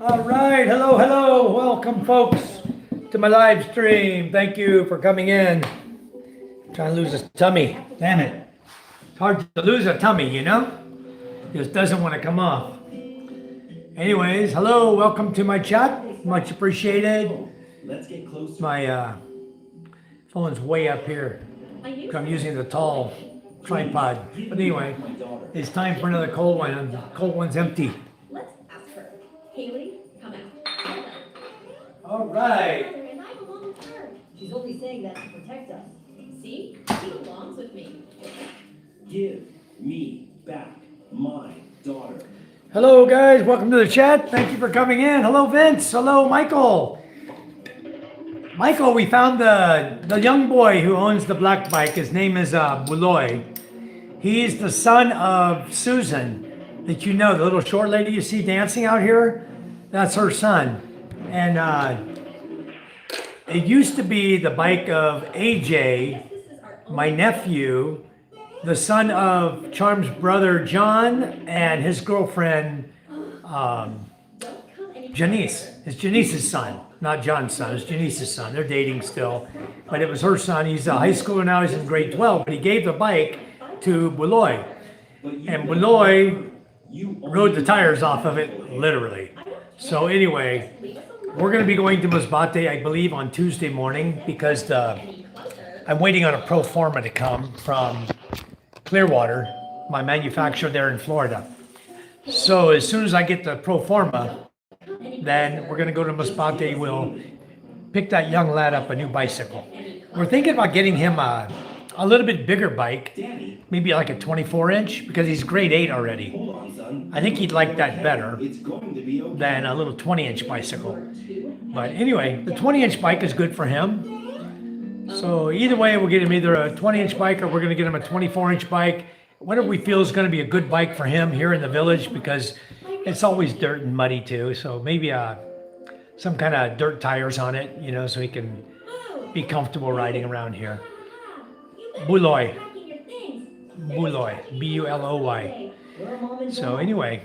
All right, hello, welcome folks to my live stream. Thank you for coming in. Trying to lose a tummy, damn it. It's hard to lose a tummy, you know? Just doesn't want to come off. Anyways, hello, welcome to my chat. Much appreciated. Let's get closer. My phone's way up here. I'm using the tall tripod. But anyway, it's time for another cold one. The cold one's empty. Let's ask her. Haley, come out. All right. And I belong with her. She's only saying that to protect us. See? She belongs with me. Give me back my daughter. Hello, guys. Welcome to the chat. Thank you for coming in. Hello, Vince. Hello, Michael. Michael, we found the young boy who owns the black bike. His name is Buloy. He's the son of Susan, that you know, the little short lady you see dancing out here. That's her son. And it used to be the bike of AJ, my nephew, the son of Charm's brother John, and his girlfriend Janice. It's Janice's son, not John's son. It's Janice's son. They're dating still, but it was her son. He's a high schooler now. He's in grade 12. But he gave the bike to Buloy, and Buloy rode the tires off of it, literally. So anyway, we're going to be going to Masbate, I believe, on Tuesday morning because I'm waiting on a pro forma to come from Clearwater, my manufacturer there in Florida. So as soon as I get the pro forma, then we're going to go to Masbate. We'll pick that young lad up a new bicycle. We're thinking about getting him a little bit bigger bike, maybe like a 24-inch, because he's grade 8 already. I think he'd like that better than a little 20-inch bicycle. But anyway, the 20-inch bike is good for him. So either way, we'll get him either a 20-inch bike or we're going to get him a 24-inch bike. Whatever we feel is going to be a good bike for him here in the village, because it's always dirt and muddy too. So maybe some kind of dirt tires on it, you know, so he can be comfortable riding around here. Buloy. Buloy. B-U-L-O-Y. So anyway,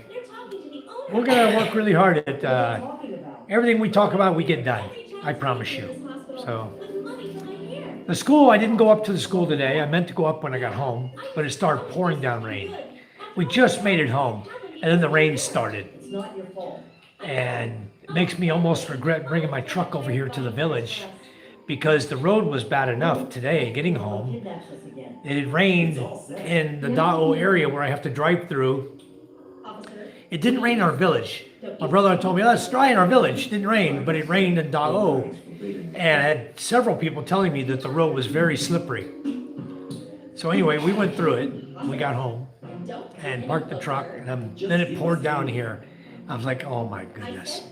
we're going to work really hard at everything we talk about, we get done. I promise you. So the school, I didn't go up to the school today. I meant to go up when I got home, but it started pouring down rain. We just made it home, and then the rain started. It's not your fault. And it makes me almost regret bringing my truck over here to the village, because the road was bad enough today getting home. It had rained in the Da'o area where I have to drive through. It didn't rain in our village. My brother told me, oh, it's dry in our village. It didn't rain, but it rained in Da'o. And I had several people telling me that the road was very slippery. So anyway, we went through it. We got home and parked the truck, and then it poured down here. I was like, oh my goodness.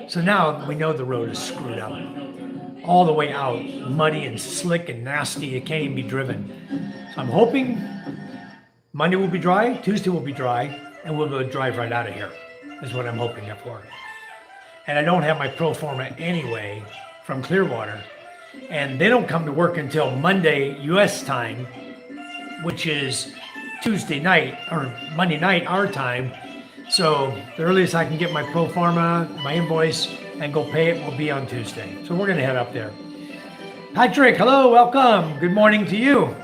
So now we know the road is screwed up. All the way out, muddy and slick and nasty. It can't even be driven. So I'm hoping Monday will be dry, Tuesday will be dry, and we'll be able to drive right out of here, is what I'm hoping for. And I don't have my pro forma anyway from Clearwater. And they don't come to work until Monday U.S. time, which is Tuesday night, or Monday night our time. So the earliest I can get my pro forma, my invoice, and go pay it will be on Tuesday. So we're going to head up there. Patrick, hello, welcome. Good morning to you.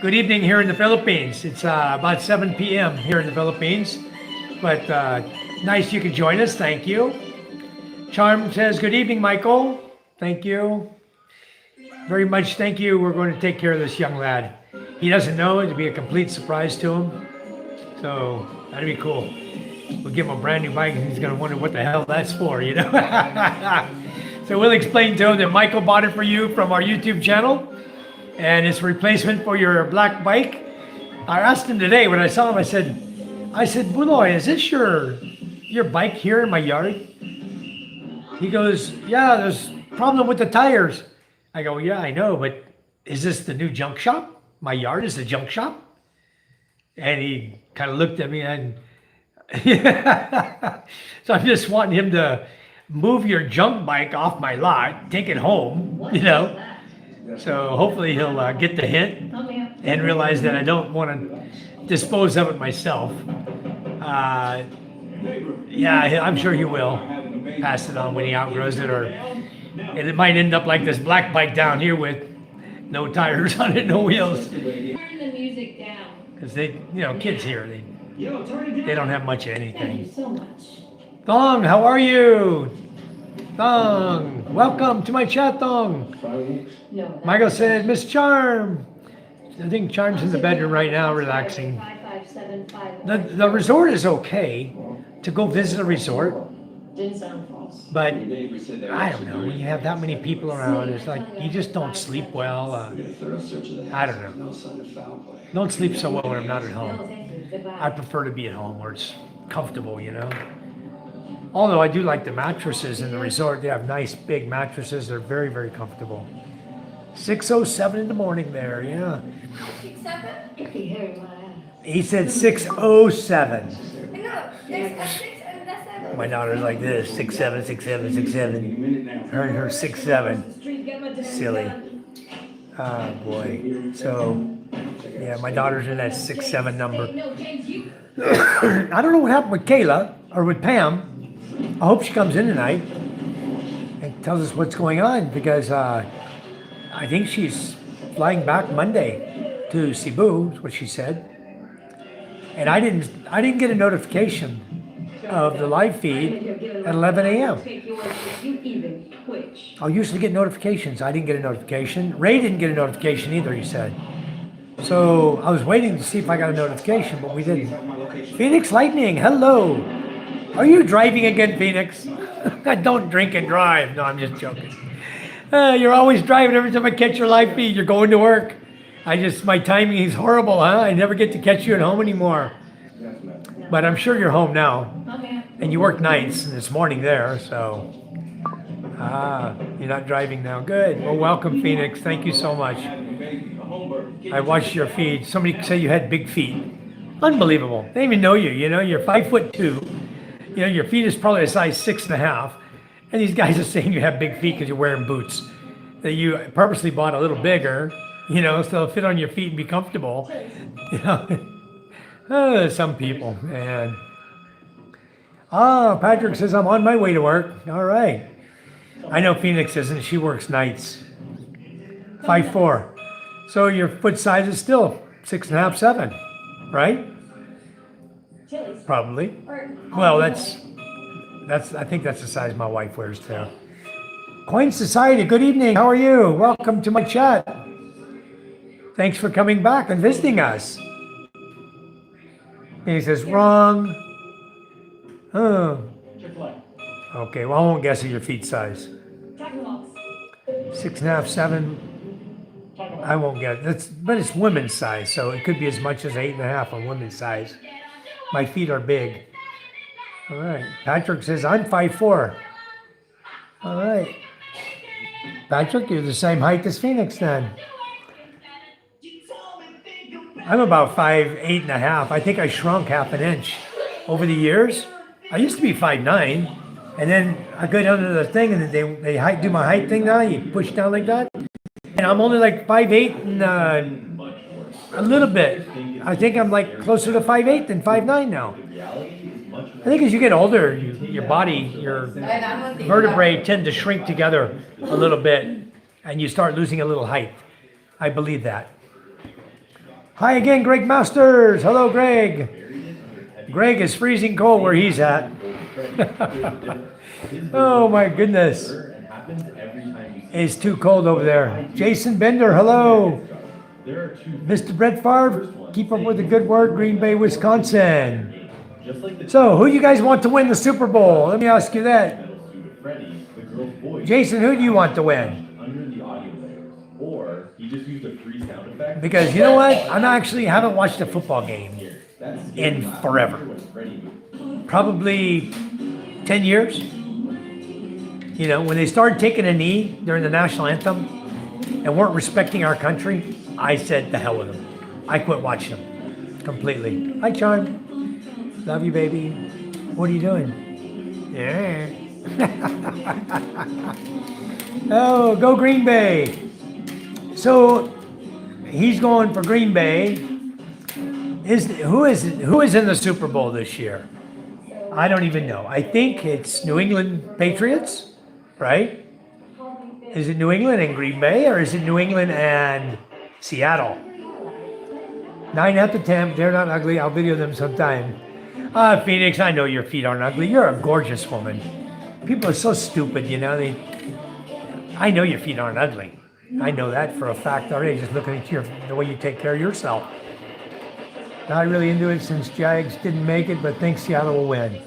Good evening here in the Philippines. It's about 7 p.m. here in the Philippines. But nice you could join us. Thank you. Charm says, good evening, Michael. Thank you. Very much thank you. We're going to take care of this young lad. He doesn't know. It'll be a complete surprise to him. So that'd be cool. We'll give him a brand new bike and he's going to wonder what the hell that's for, you know. So we'll explain to him that Michael bought it for you from our YouTube channel, and it's a replacement for your black bike. I asked him today when I saw him, I said, Buloy, is this your bike here in my yard? He goes, yeah, there's a problem with the tires. I go, yeah, I know, but is this the new junk shop? My yard is the junk shop? And he kind of looked at me and so I'm just wanting him to move your junk bike off my lot, take it home, you know. So hopefully he'll get the hint and realize that I don't want to dispose of it myself. Yeah, I'm sure he will pass it on when he outgrows it, or and it might end up like this black bike down here with no tires on it, no wheels. Turn the music down. Because kids here, they don't have much of Thank you anything. so much. Thong, how are you? Thong, welcome to my chat, Thong. No. Michael said, Miss Charm. I think Charm's in the bedroom right now, relaxing. 55751. The resort is okay to go visit a resort, Didn't sound false. but I don't know. When you have that many people around, it's like you just don't sleep well. I don't know. Don't sleep so well when I'm not at No, home. thank you. Goodbye. I prefer to be at home where it's comfortable, Although I do like the mattresses in the resort. They have nice big mattresses. They're very, very comfortable. 6:07 in the morning there, yeah. 6-7? He said 6:07. No, there's a 6 and a 7. My daughter's like this, 6'7", 6'7", 6'7". Her 6'7". Silly. Ah, boy. So, yeah, my daughter's in that 6'7" number. No, James, you. I don't know what happened with Kayla or with Pam. I hope she comes in tonight and tells us what's going on, because I think she's flying back Monday to Cebu, is what she said. And I didn't get a notification of the live feed at 11 a.m. I'll usually get notifications. I didn't get a notification. Ray didn't get a notification either, he said. So I was waiting to see if I got a notification, but we didn't. Phoenix Lightning, hello. Are you driving again, Phoenix? Don't drink and drive. No, I'm just joking. You're always driving every time I catch your live feed. You're going to work. My timing is horrible, huh? I never get to catch you at home anymore. But I'm sure you're home now. And you work nights this morning there, so. You're not driving now. Good. Well, welcome, Phoenix. Thank you so much. I watched your feed. Somebody said you had big feet. Unbelievable. They didn't even know you. You're 5'2". Your feet is probably a size 6.5. And these guys are saying you have big feet because you're wearing boots that you purposely bought a little bigger, so it'll fit on your feet and be comfortable. Some people, man. Patrick says, I'm on my way to work. All right. I know Phoenix isn't. She works nights. 5'4". So your foot size is still 6.5, 7, right? Probably. Well, I think that's the size my wife wears too. Coin Society, good evening. How are you? Welcome to my chat. Thanks for coming back and visiting us. And he says, wrong. Oh. Okay, well, I won't guess at your feet size. 6.5, 7. I won't get it. But it's women's size, so it could be as much as 8.5 on women's size. My feet are big. All right. Patrick says, I'm 5'4". All right. Patrick, you're the same height as Phoenix then. I'm about 5'8.5". I think I shrunk half an inch over the years. I used to be 5'9", and then I go down to the thing, and then they do my height thing now. You push down like that, and I'm only like 5'8" and a little bit. I think I'm like closer to 5'8" than 5'9" now. I think as you get older, your body, your vertebrae tend to shrink together a little bit, and you start losing a little height. I believe that. Hi again, Greg Masters. Hello, Greg. Greg is freezing cold where he's at. Oh my goodness. It's too cold over there. Jason Bender, hello. Mr. Brett Favre, keep up with the good work, Green Bay, Wisconsin. So, who you guys want to win the Super Bowl? Let me ask you that. Jason, who do you want to win? Because you know what? Haven't watched a football game in forever. Probably 10 years. When they started taking a knee during the national anthem and weren't respecting our country, I said the hell with them. I quit watching them completely. Hi, Charm. Love you, baby. What are you doing? Yeah. Oh, go Green Bay. So he's going for Green Bay. Who is in the Super Bowl this year? I don't even know. I think it's New England Patriots, right? Is it New England and Green Bay, or is it New England and Seattle? 9 out of 10. They're not ugly. I'll video them sometime. Phoenix, I know your feet aren't ugly. You're a gorgeous woman. People are so stupid, you know. I know your feet aren't ugly. I know that for a fact already, just looking at the way you take care of yourself. Not really into it since Jags didn't make it, but think Seattle will win.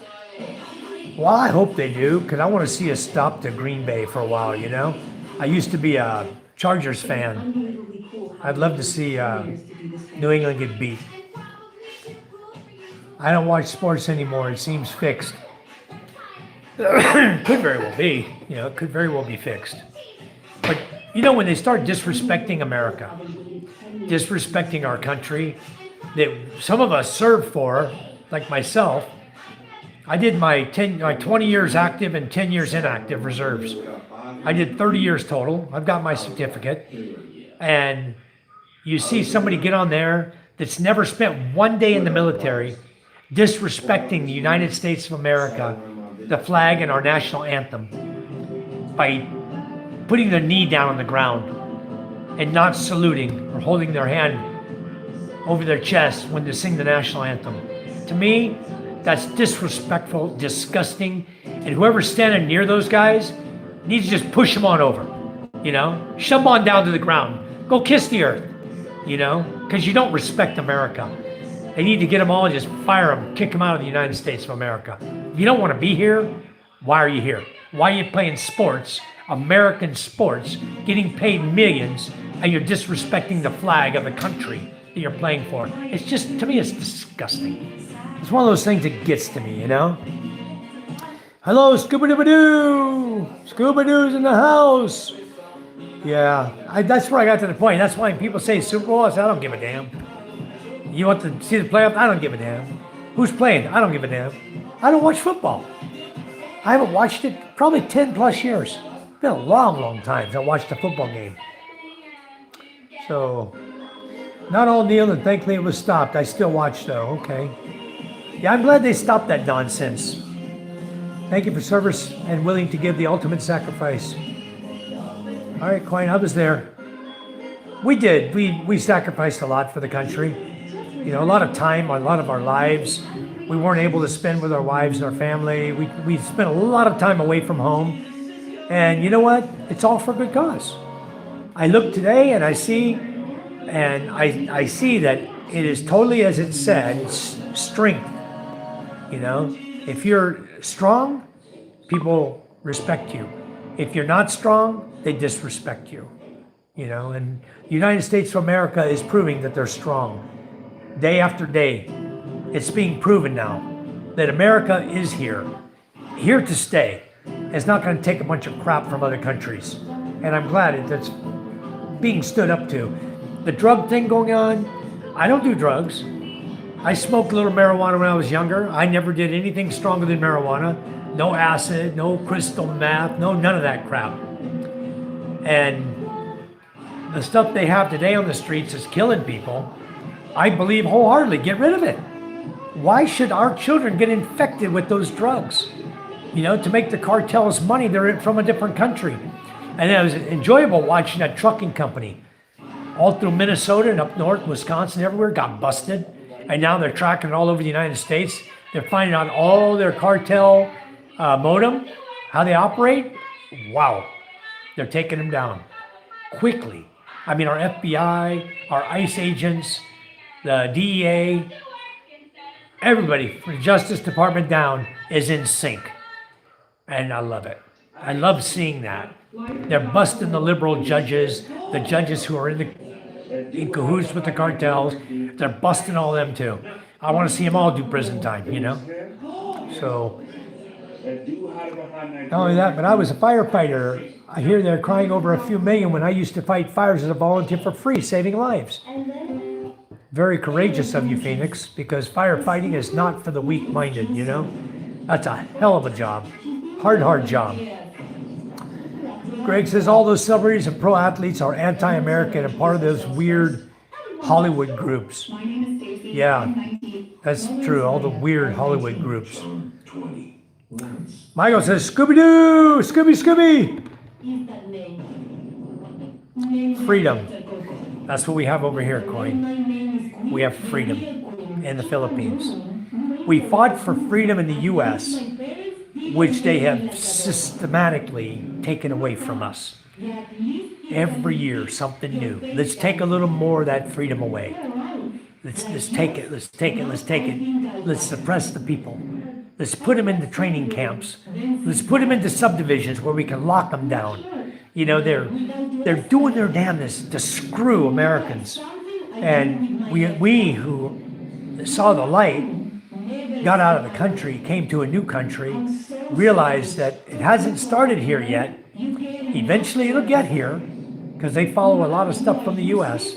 Well, I hope they do, because I want to see us stop to Green Bay for a while, you know. I used to be a Chargers fan. I'd love to see New England get beat. I don't watch sports anymore. It seems fixed. Could very well be. You know, it could very well be fixed. But, you know, when they start disrespecting America, disrespecting our country, that some of us serve for, like myself, I did my 20 years active and 10 years inactive reserves. I did 30 years total. I've got my certificate. And you see somebody get on there that's never spent one day in the military disrespecting the United States of America, the flag and our national anthem by putting their knee down on the ground and not saluting or holding their hand over their chest when they sing the national anthem. To me, that's disrespectful, disgusting, and whoever's standing near those guys needs to just push them on over, you know? Shove them on down to the ground. Go kiss the earth, you know? Because you don't respect America. They need to get them all and just fire them, kick them out of the United States of America. If you don't want to be here, why are you here? Why are you playing sports, American sports, getting paid millions, and you're disrespecting the flag of the country that you're playing for? It's just, to me, it's disgusting. It's one of those things that gets to me, you know? Hello, Scuba-Dooba-Doo! Scuba-Doo's in the house! Yeah, that's where I got to the point. That's why people say Super Bowl, I say, I don't give a damn. You want to see the playoffs? I don't give a damn. Who's playing? I don't give a damn. I don't watch football. I haven't watched it probably 10 plus years. It's been a long, long time since I watched a football game. So, not all kneel, and thankfully it was stopped. I still watch though, okay. Yeah, I'm glad they stopped that nonsense. Thank you for service and willing to give the ultimate sacrifice. All right, Coin, I was there. We did. We sacrificed a lot for the country. You know, a lot of time, a lot of our lives. We weren't able to spend with our wives and our family. We spent a lot of time away from home. And you know what? It's all for a good cause. I look today and I see that it is totally as it said, it's strength. You know, if you're strong, people respect you. If you're not strong, they disrespect you. You know, and the United States of America is proving that they're strong. Day after day, it's being proven now that America is here to stay. It's not going to take a bunch of crap from other countries. And I'm glad that's being stood up to. The drug thing going on, I don't do drugs. I smoked a little marijuana when I was younger. I never did anything stronger than marijuana. No acid, no crystal meth, none of that crap. And the stuff they have today on the streets is killing people. I believe wholeheartedly, get rid of it. Why should our children get infected with those drugs? You know, to make the cartels money, they're from a different country. And it was enjoyable watching a trucking company all through Minnesota and up north, Wisconsin, everywhere, got busted. And now they're tracking it all over the United States. They're finding out all their cartel modem, how they operate. Wow. They're taking them down quickly. I mean, our FBI, our ICE agents, the DEA, everybody from the Justice Department down is in sync. And I love it. I love seeing that. They're busting the liberal judges, the judges who are in cahoots with the cartels. They're busting all them too. I want to see them all do prison time, you know? So, not only that, but I was a firefighter. I hear they're crying over a few million when I used to fight fires as a volunteer for free, saving lives. Very courageous of you, Phoenix, because firefighting is not for the weak-minded, you know? That's a hell of a job. Hard job. Greg says all those celebrities and pro athletes are anti-American and part of those weird Hollywood groups. Yeah. That's true. All the weird Hollywood groups. John 20. Michael says, Scooby-Doo! Scooby, Scooby! Freedom. That's what we have over here, Coin. We have freedom in the Philippines. We fought for freedom in the U.S., which they have systematically taken away from us. Every year, something new. Let's take a little more of that freedom away. Let's take it. Let's take it. Let's take it. Let's suppress the people. Let's put them into training camps. Let's put them into subdivisions where we can lock them down. You know, they're doing their damnedest to screw Americans. And we who saw the light, got out of the country, came to a new country, realized that it hasn't started here yet. Eventually it'll get here because they follow a lot of stuff from the U.S.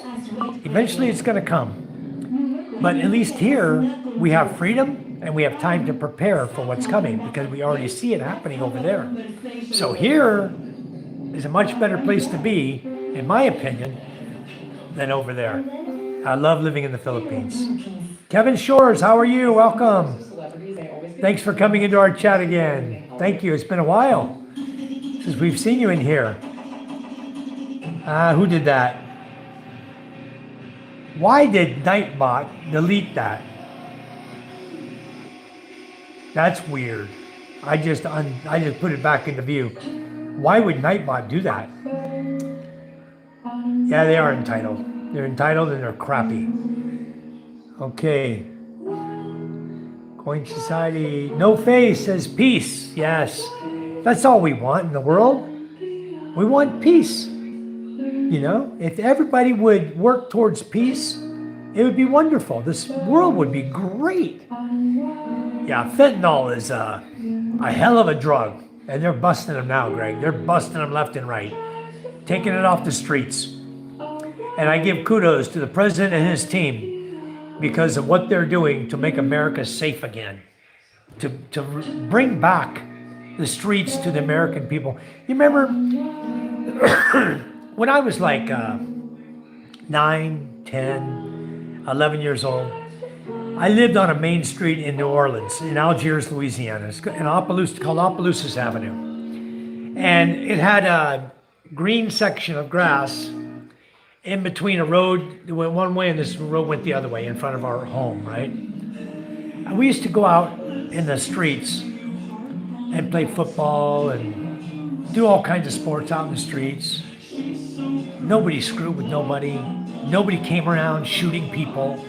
Eventually it's going to come. But at least here we have freedom and we have time to prepare for what's coming because we already see it happening over there. So here is a much better place to be, in my opinion, than over there. I love living in the Philippines. Kevin Shores, how are you? Welcome. Thanks for coming into our chat again. Thank you. It's been a while since we've seen you in here. Who did that? Why did Nightbot delete that? That's weird. I just put it back into view. Why would Nightbot do that? Yeah, they are entitled. They're entitled and they're crappy. Okay. Coin Society. No Face says peace. Yes. That's all we want in the world. We want peace. You know, if everybody would work towards peace, it would be wonderful. This world would be great. Yeah, fentanyl is a hell of a drug. And they're busting them now, Greg. They're busting them left and right. Taking it off the streets. And I give kudos to the president and his team because of what they're doing to make America safe again. To bring back the streets to the American people. You remember when I was like 9, 10, 11 years old, I lived on a main street in New Orleans, in Algiers, Louisiana. It's called Opelousas Avenue. And it had a green section of grass in between a road that went one way and this road went the other way in front of our home, right? And we used to go out in the streets and play football and do all kinds of sports out in the streets. Nobody screwed with nobody. Nobody came around shooting people.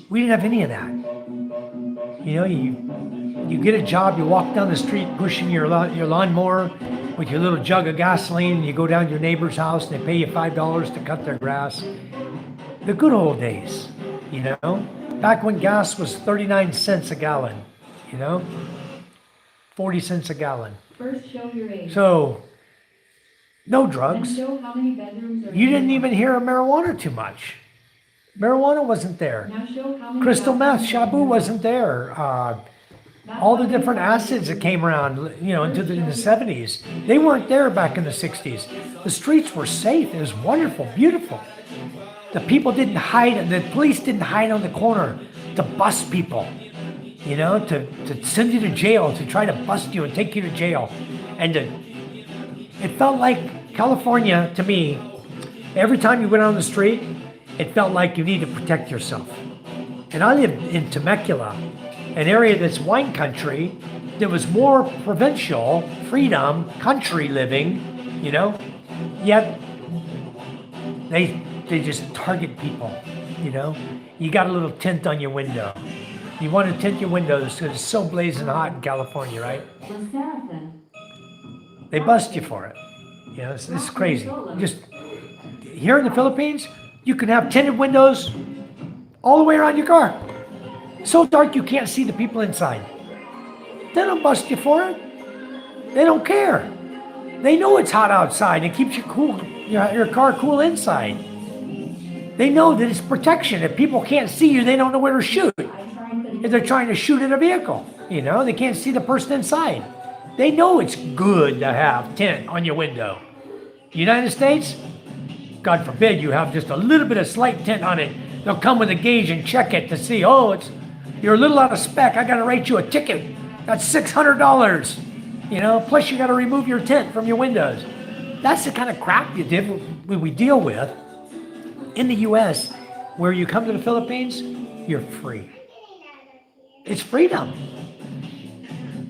We didn't have any of that. You know, you get a job, you walk down the street pushing your lawnmower with your little jug of gasoline, and you go down to your neighbor's house and they pay you $5 to cut their grass. The good old days, you know? Back when gas was 39 cents a gallon, you know? 40 cents a gallon. First, show your age. So, no drugs. And show how many bedrooms are You didn't even hear of marijuana too much. Marijuana wasn't there. Now show how many Crystal meth, bathrooms shabu wasn't there. All the different acids that came around, you know, in the 70s, they weren't there back in the 60s. The streets were safe. It was wonderful, beautiful. The people didn't hide, the police didn't hide on the corner to bust people, you know, to send you to jail, to try to bust you and take you to jail. And it felt like California, to me, every time you went on the street, it felt like you need to protect yourself. And I lived in Temecula, an area that's wine country, that was more provincial, freedom, country living, you know, yet they just target people, you know. You got a little tint on your window. You want to tint your windows because it's so blazing hot in California, right? They bust you for it. You know, it's crazy. Just here in the Philippines, you can have tinted windows all the way around your car. So dark you can't see the people inside. They don't bust you for it. They don't care. They know it's hot outside. It keeps you cool, your car cool inside. They know that it's protection. If people can't see you, they don't know where to shoot. If they're trying to shoot at a vehicle, you know, they can't see the person inside. They know it's good to have tint on your window. United States, God forbid you have just a little bit of slight tint on it. They'll come with a gauge and check it to see, oh, You're a little out of spec. I got to write you a ticket. That's $600. You know, plus you got to remove your tent from your windows. That's the kind of crap we deal with in the U.S. Where you come to the Philippines, you're free. It's freedom.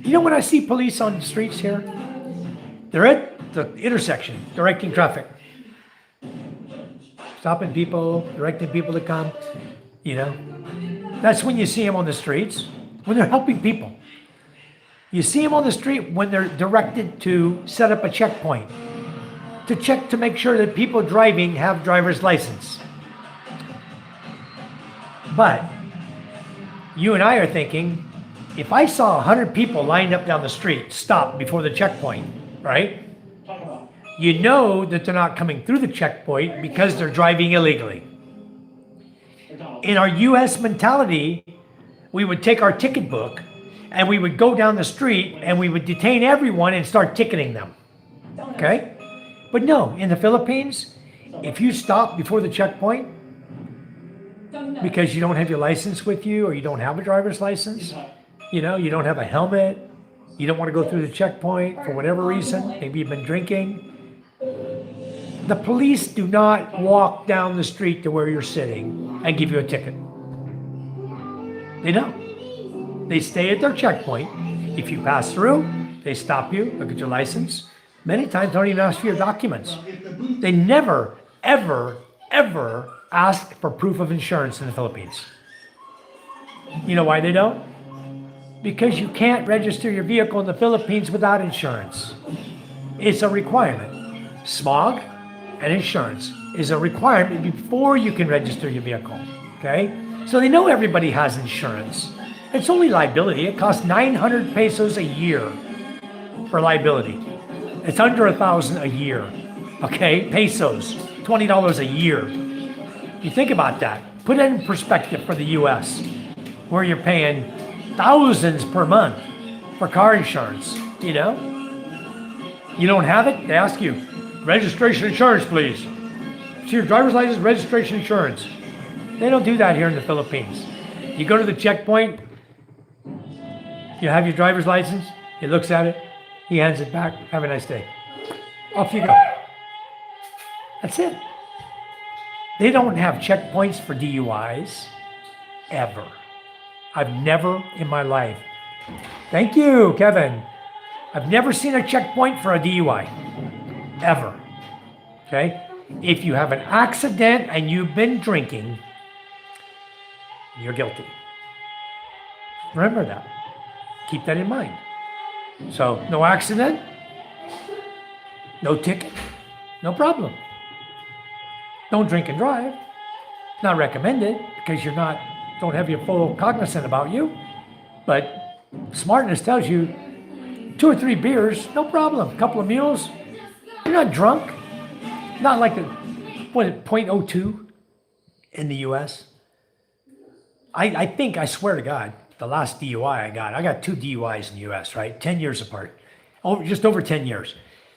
You know when I see police on the streets here? They're at the intersection, directing traffic. Stopping people, directing people to come, you know. That's when you see them on the streets, when they're helping people. You see them on the street when they're directed to set up a checkpoint, to check to make sure that people driving have driver's license. But you and I are thinking, if I saw 100 people lined up down the street, stopped before the checkpoint, right? You know that they're not coming through the checkpoint because they're driving illegally. In our U.S. mentality, we would take our ticket book and we would go down the street and we would detain everyone and start ticketing them. Okay? But no, in the Philippines, if you stop before the checkpoint because you don't have your license with you or you don't have a driver's license, you know, you don't have a helmet, you don't want to go through the checkpoint for whatever reason, maybe you've been drinking, the police do not walk down the street to where you're sitting and give you a ticket. They don't. They stay at their checkpoint. If you pass through, they stop you, look at your license. Many times don't even ask for your documents. They never, ever, ever ask for proof of insurance in the Philippines. You know why they don't? Because you can't register your vehicle in the Philippines without insurance. It's a requirement. Smog and insurance is a requirement before you can register your vehicle, okay? So they know everybody has insurance. It's only liability. It costs 900 pesos a year for liability. It's under 1,000 a year, okay? Pesos, $20 a year. You think about that. Put it in perspective for the U.S., where you're paying thousands per month for car insurance, you know? You don't have it, they ask you, registration insurance, please. See your driver's license, registration insurance. They don't do that here in the Philippines. You go to the checkpoint, you have your driver's license, he looks at it, he hands it back, have a nice day. Off you go. That's it. They don't have checkpoints for DUIs, ever. I've never in my life. Thank you, Kevin. I've never seen a checkpoint for a DUI, ever. Okay? If you have an accident and you've been drinking, you're guilty. Remember that. Keep that in mind. So, no accident, no ticket, no problem. Don't drink and drive. Not recommended because don't have your full cognizant about you. But smartness tells you 2 or 3 beers, no problem. A couple of meals, you're not drunk. Not like 0.02 in the U.S. I think, I swear to God, the last DUI I got 2 DUIs in the U.S., right? 10 years apart. Just over 10 years.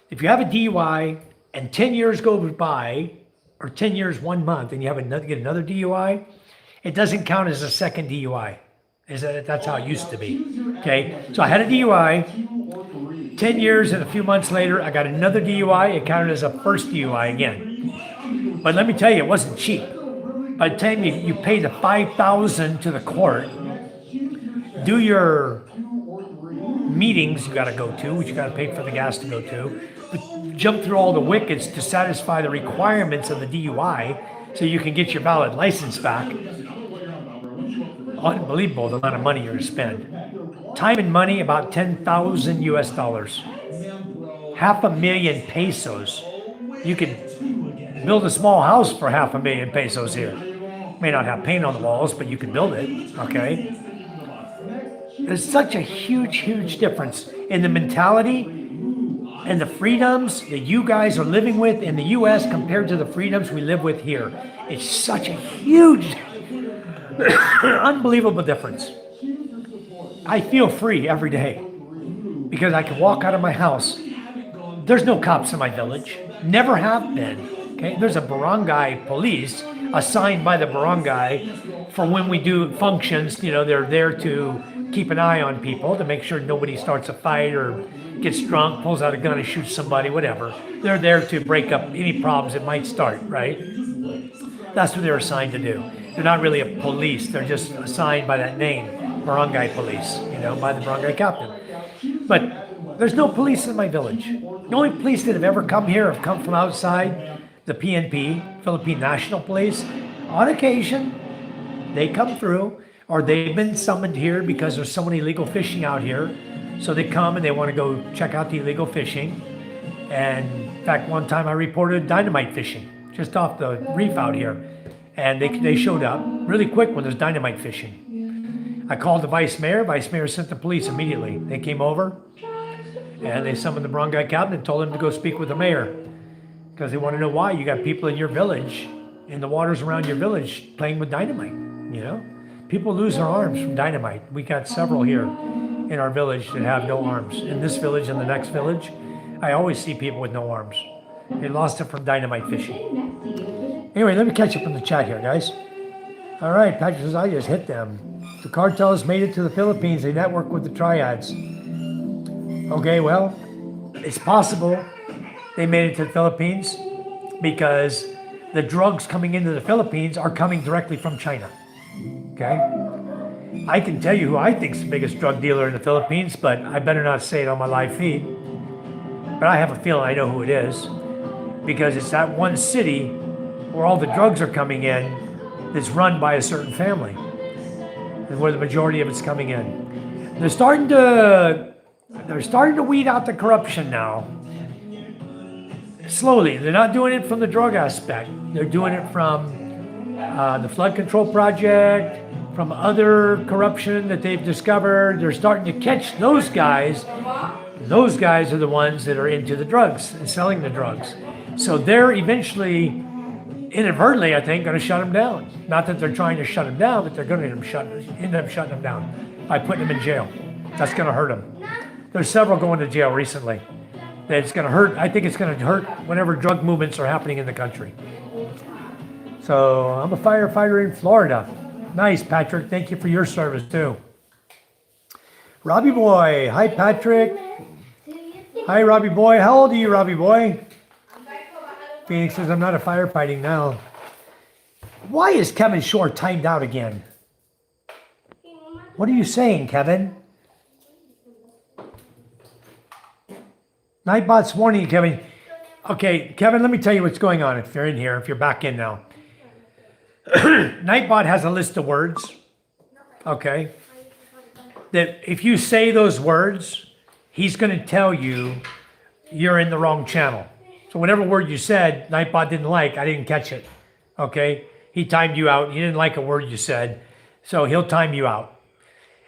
If you have a DUI and 10 years go by, or 10 years, 1 month, and you get another DUI, it doesn't count as a second DUI. That's how it used to be. Okay? So I had a DUI, 10 years and a few months later, I got another DUI. It counted as a first DUI again. But let me tell you, it wasn't cheap. By the time you pay the $5,000 to the court, do your meetings you got to go to, which you got to pay for the gas to go to, but jump through all the wickets to satisfy the requirements of the DUI so you can get your valid license back. Unbelievable the amount of money you're going to spend. Time and money, about 10,000 US dollars. 500,000 pesos. You could build a small house for 500,000 pesos here. May not have paint on the walls, but you can build it, okay? There's such a huge, huge difference in the mentality and the freedoms that you guys are living with in the U.S. compared to the freedoms we live with here. It's such a huge, unbelievable difference. I feel free every day because I can walk out of my house. There's no cops in my village. Never have been. Okay, there's a barangay police assigned by the barangay for when we do functions. You know, they're there to keep an eye on people to make sure nobody starts a fight or gets drunk, pulls out a gun and shoots somebody, whatever. They're there to break up any problems that might start, right? That's what they're assigned to do. They're not really a police. They're just assigned by that name, barangay police, you know, by the barangay captain. But there's no police in my village. The only police that have ever come here have come from outside, the PNP, Philippine National Police. On occasion, they come through, or they've been summoned here because there's so many illegal fishing out here. So they come and they want to go check out the illegal fishing. And in fact, one time I reported dynamite fishing just off the reef out here. And they showed up really quick when there's dynamite fishing. I called the vice mayor. Vice mayor sent the police immediately. They came over and they summoned the barangay captain and told him to go speak with the mayor. Because they want to know why you got people in your village, in the waters around your village, playing with dynamite, you know? People lose their arms from dynamite. We got several here in our village that have no arms. In this village and the next village, I always see people with no arms. They lost it from dynamite fishing. Anyway, let me catch up in the chat here, guys. All right, Patrick says, I just hit them. The cartels made it to the Philippines. They network with the triads. Okay, well, it's possible they made it to the Philippines because the drugs coming into the Philippines are coming directly from China. Okay? I can tell you who I think is the biggest drug dealer in the Philippines, but I better not say it on my live feed. But I have a feeling I know who it is because it's that one city where all the drugs are coming in that's run by a certain family and where the majority of it's coming in. They're starting to weed out the corruption now. Slowly. They're not doing it from the drug aspect. They're doing it from the flood control project, from other corruption that they've discovered. They're starting to catch those guys. Those guys are the ones that are into the drugs and selling the drugs. So they're eventually, inadvertently, I think, going to shut them down. Not that they're trying to shut them down, but they're going to end up shutting them down by putting them in jail. That's going to hurt them. There's several going to jail recently. It's going to hurt. I think it's going to hurt whenever drug movements are happening in the country. So I'm a firefighter in Florida. Nice, Patrick. Thank you for your service too. Robbie Boy. Hi, Patrick. Hi, Robbie Boy. How old are you, Robbie Boy? Phoenix says, I'm not a firefighting now. Why is Kevin Shore timed out again? What are you saying, Kevin? Nightbot's warning you, Kevin. Okay, Kevin, let me tell you what's going on if you're in here, if you're back in now. Nightbot has a list of words, okay, that if you say those words, he's going to tell you you're in the wrong channel. So whatever word you said, Nightbot didn't like, I didn't catch it, okay? He timed you out. He didn't like a word you said, so he'll time you out.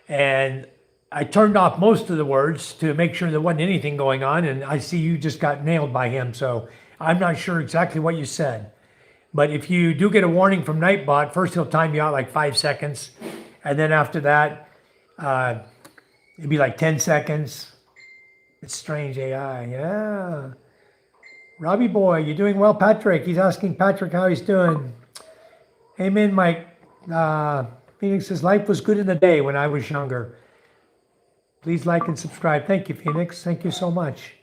And I turned off most of the words to make sure there wasn't anything going on, and I see you just got nailed by him, so I'm not sure exactly what you said. But if you do get a warning from Nightbot, first he'll time you out like 5 seconds, and then after that, it'd be like 10 seconds. It's strange AI, yeah. Robbie Boy, you doing well, Patrick? He's asking Patrick how he's doing. Amen, Mike. Phoenix says, life was good in the day when I was younger. Please like and subscribe. Thank you, Phoenix. Thank you so much.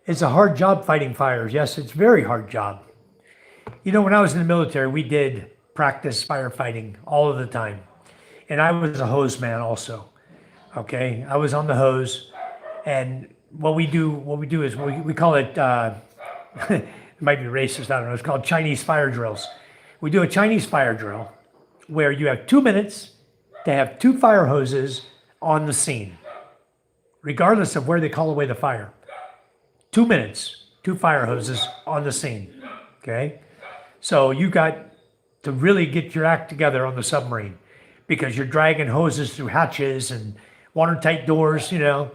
It's a hard job fighting fires. Yes, it's a very hard job. You know, when I was in the military, we did practice firefighting all of the time. And I was a hose man also. Okay, I was on the hose. And what we do is we call it, it might be racist, I don't know, it's called Chinese fire drills. We do a Chinese fire drill where you have 2 minutes to have 2 fire hoses on the scene, regardless of where they call away the fire. 2 minutes, 2 fire hoses on the scene, okay? So you got to really get your act together on the submarine because you're dragging hoses through hatches and watertight doors, you know,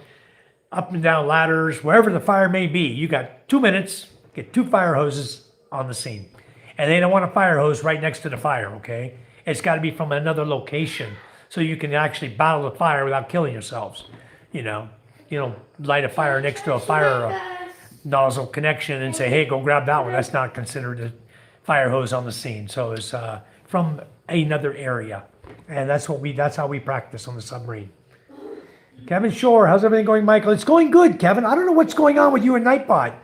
up and down ladders, wherever the fire may be. You got 2 minutes, get 2 fire hoses on the scene. And they don't want a fire hose right next to the fire, okay? It's got to be from another location so you can actually battle the fire without killing yourselves. You know, light a fire next to a fire nozzle connection and say, hey, go grab that one. That's not considered a fire hose on the scene. So it was from another area. And that's how we practice on the submarine. Kevin Shore, how's everything going, Michael? It's going good, Kevin. I don't know what's going on with you and Nightbot.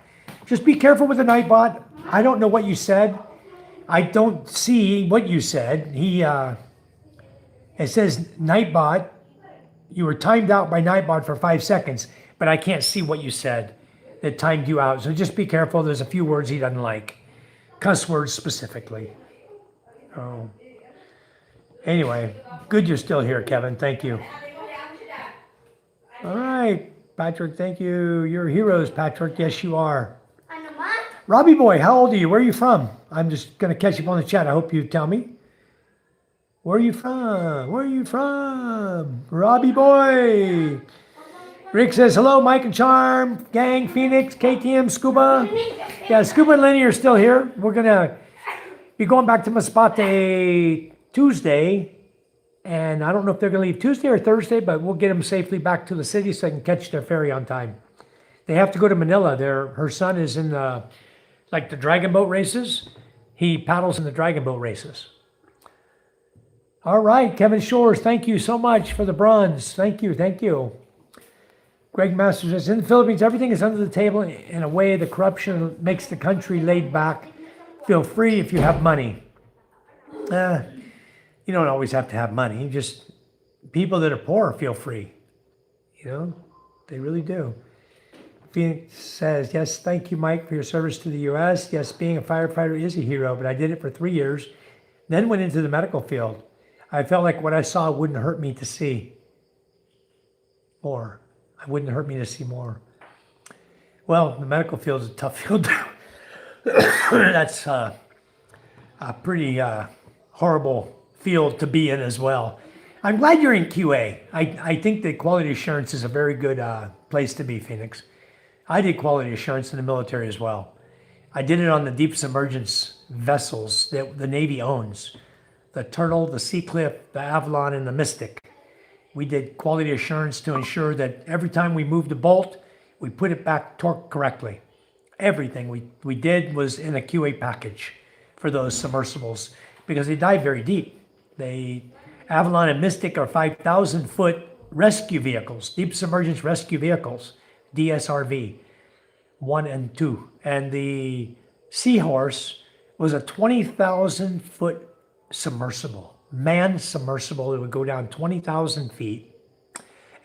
Just be careful with the Nightbot. I don't know what you said. I don't see what you said. It says Nightbot, you were timed out by Nightbot for 5 seconds, but I can't see what you said that timed you out. So just be careful. There's a few words he doesn't like. Cuss words specifically. Oh. Anyway, good you're still here, Kevin. Thank you. All right, Patrick, thank you. You're heroes, Patrick. Yes, you are. Robbie boy, how old are you? Where are you from? I'm just going to catch you up on the chat. I hope you tell me. Where are you from? Where are you from? Robbie boy. Rick says, hello, Mike and Charm, gang, Phoenix, KTM, Scuba. Yeah, Scuba and Lenny are still here. We're going to be going back to Masbate Tuesday. And I don't know if they're going to leave Tuesday or Thursday, but we'll get them safely back to the city so they can catch their ferry on time. They have to go to Manila. Her son is in the dragon boat races. He paddles in the dragon boat races. All right, Kevin Shores, thank you so much for the bronze. Thank you, thank you. Greg Masters says, in the Philippines, everything is under the table in a way the corruption makes the country laid back. Feel free if you have money. You don't always have to have money. Just people that are poor feel free. You know, they really do. Phoenix says, yes, thank you, Mike, for your service to the U.S. Yes, being a firefighter is a hero, but I did it for 3 years, then went into the medical field. I felt like what I saw wouldn't hurt me to see more. It wouldn't hurt me to see more. Well, the medical field is a tough field. That's a pretty horrible field to be in as well. I'm glad you're in QA. I think that quality assurance is a very good place to be, Phoenix. I did quality assurance in the military as well. I did it on the deep submergence vessels that the Navy owns. The Turtle, the Seacliff, the Avalon, and the Mystic. We did quality assurance to ensure that every time we moved a bolt, we put it back torqued correctly. Everything we did was in a QA package for those submersibles because they dive very deep. Avalon and Mystic are 5,000-foot rescue vehicles, deep submergence rescue vehicles, DSRV 1 and 2. And the Seahorse was a 20,000-foot submersible, manned submersible. It would go down 20,000 feet.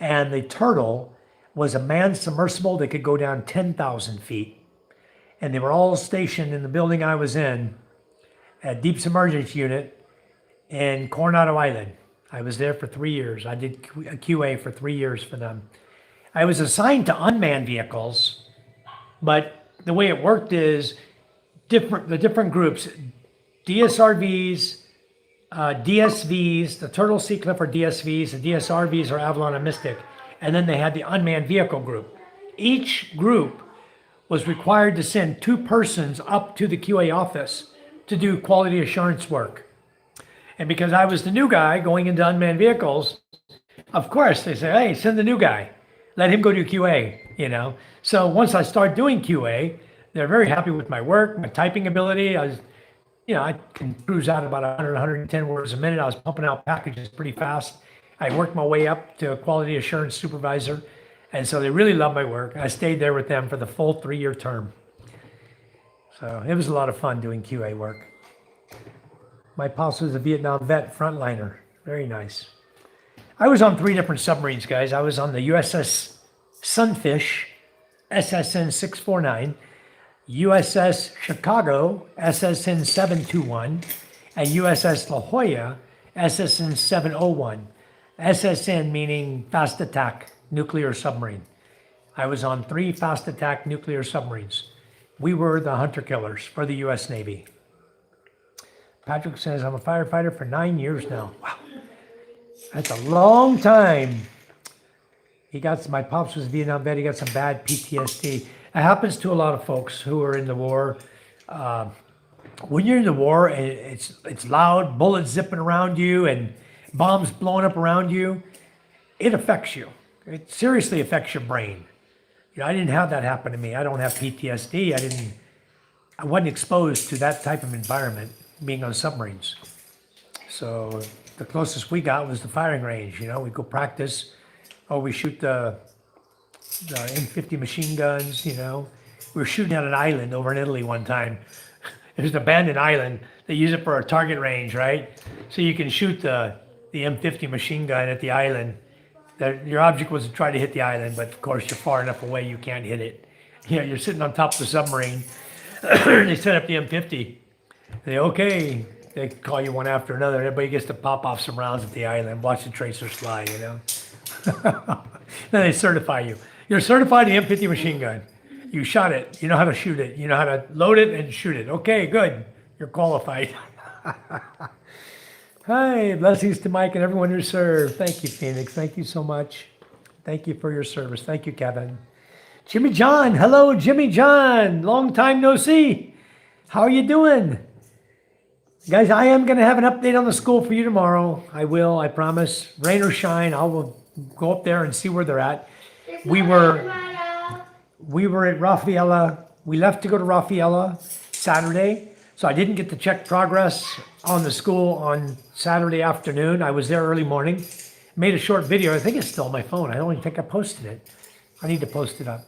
And the Turtle was a manned submersible that could go down 10,000 feet. And they were all stationed in the building I was in, a deep submergence unit in Coronado Island. I was there for 3 years. I did a QA for 3 years for them. I was assigned to unmanned vehicles, but the way it worked is the different groups, DSRVs, DSVs, the Turtle, Seacliff are DSVs, the DSRVs are Avalon and Mystic, and then they had the unmanned vehicle group. Each group was required to send 2 persons up to the QA office to do quality assurance work. And because I was the new guy going into unmanned vehicles, of course they say, hey, send the new guy. Let him go do QA, you know. So once I start doing QA, they're very happy with my work, my typing ability. I can cruise out about 100, 110 words a minute. I was pumping out packages pretty fast. I worked my way up to a quality assurance supervisor. And so they really loved my work. I stayed there with them for the full 3-year term. So it was a lot of fun doing QA work. My pops was a Vietnam vet frontliner. Very nice. I was on 3 different submarines, guys. I was on the USS Sunfish, SSN 649, USS Chicago, SSN 721, and USS La Jolla, SSN 701. SSN meaning fast attack nuclear submarine. I was on 3 fast attack nuclear submarines. We were the hunter killers for the U.S. Navy. Patrick says, I'm a firefighter for 9 years now. Wow. That's a long time. My pops was a Vietnam vet. He got some bad PTSD. It happens to a lot of folks who are in the war. When you're in the war and it's loud, bullets zipping around you and bombs blowing up around you, it affects you. It seriously affects your brain. I didn't have that happen to me. I don't have PTSD. I wasn't exposed to that type of environment being on submarines. So the closest we got was the firing range. You know, we go practice, or we shoot the M50 machine guns. You know, we were shooting at an island over in Italy one time. There's an abandoned island. They use it for a target range, right? So you can shoot the M50 machine gun at the island. Your object was to try to hit the island, but of course you're far enough away you can't hit it. You know, you're sitting on top of the submarine. They set up the M50. They call you one after another. Everybody gets to pop off some rounds at the island, watch the tracers fly, you know. Then they certify you. You're certified the M50 machine gun. You shot it. You know how to shoot it. You know how to load it and shoot it. Okay, good. You're qualified. Hi, blessings to Mike and everyone who served. Thank you, Phoenix. Thank you so much. Thank you for your service. Thank you, Kevin. Jimmy John. Hello, Jimmy John. Long time no see. How are you doing? Guys, I am going to have an update on the school for you tomorrow. I will, I promise. Rain or shine, I will go up there and see where they're at. We were at Rafaela. We left to go to Rafaela Saturday, so I didn't get to check progress on the school on Saturday afternoon. I was there early morning. Made a short video. I think it's still on my phone. I don't even think I posted it. I need to post it up.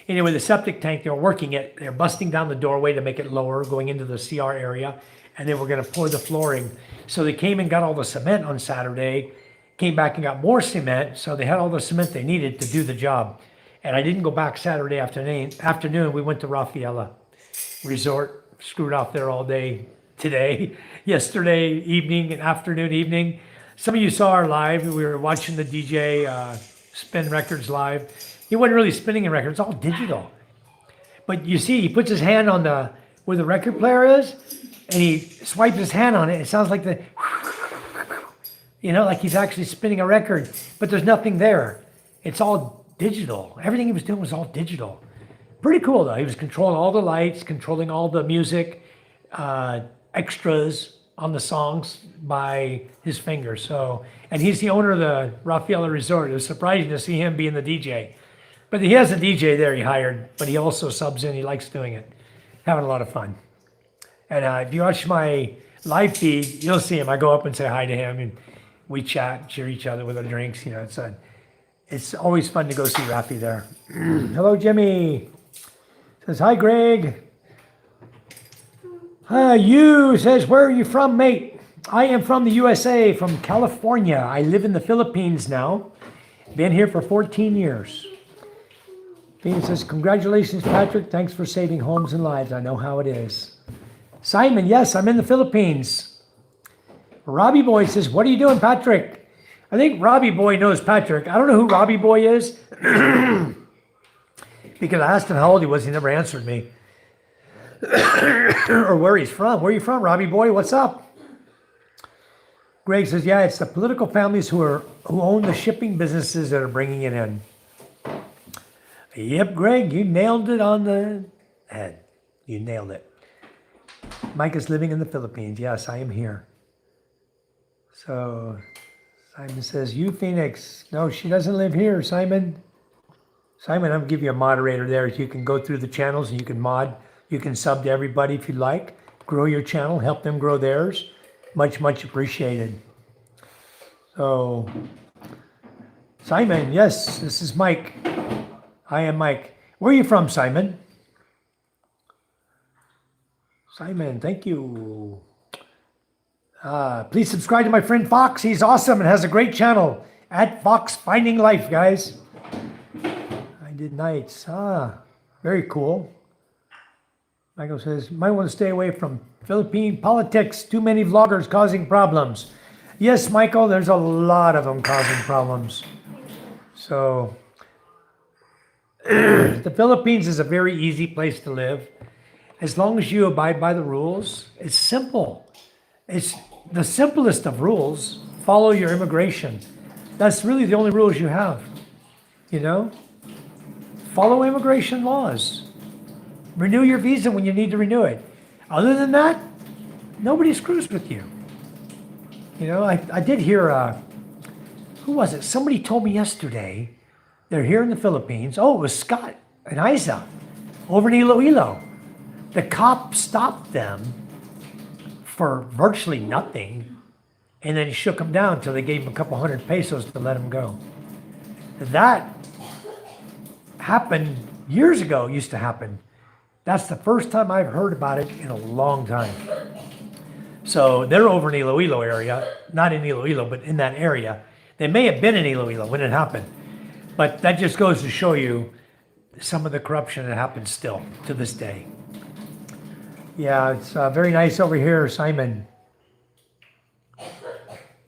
Anyway, the septic tank, they were working it. They're busting down the doorway to make it lower, going into the CR area, and they were going to pour the flooring. So they came and got all the cement on Saturday, came back and got more cement, so they had all the cement they needed to do the job. And I didn't go back Saturday afternoon. We went to Rafaela Resort, screwed off there all day today, yesterday evening and afternoon, evening. Some of you saw our live. We were watching the DJ spin records live. He wasn't really spinning a record. It's all digital. But you see, he puts his hand on where the record player is, and he swipes his hand on it. It sounds like like he's actually spinning a record, but there's nothing there. It's all digital. Everything he was doing was all digital. Pretty cool though. He was controlling all the lights, controlling all the music, extras on the songs by his fingers. So, and he's the owner of the Rafaela Resort. It was surprising to see him being the DJ. But he has a DJ there he hired, but he also subs in. He likes doing it. Having a lot of fun. And if you watch my live feed, you'll see him. I go up and say hi to him, and we chat, cheer each other with our drinks. You know, it's always fun to go see Rafi there. Hello, Jimmy. Says, hi, Greg. You says, where are you from, mate? I am from the USA, from California. I live in the Philippines now. Been here for 14 years. Phoenix says, congratulations, Patrick. Thanks for saving homes and lives. I know how it is. Simon, yes, I'm in the Philippines. Robbie Boy says, what are you doing, Patrick? I think Robbie Boy knows Patrick. I don't know who Robbie Boy is. Because I asked him how old he was. He never answered me. Or where he's from. Where are you from, Robbie Boy? What's up? Greg says, yeah, it's the political families who own the shipping businesses that are bringing it in. Yep, Greg, you nailed it on the head. You nailed it. Mike is living in the Philippines. Yes, I am here. So Simon says, you, Phoenix. No, she doesn't live here, Simon. Simon, I'll give you a moderator there. You can go through the channels and you can mod. You can sub to everybody if you like. Grow your channel, help them grow theirs. Much, much appreciated. So, Simon, yes, this is Mike. I am Mike. Where are you from, Simon? Simon, thank you. Please subscribe to my friend Fox. He's awesome and has a great channel at Fox Finding Life, guys. I did nights. Very cool. Michael says, might want to stay away from Philippine politics. Too many vloggers causing problems. Yes, Michael, there's a lot of them causing problems. So, the Philippines is a very easy place to live. As long as you abide by the rules, it's simple. It's the simplest of rules. Follow your immigration. That's really the only rules you have. You know? Follow immigration laws. Renew your visa when you need to renew it. Other than that, nobody screws with you. You know, I did hear, who was it? Somebody told me yesterday, they're here in the Philippines. Oh, it was Scott and Isa over in Iloilo. The cop stopped them for virtually nothing, and then he shook them down until they gave him a couple hundred pesos to let him go. That happened years ago, used to happen. That's the first time I've heard about it in a long time. So they're over in Iloilo area, not in Iloilo, but in that area. They may have been in Iloilo when it happened, but that just goes to show you some of the corruption that happens still to this day. Yeah, it's very nice over here, Simon. I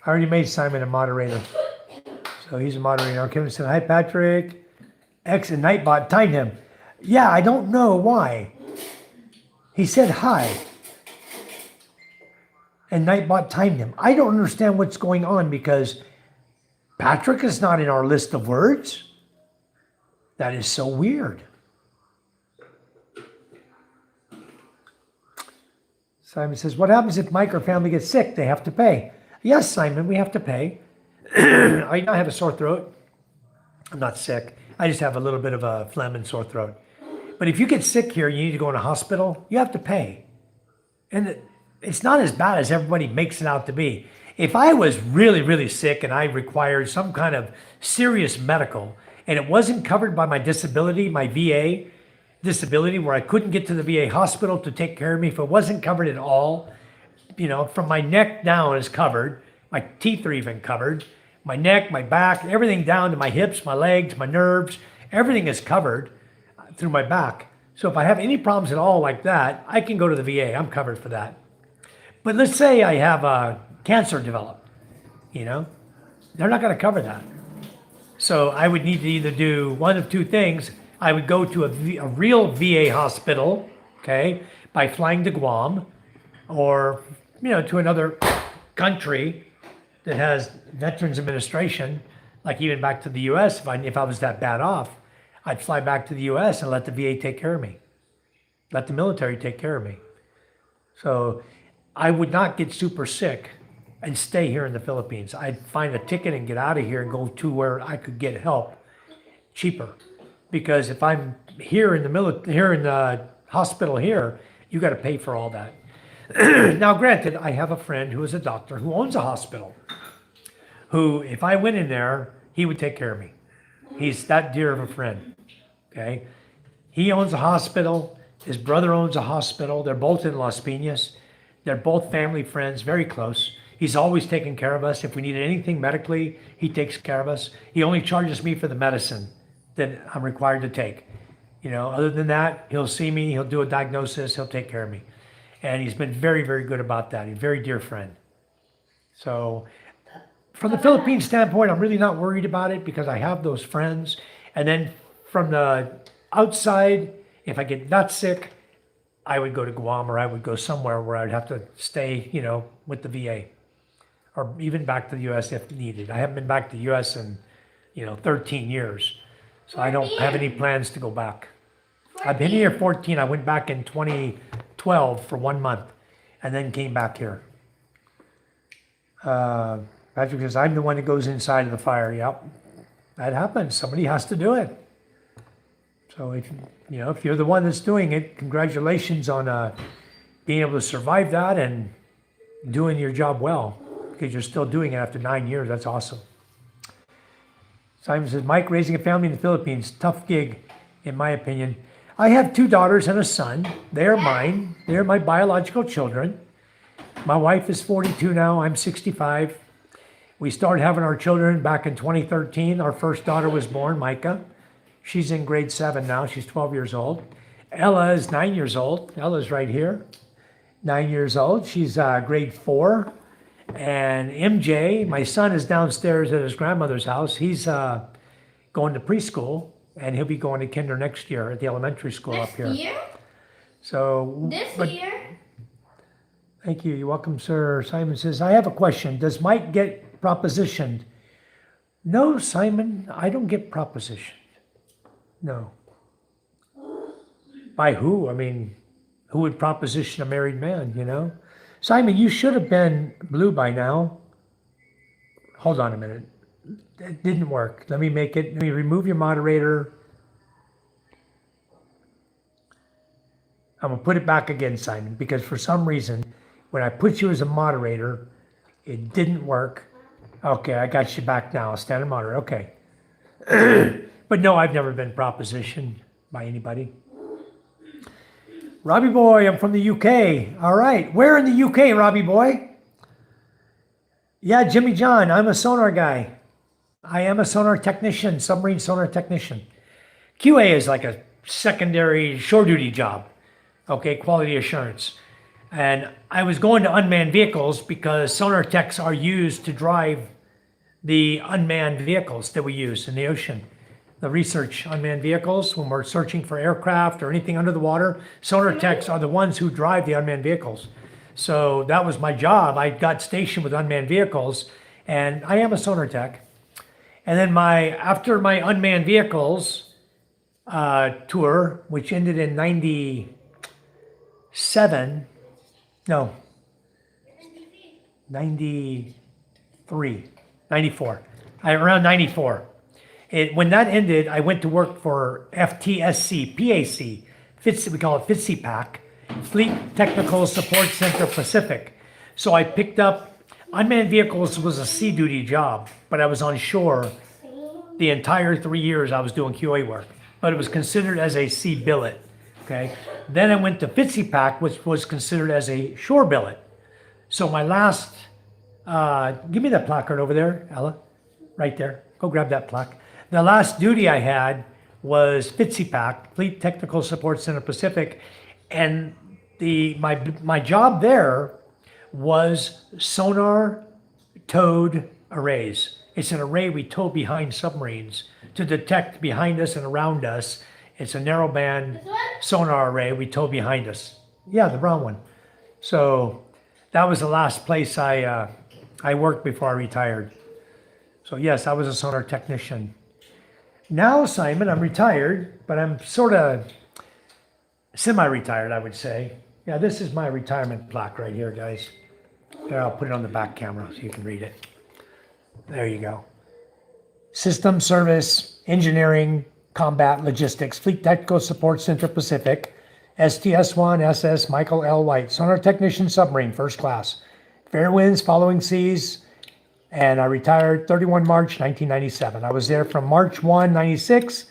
already made Simon a moderator. So he's a moderator. Kevin said, hi, Patrick. X and Nightbot timed him. Yeah, I don't know why. He said hi. And Nightbot timed him. I don't understand what's going on because Patrick is not in our list of words. That is so weird. Simon says, what happens if Mike or family gets sick? They have to pay. Yes, Simon, we have to pay. I now have a sore throat. I'm not sick. I just have a little bit of a phlegm and sore throat. But if you get sick here, you need to go in a hospital, you have to pay. And it's not as bad as everybody makes it out to be. If I was really, really sick and I required some kind of serious medical and it wasn't covered by my disability, my VA disability, where I couldn't get to the VA hospital to take care of me, if it wasn't covered at all, you know, from my neck down is covered, my teeth are even covered, my neck, my back, everything down to my hips, my legs, my nerves, everything is covered through my back. So if I have any problems at all like that, I can go to the VA. I'm covered for that. But let's say I have a cancer develop, you know, they're not going to cover that. So I would need to either do one of two things. I would go to a real VA hospital, okay, by flying to Guam, or, you know, to another country that has Veterans Administration, like even back to the US, if I was that bad off, I'd fly back to the US and let the VA take care of me. Let the military take care of me. So I would not get super sick and stay here in the Philippines. I'd find a ticket and get out of here and go to where I could get help cheaper. Because if I'm here in the hospital here, you got to pay for all that. Now, granted, I have a friend who is a doctor who owns a hospital, who, if I went in there, he would take care of me. He's that dear of a friend, okay? He owns a hospital. His brother owns a hospital. They're both in Las Piñas. They're both family friends, very close. He's always taken care of us. If we needed anything medically, he takes care of us. He only charges me for the medicine that I'm required to take. You know, other than that, he'll see me, he'll do a diagnosis, he'll take care of me. And he's been very, very good about that. He's a very dear friend. So from the Philippine standpoint, I'm really not worried about it because I have those friends. And then from the outside, if I get that sick, I would go to Guam, or I would go somewhere where I'd have to stay, you know, with the VA, or even back to the US if needed. I haven't been back to the US in, 13 years. So I don't have any plans to go back. I've been here 14. I went back in 2012 for 1 month and then came back here. Patrick says, I'm the one that goes inside of the fire. Yep, that happens. Somebody has to do it. So if you're the one that's doing it, congratulations on being able to survive that and doing your job well, because you're still doing it after 9 years. That's awesome. Simon says, Mike, raising a family in the Philippines, tough gig, in my opinion. I have 2 daughters and a son. They are mine. They are my biological children. My wife is 42 now. I'm 65. We started having our children back in 2013. Our first daughter was born, Micah. She's in grade 7 now. She's 12 years old. Ella is 9 years old. Ella's right here. 9 years old. She's grade 4. And MJ, my son, is downstairs at his grandmother's house. He's going to preschool, and he'll be going to kinder next year at the elementary school up here. This year? So, This year? Thank you. You're welcome, sir. Simon says, I have a question. Does Mike get propositioned? No, Simon, I don't get propositioned. No. By who? I mean, who would proposition a married man, Simon, you should have been blue by now. Hold on a minute. It didn't work. Let me remove your moderator. I'm gonna put it back again, Simon, because for some reason, when I put you as a moderator, it didn't work. Okay, I got you back now, standard moderator, okay. But no, I've never been propositioned by anybody. Robbie boy, I'm from the UK. All right, where in the UK, Robbie boy? Yeah, Jimmy John, I'm a sonar guy. I am a sonar technician, submarine sonar technician. QA is like a secondary shore duty job, okay, quality assurance. And I was going to unmanned vehicles because sonar techs are used to drive the unmanned vehicles that we use in the ocean. The research unmanned vehicles, when we're searching for aircraft or anything under the water, sonar techs are the ones who drive the unmanned vehicles. So that was my job. I got stationed with unmanned vehicles, and I am a sonar tech. And then after my unmanned vehicles tour, which ended in 93, around 94. When that ended, I went to work for FTSC, PAC, we call it FTSC PAC, Fleet Technical Support Center Pacific. So I picked up, unmanned vehicles was a sea duty job, but I was on shore the entire 3 years I was doing QA work, but it was considered as a sea billet, okay? Then I went to FTSC PAC, which was considered as a shore billet. So my last, give me that placard over there, Ella, right there. Go grab that plaque. The last duty I had was FTSC PAC, Fleet Technical Support Center Pacific, and my job there was sonar towed arrays. It's an array we tow behind submarines to detect behind us and around us. It's a narrowband sonar array we tow behind us. Yeah, the brown one. So that was the last place I worked before I retired. So yes, I was a sonar technician. Now, Simon, I'm retired, but I'm sort of semi-retired, I would say. Yeah, this is my retirement plaque right here, guys. There, I'll put it on the back camera so you can read it. There you go. System Service, Engineering, Combat, Logistics, Fleet Technical Support Center Pacific, STS-1, SS, Michael L. White, Sonar Technician Submarine, First Class. Fair winds, following seas, and I retired 31 March 1997. I was there from March 1, 96.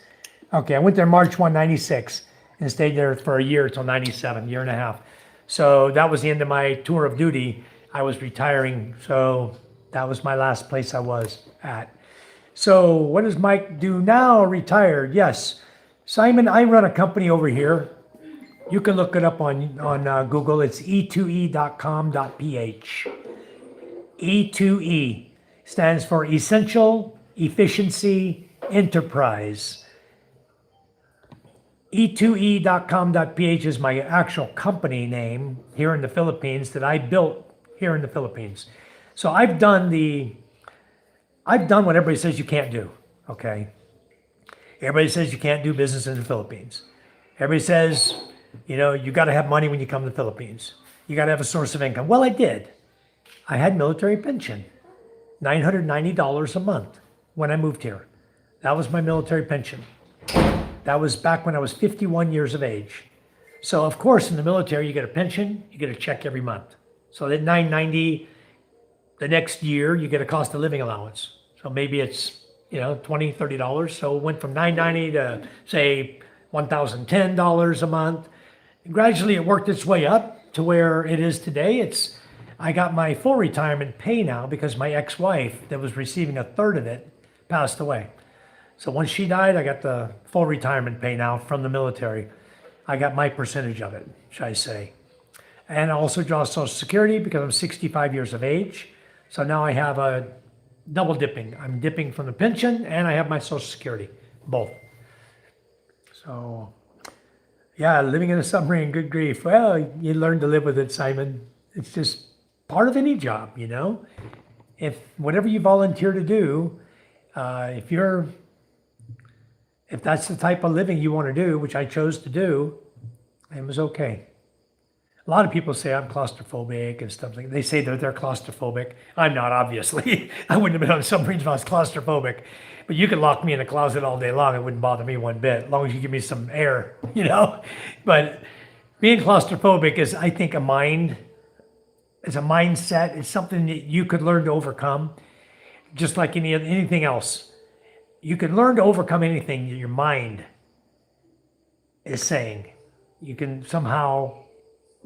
Okay, I went there March 1, 96 and stayed there for a year till 97, year and a half. So that was the end of my tour of duty. I was retiring, so that was my last place I was at. So what does Mike do now, retired? Yes, Simon, I run a company over here. You can look it up on Google. It's e2e.com.ph. E2E stands for Essential Efficiency Enterprise. E2E.com.ph is my actual company name here in the Philippines that I built here in the Philippines. So I've done what everybody says you can't do, okay? Everybody says you can't do business in the Philippines. Everybody says, you got to have money when you come to the Philippines. You got to have a source of income. Well, I did. I had military pension, $990 a month when I moved here. That was my military pension. That was back when I was 51 years of age. So of course, in the military, you get a pension, you get a check every month. So that $990, the next year, you get a cost of living allowance. So maybe it's, $20, $30. So it went from $990 to say $1,010 a month. And gradually it worked its way up to where it is today. I got my full retirement pay now because my ex-wife that was receiving a third of it passed away. So once she died, I got the full retirement pay now from the military. I got my percentage of it, should I say. And I also draw Social Security because I'm 65 years of age. So now I have a double dipping. I'm dipping from the pension and I have my Social Security, both. So yeah, living in a submarine, good grief. Well, you learn to live with it, Simon. It's just part of any job, If whatever you volunteer to do, if that's the type of living you want to do, which I chose to do, it was okay. A lot of people say I'm claustrophobic and stuff like that. They say that they're claustrophobic. I'm not, obviously. I wouldn't have been on submarines if I was claustrophobic. But you could lock me in a closet all day long. It wouldn't bother me one bit, as long as you give me some air, But being claustrophobic is, I think, it's a mindset. It's something that you could learn to overcome, just like anything else. You can learn to overcome anything that your mind is saying. You can somehow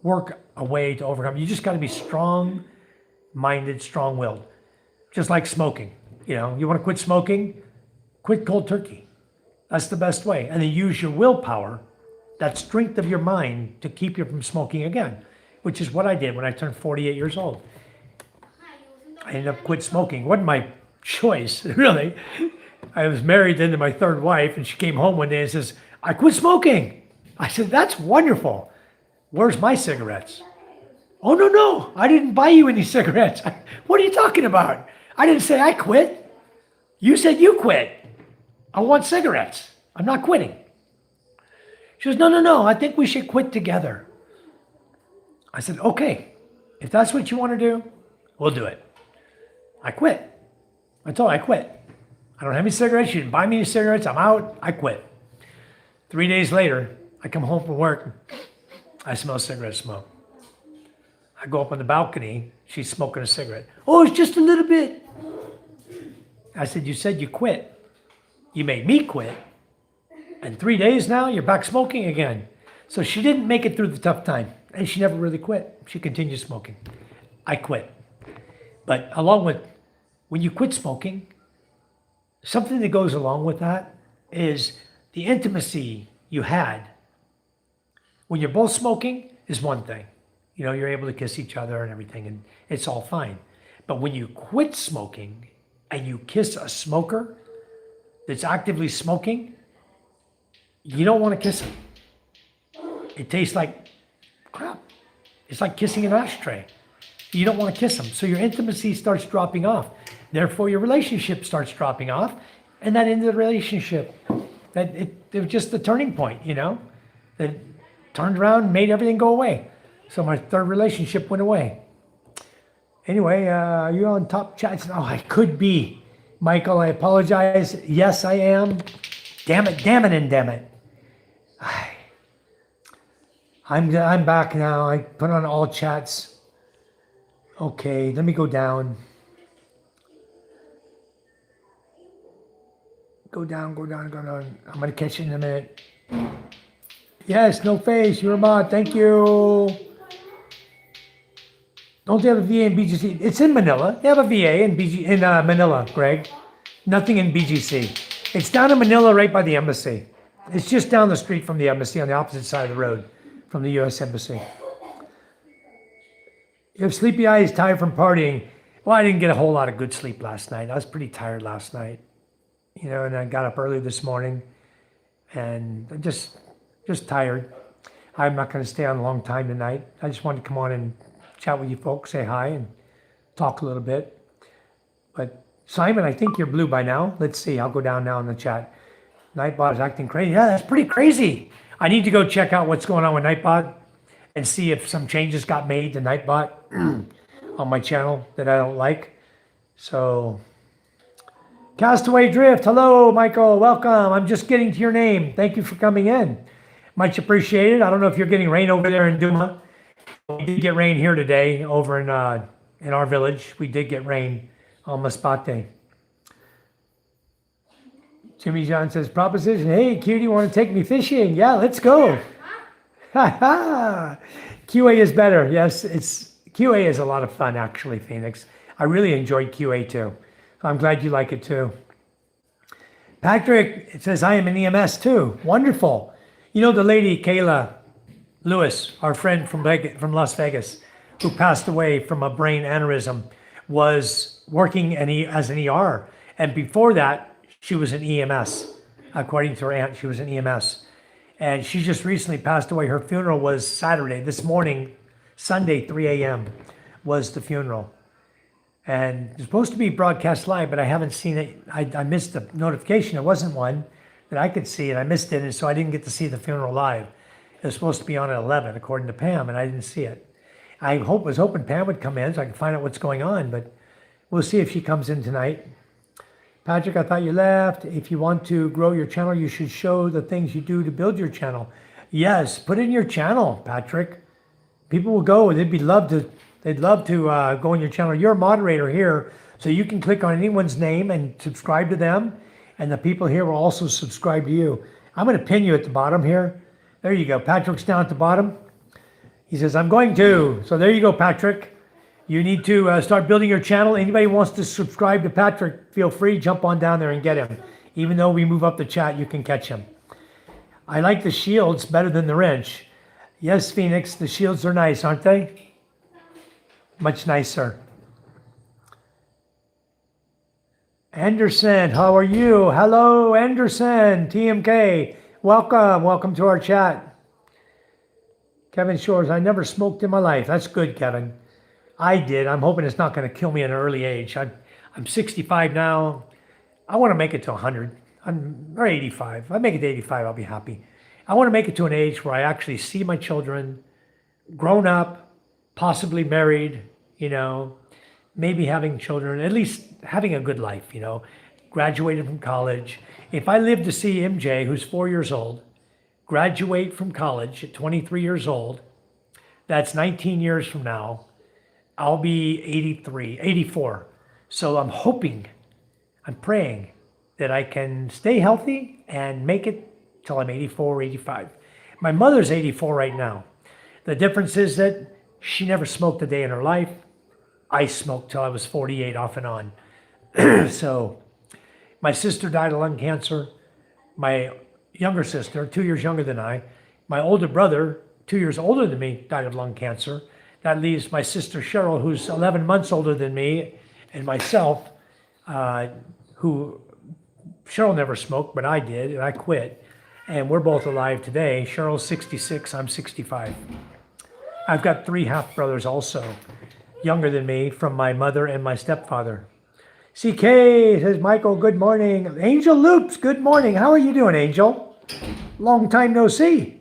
work a way to overcome. You just got to be strong-minded, strong-willed. Just like smoking. You know, you want to quit smoking? Quit cold turkey. That's the best way. And then use your willpower, that strength of your mind, to keep you from smoking again, which is what I did when I turned 48 years old. I ended up quit smoking. It wasn't my choice, really. I was married then to my third wife, and she came home one day and says, I quit smoking. I said, that's wonderful. Where's my cigarettes? Oh, no, I didn't buy you any cigarettes. What are you talking about? I didn't say I quit. You said you quit. I want cigarettes. I'm not quitting. She goes, no, I think we should quit together. I said, okay, if that's what you want to do, we'll do it. I quit. I told her I quit. I don't have any cigarettes. You didn't buy me any cigarettes. I'm out. I quit. 3 days later, I come home from work. I smell cigarette smoke. I go up on the balcony. She's smoking a cigarette. Oh, it's just a little bit. I said, you said you quit. You made me quit. And 3 days now, you're back smoking again. So she didn't make it through the tough time. And she never really quit. She continued smoking. I quit. But along with, when you quit smoking, something that goes along with that is the intimacy you had. When you're both smoking is one thing. You know, you're able to kiss each other and everything, and it's all fine. But when you quit smoking and you kiss a smoker that's actively smoking, you don't want to kiss him. It tastes like crap. It's like kissing an ashtray. You don't want to kiss them. So your intimacy starts dropping off. Therefore, your relationship starts dropping off. And that ended the relationship. It was just the turning point, you know? That turned around and made everything go away. So my third relationship went away. Anyway, are you on top chat? Oh, I could be. Michael, I apologize. Yes, I am. Damn it. I'm back now. I put on all chats. Okay, let me go down. Go down. I'm gonna catch you in a minute. Yes, no face. You're a mod. Thank you. Don't they have a VA in BGC? It's in Manila. They have a VA in Manila, Greg. Nothing in BGC. It's down in Manila, right by the embassy. It's just down the street from the embassy on the opposite side of the road from the U.S. Embassy. You have sleepy eyes, tired from partying. Well, I didn't get a whole lot of good sleep last night. I was pretty tired last night, you know, and I got up early this morning, and I'm just tired. I'm not going to stay on a long time tonight. I just wanted to come on and chat with you folks, say hi, and talk a little bit. But Simon, I think you're blue by now. Let's see. I'll go down now in the chat. Nightbot is acting crazy. Yeah, that's pretty crazy. I need to go check out what's going on with Nightbot and see if some changes got made to Nightbot on my channel that I don't like. So, Castaway Drift. Hello, Michael. Welcome. I'm just getting to your name. Thank you for coming in. Much appreciated. I don't know if you're getting rain over there in Duma. We did get rain here today over in our village. We did get rain on Masbate. Jimmy John says, proposition, hey, cutie, want to take me fishing? Yeah, let's go. QA is better. Yes, QA is a lot of fun, actually, Phoenix. I really enjoyed QA, too. I'm glad you like it, too. Patrick, it says, I am an EMS, too. Wonderful. You know the lady, Kayla Lewis, our friend from Las Vegas, who passed away from a brain aneurysm, was working as an ER. And before that, she was an EMS. According to her aunt, she was an EMS. And she just recently passed away. Her funeral was Saturday. This morning, Sunday, 3 a.m. was the funeral. And it's supposed to be broadcast live, but I haven't seen it. I missed the notification. There wasn't one that I could see, and I missed it, and so I didn't get to see the funeral live. It was supposed to be on at 11, according to Pam, and I didn't see it. I was hoping Pam would come in so I could find out what's going on, but we'll see if she comes in tonight. Patrick, I thought you left. If you want to grow your channel, you should show the things you do to build your channel. Yes, put in your channel, Patrick. People will go. They'd love to go on your channel. You're a moderator here, so you can click on anyone's name and subscribe to them, and the people here will also subscribe to you. I'm going to pin you at the bottom here. There you go. Patrick's down at the bottom. He says, I'm going to. So there you go, Patrick. You need to start building your channel. Anybody who wants to subscribe to Patrick, feel free, jump on down there and get him. Even though we move up the chat, you can catch him. I like the shields better than the wrench. Yes, Phoenix, the shields are nice, aren't they? Much nicer. Anderson, how are you? Hello, Anderson, TMK. Welcome to our chat. Kevin Shores, I never smoked in my life. That's good, Kevin. I did. I'm hoping it's not going to kill me at an early age. I'm 65 now. I want to make it to 100. Or 85. If I make it to 85, I'll be happy. I want to make it to an age where I actually see my children grown up, possibly married, maybe having children, at least having a good life, graduated from college. If I live to see MJ, who's 4 years old, graduate from college at 23 years old, that's 19 years from now, I'll be 84. So I'm praying that I can stay healthy and make it till I'm 84 or 85. My mother's 84 right now. The difference is that she never smoked a day in her life. I smoked till I was 48 off and on. So my sister died of lung cancer. My younger sister, 2 years younger than I, my older brother, 2 years older than me, died of lung cancer. That leaves my sister Cheryl, who's 11 months older than me, and myself, who Cheryl never smoked, but I did, and I quit. And we're both alive today. Cheryl's 66, I'm 65. I've got 3 half-brothers also, younger than me, from my mother and my stepfather. CK says, Michael, good morning. Angel Loops, good morning. How are you doing, Angel? Long time no see.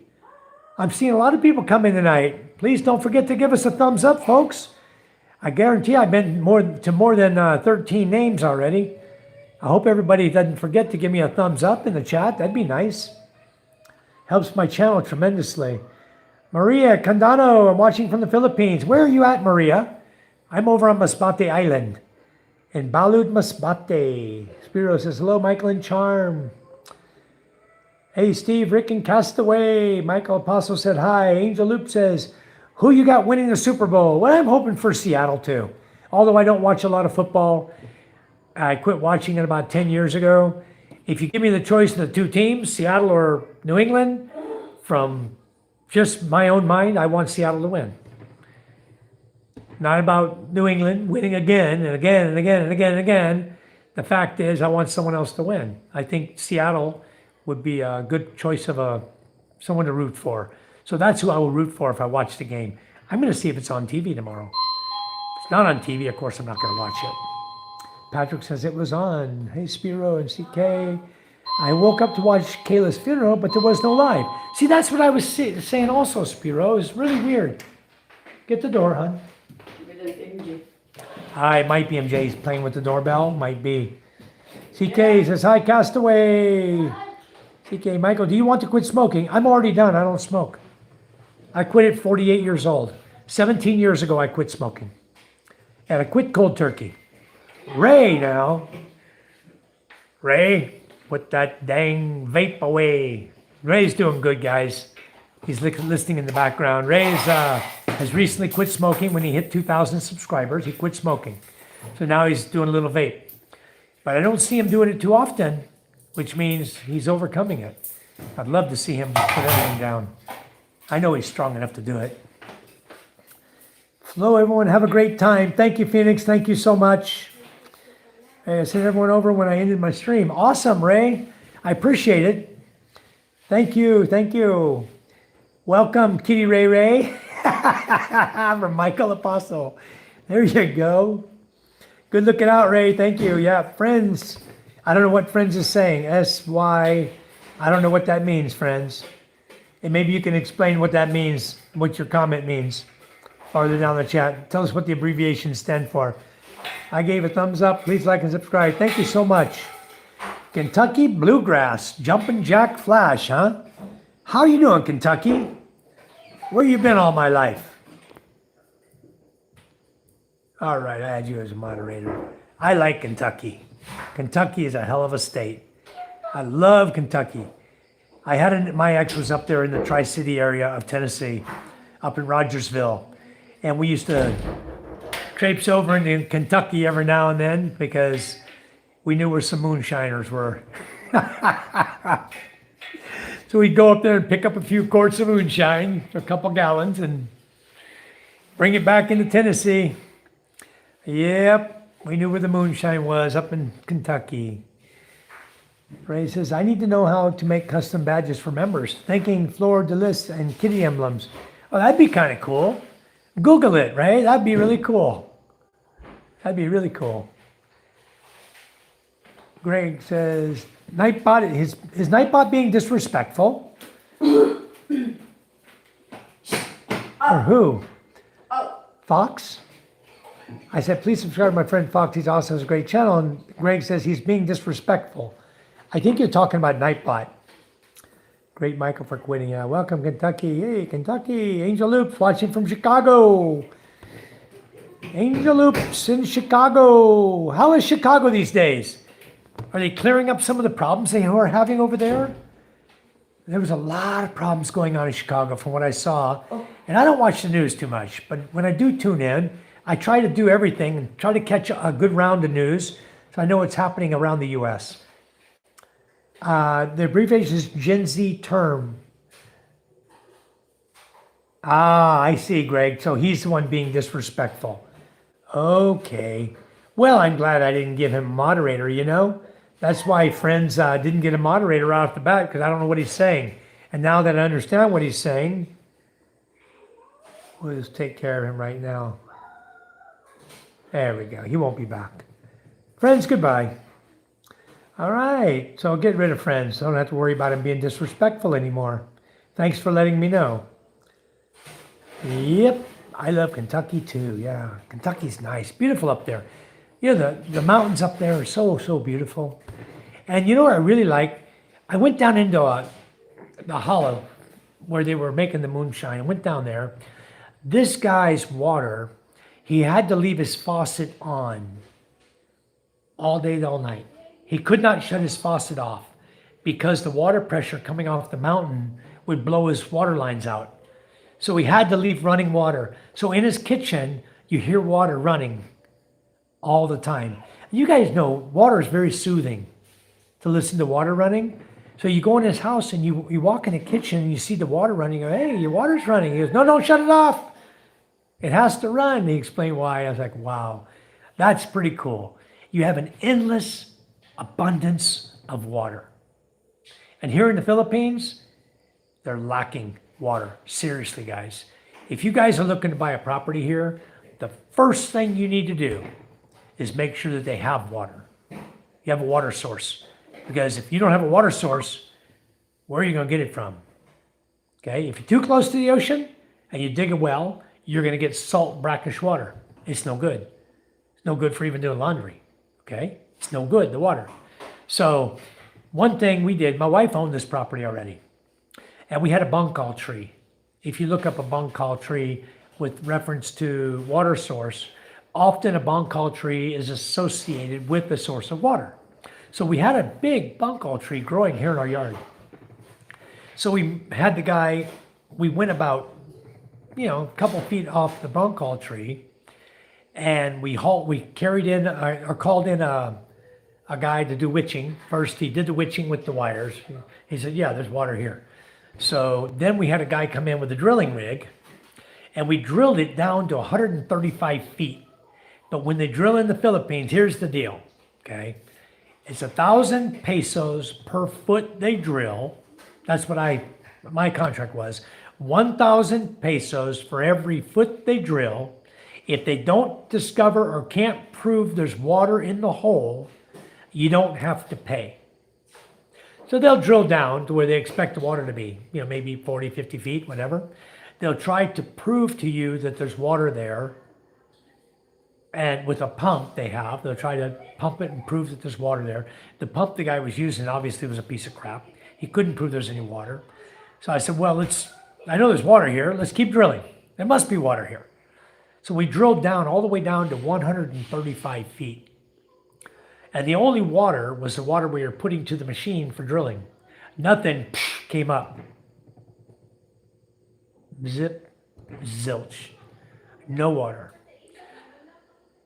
I'm seeing a lot of people come in tonight. Please don't forget to give us a thumbs up, folks. I guarantee I've been to more than 13 names already. I hope everybody doesn't forget to give me a thumbs up in the chat. That'd be nice. Helps my channel tremendously. Maria Candano, I'm watching from the Philippines. Where are you at, Maria? I'm over on Masbate Island in Balud, Masbate. Spiro says, hello, Michael and Charm. Hey, Steve, Rick, and Castaway. Michael Apostle said hi. Angel Loop says, who you got winning the Super Bowl? Well, I'm hoping for Seattle, too. Although I don't watch a lot of football. I quit watching it about 10 years ago. If you give me the choice of the 2 teams, Seattle or New England, from just my own mind, I want Seattle to win. Not about New England winning again and again and again and again and again. The fact is, I want someone else to win. I think Seattle would be a good choice of someone to root for. So that's who I will root for if I watch the game. I'm going to see if it's on TV tomorrow. If it's not on TV, of course, I'm not going to watch it. Patrick says it was on. Hey, Spiro and CK. I woke up to watch Kayla's funeral, but there was no live. See, that's what I was saying also, Spiro. It's really weird. Get the door, hon. It might be MJ. He's playing with the doorbell. Might be. CK says, hi, Castaway. CK, Michael, do you want to quit smoking? I'm already done. I don't smoke. I quit at 48 years old. 17 years ago, I quit smoking. And I quit cold turkey. Ray now. Ray, put that dang vape away. Ray's doing good, guys. He's listening in the background. Ray has recently quit smoking. When he hit 2,000 subscribers, he quit smoking. So now he's doing a little vape. But I don't see him doing it too often, which means he's overcoming it. I'd love to see him put everything down. I know he's strong enough to do it. Hello, everyone. Have a great time. Thank you, Phoenix. Thank you so much. Hey, I sent everyone over when I ended my stream. Awesome, Ray. I appreciate it. Thank you. Thank you. Welcome, Kitty Ray Ray. From Michael Apostle. There you go. Good looking out, Ray. Thank you. Yeah, friends. I don't know what friends is saying. S-Y. I don't know what that means, friends. And maybe you can explain what that means, what your comment means, farther down the chat. Tell us what the abbreviations stand for. I gave a thumbs up. Please like and subscribe. Thank you so much. Kentucky Bluegrass, Jumpin' Jack Flash, huh? How you doing, Kentucky? Where you been all my life? All right, I had you as a moderator. I like Kentucky. Kentucky is a hell of a state. I love Kentucky. My ex was up there in the Tri-City area of Tennessee, up in Rogersville. And we used to traipse over into Kentucky every now and then because we knew where some moonshiners were. So we'd go up there and pick up a few quarts of moonshine, a couple gallons, and bring it back into Tennessee. Yep, we knew where the moonshine was, up in Kentucky. Ray says, I need to know how to make custom badges for members, thanking Fleur de Lis and kitty emblems. Oh, that'd be kind of cool. Google it, Ray. That'd be really cool. That'd be really cool. Greg says, Nightbot, is Nightbot being disrespectful? Or who? Fox? I said, please subscribe to my friend Fox. He also has a great channel. And Greg says he's being disrespectful. I think you're talking about Nightbot. Great Michael for quitting. Yeah, welcome Kentucky. Hey, Kentucky. Angel Loops watching from Chicago. Angel Loops in Chicago. How is Chicago these days? Are they clearing up some of the problems they are having over there? There was a lot of problems going on in Chicago from what I saw. And I don't watch the news too much, but when I do tune in, I try to do everything and try to catch a good round of news so I know what's happening around the U.S. The abbreviation is Gen Z term. Ah, I see, Greg. So he's the one being disrespectful. Okay. Well, I'm glad I didn't give him a moderator, you know? That's why friends didn't get a moderator right off the bat, because I don't know what he's saying. And now that I understand what he's saying, we'll just take care of him right now. There we go. He won't be back. Friends, goodbye. All right. So get rid of friends. I don't have to worry about him being disrespectful anymore. Thanks for letting me know. Yep. I love Kentucky too. Yeah. Kentucky's nice. Beautiful up there. You know, the mountains up there are so beautiful. And you know what I really like? I went down into the hollow where they were making the moonshine. I went down there. This guy's water, he had to leave his faucet on all day, all night. He could not shut his faucet off because the water pressure coming off the mountain would blow his water lines out. So he had to leave running water. So in his kitchen, you hear water running all the time. You guys know water is very soothing to listen to water running. So you go in his house and you walk in the kitchen and you see the water running. You go, hey, your water's running. He goes, no, don't shut it off. It has to run. He explained why. I was like, wow, that's pretty cool. You have an endless abundance of water. And here in the Philippines, they're lacking water. Seriously, guys. If you guys are looking to buy a property here, the first thing you need to do is make sure that they have water. You have a water source. Because if you don't have a water source, where are you going to get it from? Okay, if you're too close to the ocean and you dig a well, you're going to get salt, brackish water. It's no good. It's no good for even doing laundry. Okay, it's no good, the water. So one thing we did, my wife owned this property already. And we had a bangkal tree. If you look up a bangkal tree with reference to water source, often a bangkal tree is associated with the source of water. So we had a big bangkal tree growing here in our yard. So we had the guy, we went about, a couple feet off the bangkal tree, and we carried in, or called in a guy to do witching. First, he did the witching with the wires. He said, yeah, there's water here. So then we had a guy come in with a drilling rig, and we drilled it down to 135 feet. But when they drill in the Philippines, here's the deal, okay? It's 1,000 pesos per foot they drill. That's what my contract was. 1,000 pesos for every foot they drill. If they don't discover or can't prove there's water in the hole, you don't have to pay. So they'll drill down to where they expect the water to be, maybe 40, 50 feet, whatever. They'll try to prove to you that there's water there. And with a pump they'll try to pump it and prove that there's water there. The pump the guy was using obviously was a piece of crap. He couldn't prove there's any water. So I said, well, I know there's water here. Let's keep drilling. There must be water here. So we drilled down all the way down to 135 feet. And the only water was the water we were putting to the machine for drilling. Nothing came up. Zip, zilch. No water.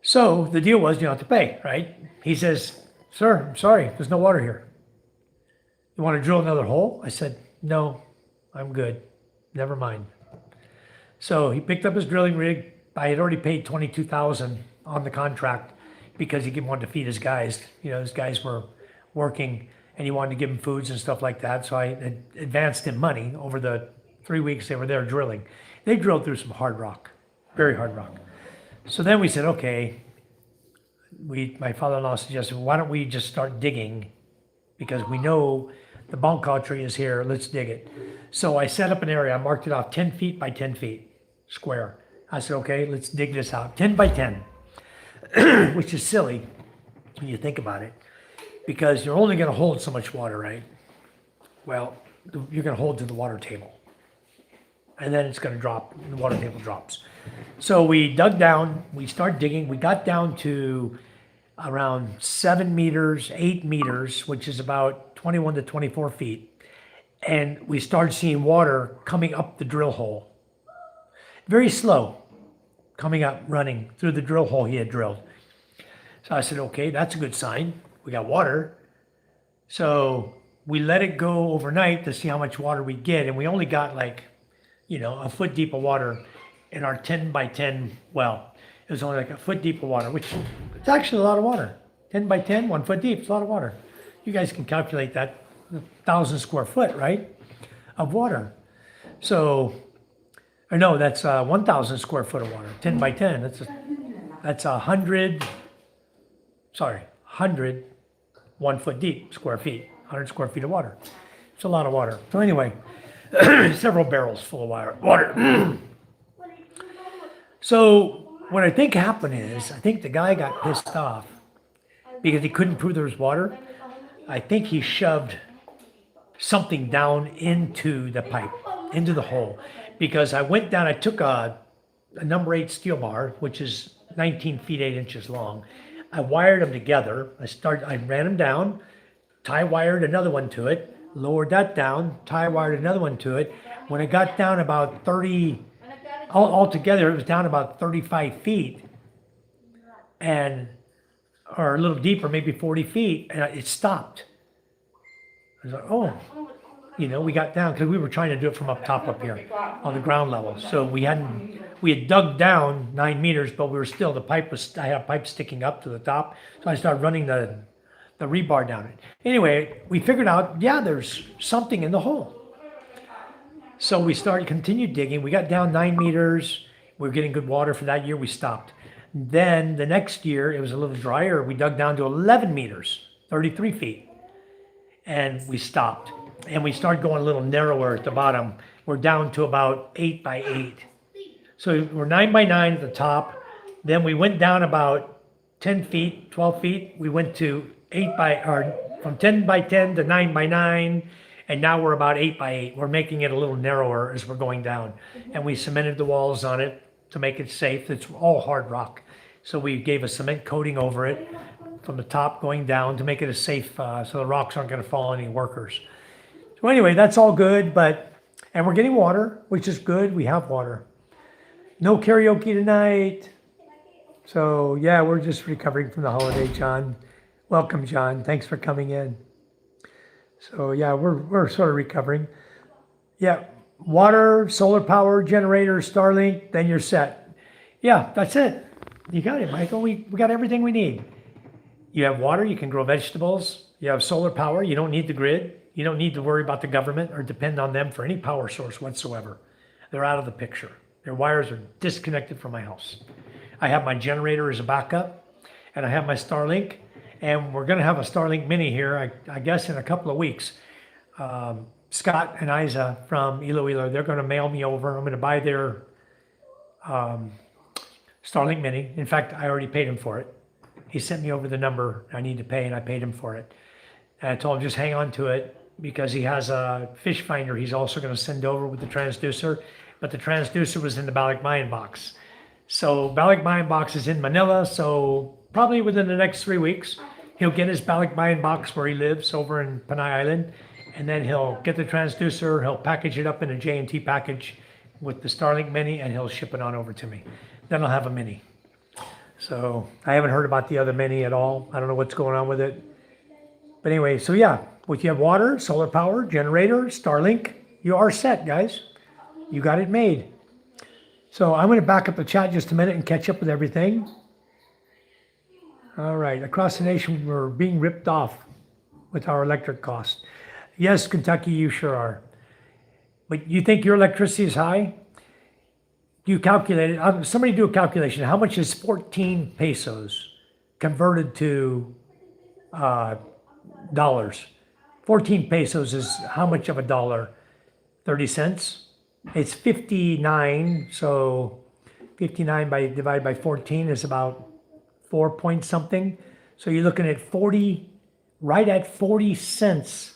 So the deal was you don't have to pay, right? He says, sir, I'm sorry, there's no water here. You want to drill another hole? I said, no, I'm good. Never mind. So he picked up his drilling rig. I had already paid $22,000 on the contract because he wanted to feed his guys. You know, his guys were working and he wanted to give them foods and stuff like that. So I advanced him money over the 3 weeks they were there drilling. They drilled through some hard rock, very hard rock. So then we said, okay, my father-in-law suggested, why don't we just start digging? Because we know the bongkao tree is here, let's dig it. So I set up an area, I marked it off 10 feet by 10 feet square. I said, okay, let's dig this out, 10 by 10, which is silly when you think about it, because you're only gonna hold so much water, right? Well, you're gonna hold to the water table. And then it's gonna drop, the water table drops. So we dug down, we started digging, we got down to around 7 meters, 8 meters, which is about 21 to 24 feet. And we started seeing water coming up the drill hole. Very slow, coming up, running through the drill hole he had drilled. So I said, okay, that's a good sign. We got water. So we let it go overnight to see how much water we get. And we only got like, a foot deep of water in our 10 by 10 well. It was only like a foot deep of water, which is actually a lot of water. 10 by 10, 1 foot deep, it's a lot of water. You guys can calculate that, 1,000 square foot, right, of water. So, or no, that's 1,000 square foot of water. 10 by 10, that's 100, 1 foot deep square feet, 100 square feet of water. It's a lot of water. So anyway, several barrels full of water. So what I think happened is, I think the guy got pissed off because he couldn't prove there was water. I think he shoved something down into the pipe, into the hole. Because I went down, I took a number 8 steel bar, which is 19 feet 8 inches long. I wired them together. I ran them down, tie wired another one to it, lowered that down, tie wired another one to it. When it got down about 30, altogether it was down about 35 feet, or a little deeper, maybe 40 feet, and it stopped. I was like, oh, we got down, because we were trying to do it from up top up here on the ground level. So we had dug down 9 meters, but we were still, I had a pipe sticking up to the top. So I started running the rebar down it. Anyway, we figured out, yeah, there's something in the hole. So we continued digging. We got down 9 meters. We were getting good water for that year. We stopped. Then the next year, it was a little drier. We dug down to 11 meters, 33 feet. And we stopped. And we started going a little narrower at the bottom. We're down to about 8 by 8. So we're 9 by 9 at the top. Then we went down about 10 feet, 12 feet. We went to from 10 by 10 to 9 by 9. And now we're about 8 by 8. We're making it a little narrower as we're going down. And we cemented the walls on it to make it safe. It's all hard rock. So we gave a cement coating over it from the top going down to make it a safe, so the rocks aren't going to fall on any workers. So anyway, that's all good, and we're getting water, which is good. We have water. No karaoke tonight. So yeah, we're just recovering from the holiday, John. Welcome, John. Thanks for coming in. So yeah, we're sort of recovering. Yeah, water, solar power, generator, Starlink, then you're set. Yeah, that's it. You got it, Michael. We got everything we need. You have water, you can grow vegetables. You have solar power, you don't need the grid. You don't need to worry about the government or depend on them for any power source whatsoever. They're out of the picture. Their wires are disconnected from my house. I have my generator as a backup, and I have my Starlink, and we're going to have a Starlink Mini here, I guess, in a couple of weeks. Scott and Isa from Iloilo, they're going to mail me over. I'm going to buy their Starlink Mini. In fact, I already paid him for it. He sent me over the number I need to pay, and I paid him for it. And I told him, just hang on to it. because he has a fish finder he's also going to send over with the transducer. But the transducer was in the balikbayan box. So balikbayan box is in Manila. So probably within the next 3 weeks, he'll get his balikbayan box where he lives over in Panay Island. And then he'll get the transducer, he'll package it up in a J&T package with the Starlink Mini, and he'll ship it on over to me. Then I'll have a Mini. So I haven't heard about the other Mini at all. I don't know what's going on with it. But anyway, so yeah, if you have water, solar power, generator, Starlink, you are set, guys. You got it made. So I'm going to back up the chat just a minute and catch up with everything. All right, across the nation, we're being ripped off with our electric costs. Yes, Kentucky, you sure are. But you think your electricity is high? You calculate it. Somebody do a calculation. How much is 14 pesos converted to dollars? 14 pesos is how much of a dollar? 30 cents? It's 59. So 59 divided by 14 is about 4 point something. So you're looking at 40, right at 40 cents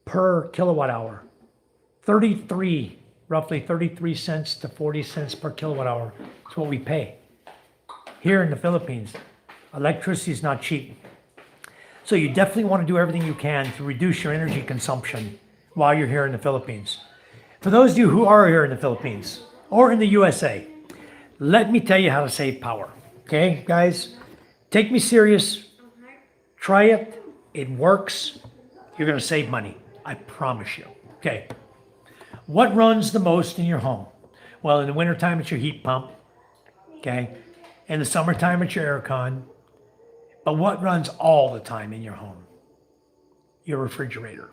per kilowatt hour. 33, roughly 33 cents to 40 cents per kilowatt hour. That's what we pay here in the Philippines. Electricity is not cheap. So you definitely want to do everything you can to reduce your energy consumption while you're here in the Philippines. For those of you who are here in the Philippines or in the USA, let me tell you how to save power. Okay, guys, take me serious. Try it. It works. You're going to save money. I promise you. Okay. What runs the most in your home? Well, in the wintertime, it's your heat pump. Okay. In the summertime, it's your aircon. But what runs all the time in your home? Your refrigerator.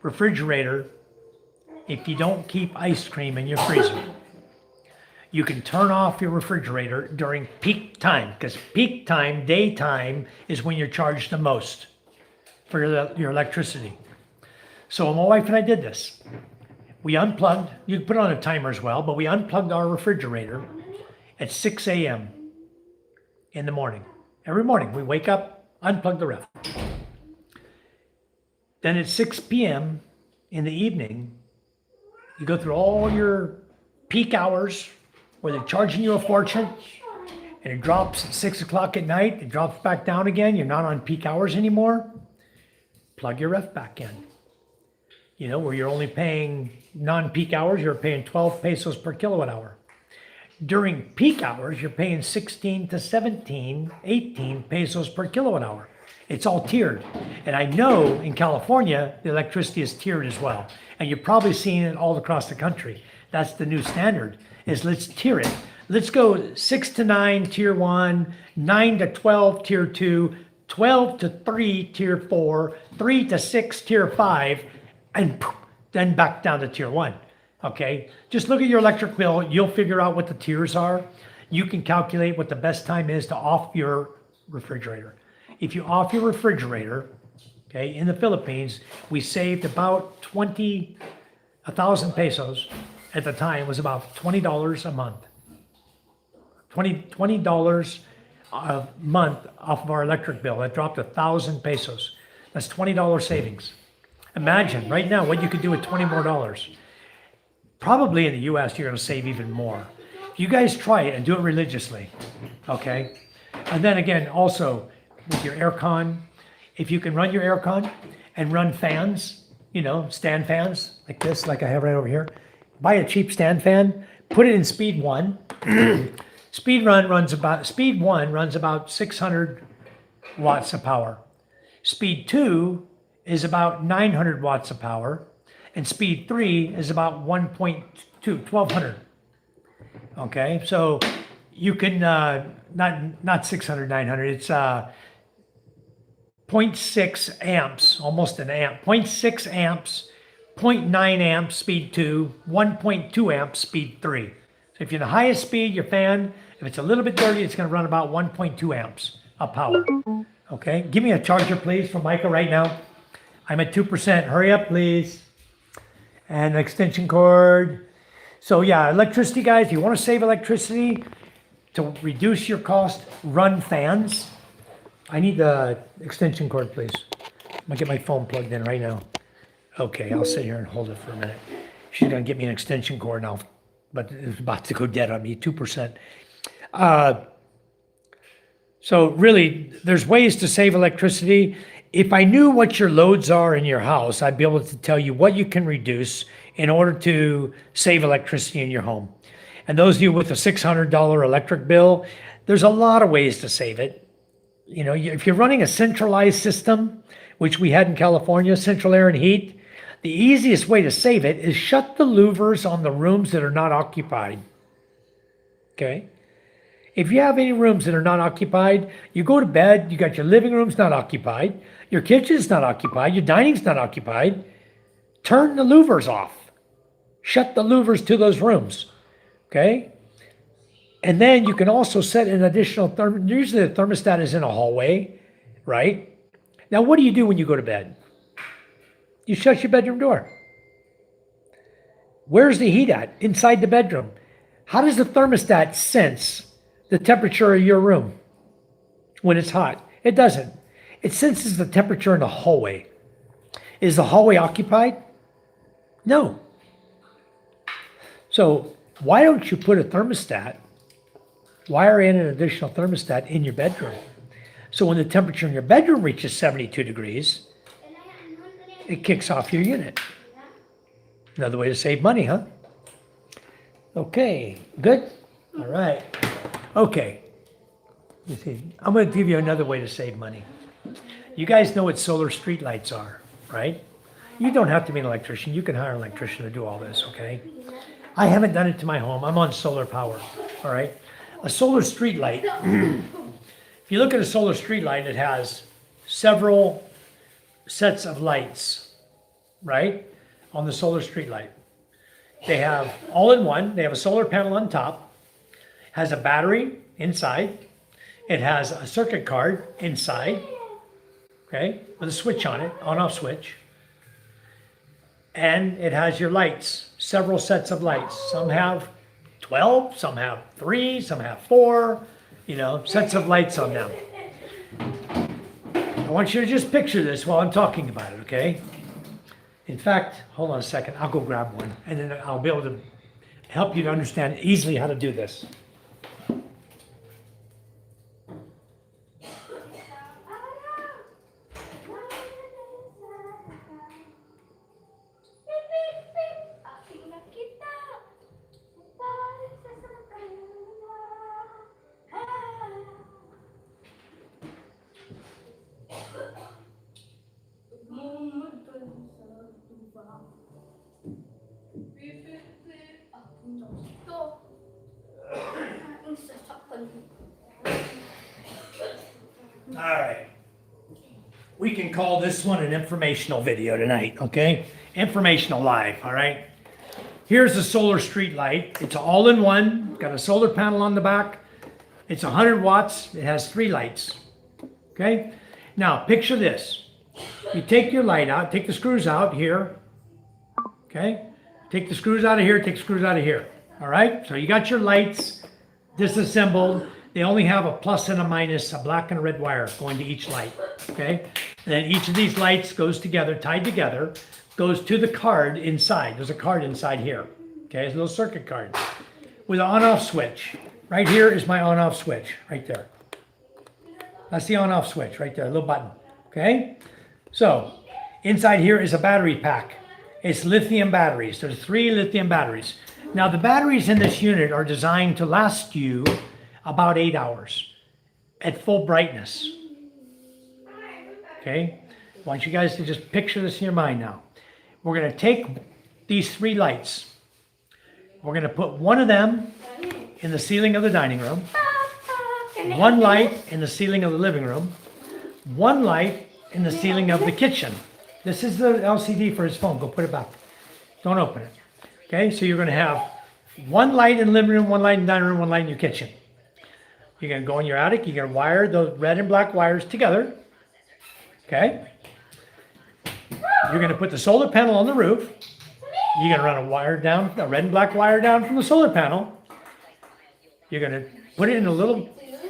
Refrigerator, if you don't keep ice cream in your freezer, you can turn off your refrigerator during peak time, because peak time, daytime, is when you're charged the most for your electricity. So my wife and I did this. We unplugged, you can put on a timer as well, but we unplugged our refrigerator at 6 a.m. in the morning. Every morning we wake up, unplug the ref. Then at 6 p.m. in the evening, you go through all your peak hours where they're charging you a fortune, and it drops at 6 o'clock at night, it drops back down again, you're not on peak hours anymore. Plug your ref back in. You know, where you're only paying non-peak hours, you're paying 12 pesos per kilowatt hour. During peak hours, you're paying 16 to 17, 18 pesos per kilowatt hour. It's all tiered. And I know in California, the electricity is tiered as well. And you're probably seeing it all across the country. That's the new standard, is let's tier it. Let's go 6 to 9, tier 1, 9 to 12, tier 2, 12 to 3, tier 4, 3 to 6, tier 5, and then back down to tier 1. Okay, just look at your electric bill. You'll figure out what the tiers are. You can calculate what the best time is to off your refrigerator. If you off your refrigerator, okay, in the Philippines, we saved about 1,000 pesos. At the time, it was about $20 a month. $20 a month off of our electric bill. That dropped 1,000 pesos. That's $20 savings. Imagine right now what you could do with $20 more. Probably in the US, you're going to save even more. You guys try it and do it religiously, okay? And then again, also with your aircon, if you can run your aircon and run fans, you know, stand fans like this, like I have right over here. Buy a cheap stand fan, put it in speed 1. Speed 1 runs about 600 watts of power. Speed 2 is about 900 watts of power. And speed 3 is about 1,200. Okay, so you can, not 600, 900, it's 0.6 amps, almost an amp, 0.6 amps, 0.9 amps, speed 2, 1.2 amps, speed 3. So if you're the highest speed, your fan, if it's a little bit dirty, it's gonna run about 1.2 amps of power. Okay, give me a charger, please, for Micah right now. I'm at 2%, hurry up, please. And an extension cord. So yeah, electricity, guys, if you want to save electricity to reduce your cost, run fans. I need the extension cord, please. I'm gonna get my phone plugged in right now. Okay, I'll sit here and hold it for a minute. She's gonna get me an extension cord now, but it's about to go dead on me, 2%. So really, there's ways to save electricity. If I knew what your loads are in your house, I'd be able to tell you what you can reduce in order to save electricity in your home. And those of you with a $600 electric bill, there's a lot of ways to save it. You know, if you're running a centralized system, which we had in California, central air and heat, the easiest way to save it is shut the louvers on the rooms that are not occupied. Okay? If you have any rooms that are not occupied, you go to bed, you got your living room's not occupied, your kitchen's not occupied, your dining's not occupied, turn the louvers off. Shut the louvers to those rooms. Okay? And then you can also set an additional usually the thermostat is in a hallway, right? Now, what do you do when you go to bed? You shut your bedroom door. Where's the heat at? Inside the bedroom. How does the thermostat sense the temperature of your room when it's hot? It doesn't. It senses the temperature in the hallway. Is the hallway occupied? No. So why don't you put a thermostat, wire in an additional thermostat in your bedroom? So when the temperature in your bedroom reaches 72 degrees, it kicks off your unit. Another way to save money, huh? Okay, good? All right. Okay. You see, I'm going to give you another way to save money. You guys know what solar street lights are, right? You don't have to be an electrician. You can hire an electrician to do all this, okay? I haven't done it to my home. I'm on solar power, all right? A solar street light, if you look at a solar street light, it has several sets of lights, right? On the solar street light. They have all in one. They have a solar panel on top, has a battery inside. It has a circuit card inside, okay, with a switch on it, on-off switch. And it has your lights, several sets of lights. Some have 12, some have 3, some have 4, you know, sets of lights on them. I want you to just picture this while I'm talking about it, okay? In fact, hold on a second, I'll go grab one, and then I'll be able to help you to understand easily how to do this. All right. We can call this one an informational video tonight, okay? Informational live, all right? Here's a solar street light. It's all in one, got a solar panel on the back. It's 100 watts. It has 3 lights, okay? Now, picture this. You take your light out, take the screws out here, okay? Take the screws out of here, take the screws out of here, all right? So you got your lights disassembled. They only have a plus and a minus, a black and a red wire going to each light, okay? And then each of these lights goes together, tied together, goes to the card inside. There's a card inside here, okay? It's a little circuit card with an on-off switch. Right here is my on-off switch, right there. That's the on-off switch right there, a little button, okay? So inside here is a battery pack. It's lithium batteries. There's 3 lithium batteries. Now the batteries in this unit are designed to last you about 8 hours at full brightness. Okay? I want you guys to just picture this in your mind now. We're going to take these 3 lights. We're going to put one of them in the ceiling of the dining room, 1 light in the ceiling of the living room, 1 light in the ceiling of the kitchen. This is the LCD for his phone. Go put it back. Don't open it. Okay? So you're going to have 1 light in the living room, 1 light in the dining room, 1 light in your kitchen. You're going to go in your attic. You're going to wire those red and black wires together. Okay? You're going to put the solar panel on the roof. You're going to run a wire down, a red and black wire down from the solar panel. You're going to put it in a little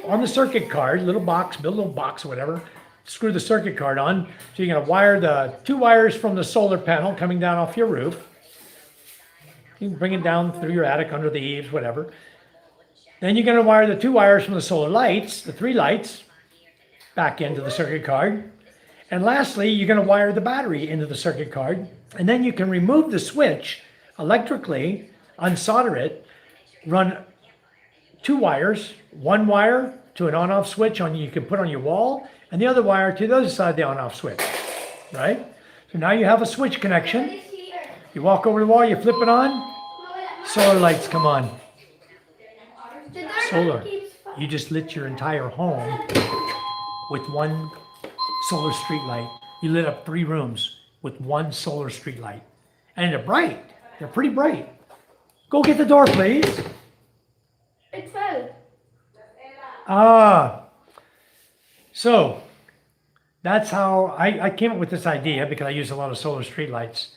on the circuit card, little box, build a little box or whatever, screw the circuit card on. So you're gonna wire the 2 wires from the solar panel coming down off your roof. You can bring it down through your attic, under the eaves, whatever. Then you're gonna wire the 2 wires from the solar lights, the 3 lights, back into the circuit card. And lastly, you're gonna wire the battery into the circuit card. And then you can remove the switch electrically, unsolder it, run 2 wires, 1 wire to an on-off switch you can put on your wall, and the other wire to the other side of the on-off switch, right? So now you have a switch connection. It's here. You walk over the wall, you flip it on, solar lights come on. The door Solar. keeps You just lit your entire home with 1 solar street light. You lit up 3 rooms with 1 solar street light. And they're bright. They're pretty bright. Go get the door, please. It fell. So that's how I came up with this idea, because I use a lot of solar street lights.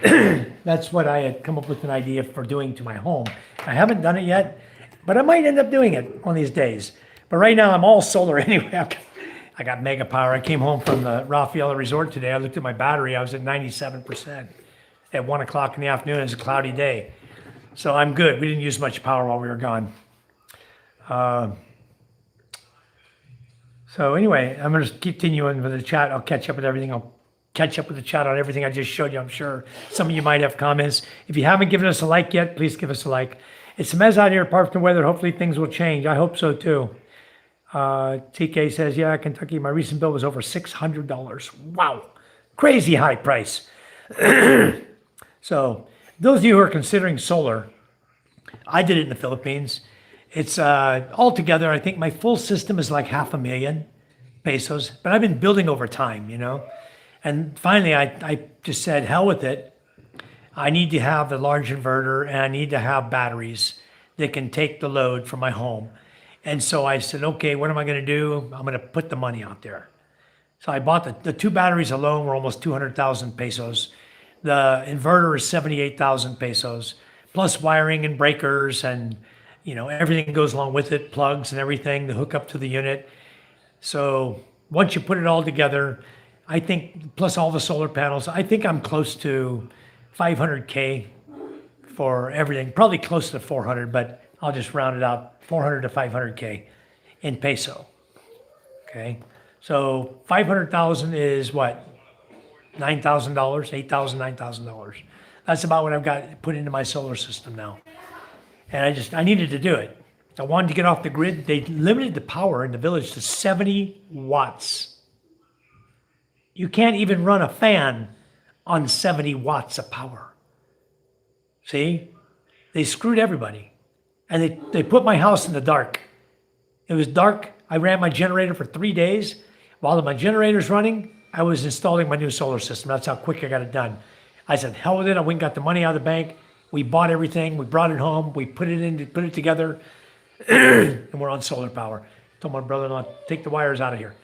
That's what I had come up with an idea for doing to my home. I haven't done it yet, but I might end up doing it one of these days. But right now I'm all solar anyway. I got mega power. I came home from the Raffaella Resort today. I looked at my battery. I was at 97% at 1 o'clock in the afternoon. It was a cloudy day. So I'm good. We didn't use much power while we were gone. So anyway, I'm going to continuing with the chat. I'll catch up with everything. I'll catch up with the chat on everything I just showed you. I'm sure some of you might have comments. If you haven't given us a like yet, please give us a like. It's a mess out here apart from the weather. Hopefully things will change. I hope so too. TK says, yeah, Kentucky, my recent bill was over $600. Wow. Crazy high price. So those of you who are considering solar, I did it in the Philippines. It's altogether, I think my full system is like $500,000 but I've been building over time, And finally, I just said, hell with it. I need to have the large inverter, and I need to have batteries that can take the load from my home. And so I said, okay, what am I going to do? I'm going to put the money out there. So I bought the 2 batteries alone were almost 200,000 pesos. The inverter is 78,000 pesos, plus wiring and breakers and everything goes along with it, plugs and everything to hook up to the unit. So once you put it all together, I think, plus all the solar panels, I think I'm close to 500K for everything. Probably close to 400, but I'll just round it out, 400 to 500K in peso. Okay, so 500,000 is what? $9,000, $8,000, $9,000. That's about what I've got put into my solar system now. And I needed to do it. I wanted to get off the grid. They limited the power in the village to 70 watts. You can't even run a fan on 70 watts of power. See? They screwed everybody. And they put my house in the dark. It was dark. I ran my generator for 3 days. While my generator's running, I was installing my new solar system. That's how quick I got it done. I said, hell with it. I went and got the money out of the bank. We bought everything. We brought it home. We put it together. And we're on solar power. Told my brother-in-law, take the wires out of here.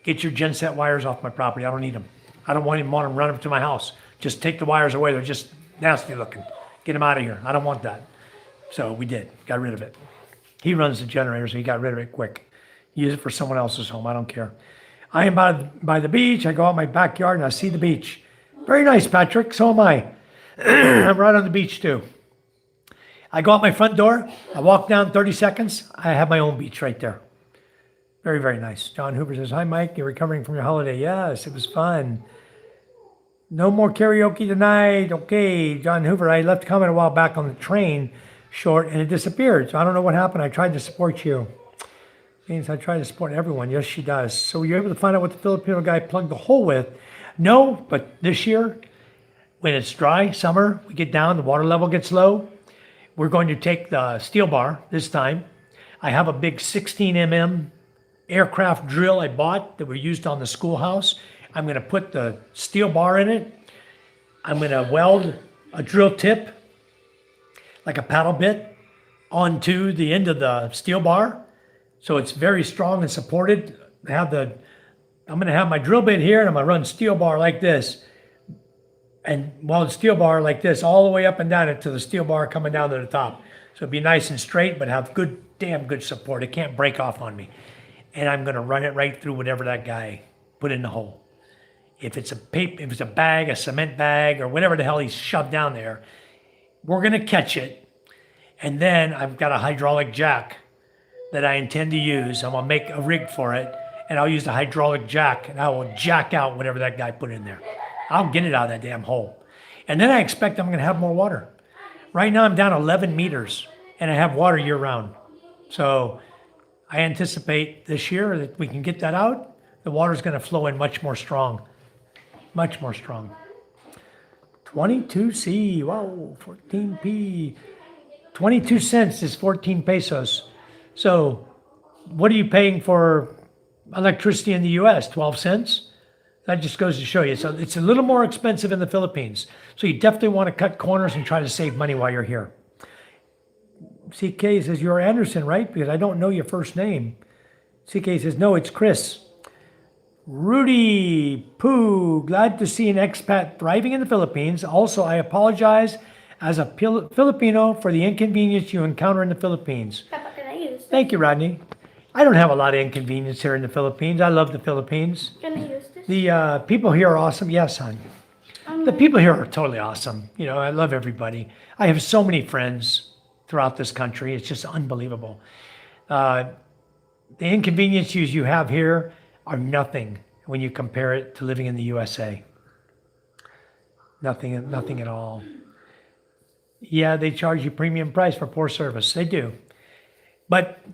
Get your genset wires off my property. I don't need them. I don't want them running up to my house. Just take the wires away. They're just nasty looking. Get them out of here. I don't want that. So we did. Got rid of it. He runs the generator, so he got rid of it quick. Use it for someone else's home. I don't care. I am by the beach. I go out my backyard and I see the beach. Very nice, Patrick. So am I. I'm right on the beach too. I go out my front door. I walk down 30 seconds. I have my own beach right there. Very, very nice. John Hoover says, hi, Mike. You're recovering from your holiday. Yes, it was fun. No more karaoke tonight. Okay, John Hoover, I left a comment a while back on the train short and it disappeared. So I don't know what happened. I tried to support you. Means I try to support everyone. Yes, she does. So you're able to find out what the Filipino guy plugged the hole with? No, but this year, when it's dry, summer, we get down, the water level gets low. We're going to take the steel bar this time. I have a big 16 mm aircraft drill I bought that we used on the schoolhouse. I'm going to put the steel bar in it. I'm going to weld a drill tip, like a paddle bit, onto the end of the steel bar. So it's very strong and supported. I'm going to have my drill bit here and I'm going to run steel bar like this. And weld steel bar like this all the way up and down it to the steel bar coming down to the top. So it'd be nice and straight, but have good damn good support. It can't break off on me. And I'm going to run it right through whatever that guy put in the hole. If it's a bag, a cement bag, or whatever the hell he's shoved down there, we're going to catch it. And then I've got a hydraulic jack that I intend to use. I'm going to make a rig for it, and I'll use the hydraulic jack, and I will jack out whatever that guy put in there. I'll get it out of that damn hole. And then I expect I'm going to have more water. Right now I'm down 11 meters, and I have water year round. So I anticipate this year that we can get that out. The water's going to flow in much more strong. Much more strong. 22C, wow, 14P. 22 cents is 14 pesos. So what are you paying for electricity in the US? 12 cents? That just goes to show you. So it's a little more expensive in the Philippines. So you definitely want to cut corners and try to save money while you're here. CK says, you're Anderson, right? Because I don't know your first name. CK says, no, it's Chris. Rudy Poo, glad to see an expat thriving in the Philippines. Also, I apologize as a Filipino for the inconvenience you encounter in the Philippines. Papa, can I use this? Thank you, Rodney. I don't have a lot of inconvenience here in the Philippines. I love the Philippines. Can I use this? The people here are awesome. Yes, hon. The people here are totally awesome. You know, I love everybody. I have so many friends throughout this country. It's just unbelievable. The inconveniences you have here are nothing when you compare it to living in the USA. Nothing at all. Yeah, they charge you premium price for poor service. They do. But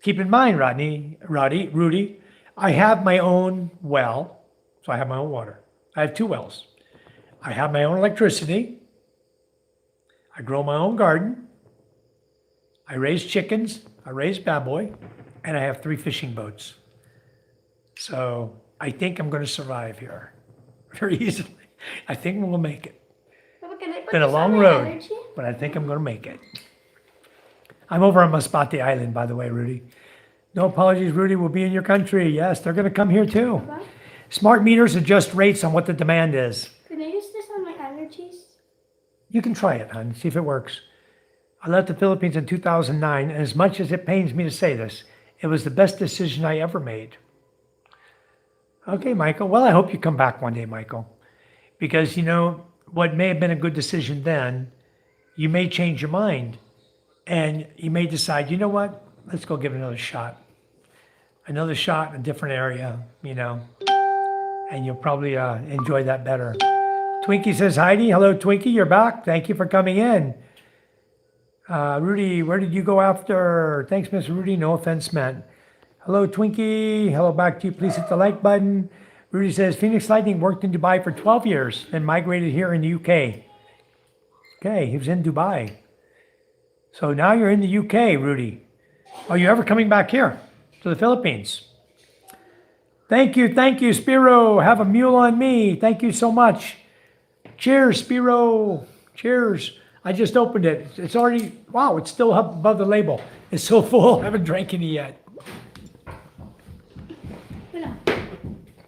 keep in mind, Rudy, I have my own well, so I have my own water. I have 2 wells. I have my own electricity. I grow my own garden. I raise chickens. I raise baboy. And I have 3 fishing boats. So I think I'm going to survive here very easily. I think we'll make it. Papa, can I put Been a this long on my road, allergy? but I think I'm going to make it. I'm over on Masbate Island, by the way, Rudy. No apologies, Rudy. We'll be in your country. Yes, they're going to come here too. Papa, Smart meters adjust rates on what the demand is. can I use this on my allergies? You can try it, hon. See if it works. I left the Philippines in 2009, and as much as it pains me to say this, it was the best decision I ever made. Okay, Michael. Well, I hope you come back one day, Michael. Because, you know, what may have been a good decision then, you may change your mind. And you may decide, you know what? Let's go give it another shot. Another shot in a different area, you know. And you'll probably enjoy that better. Twinkie says, Heidi. Hello, Twinkie. You're back. Thank you for coming in. Rudy, where did you go after? Thanks, Miss Rudy. No offense meant. Hello, Twinkie. Hello back to you. Please hit the like button. Rudy says, Phoenix Lightning worked in Dubai for 12 years, then migrated here in the UK. Okay, he was in Dubai. So now you're in the UK, Rudy. Are you ever coming back here to the Philippines? Thank you, Spiro. Have a mule on me. Thank you so much. Cheers, Spiro. Cheers. I just opened it. It's already, wow, it's still up above the label. It's so full. I haven't drank any yet.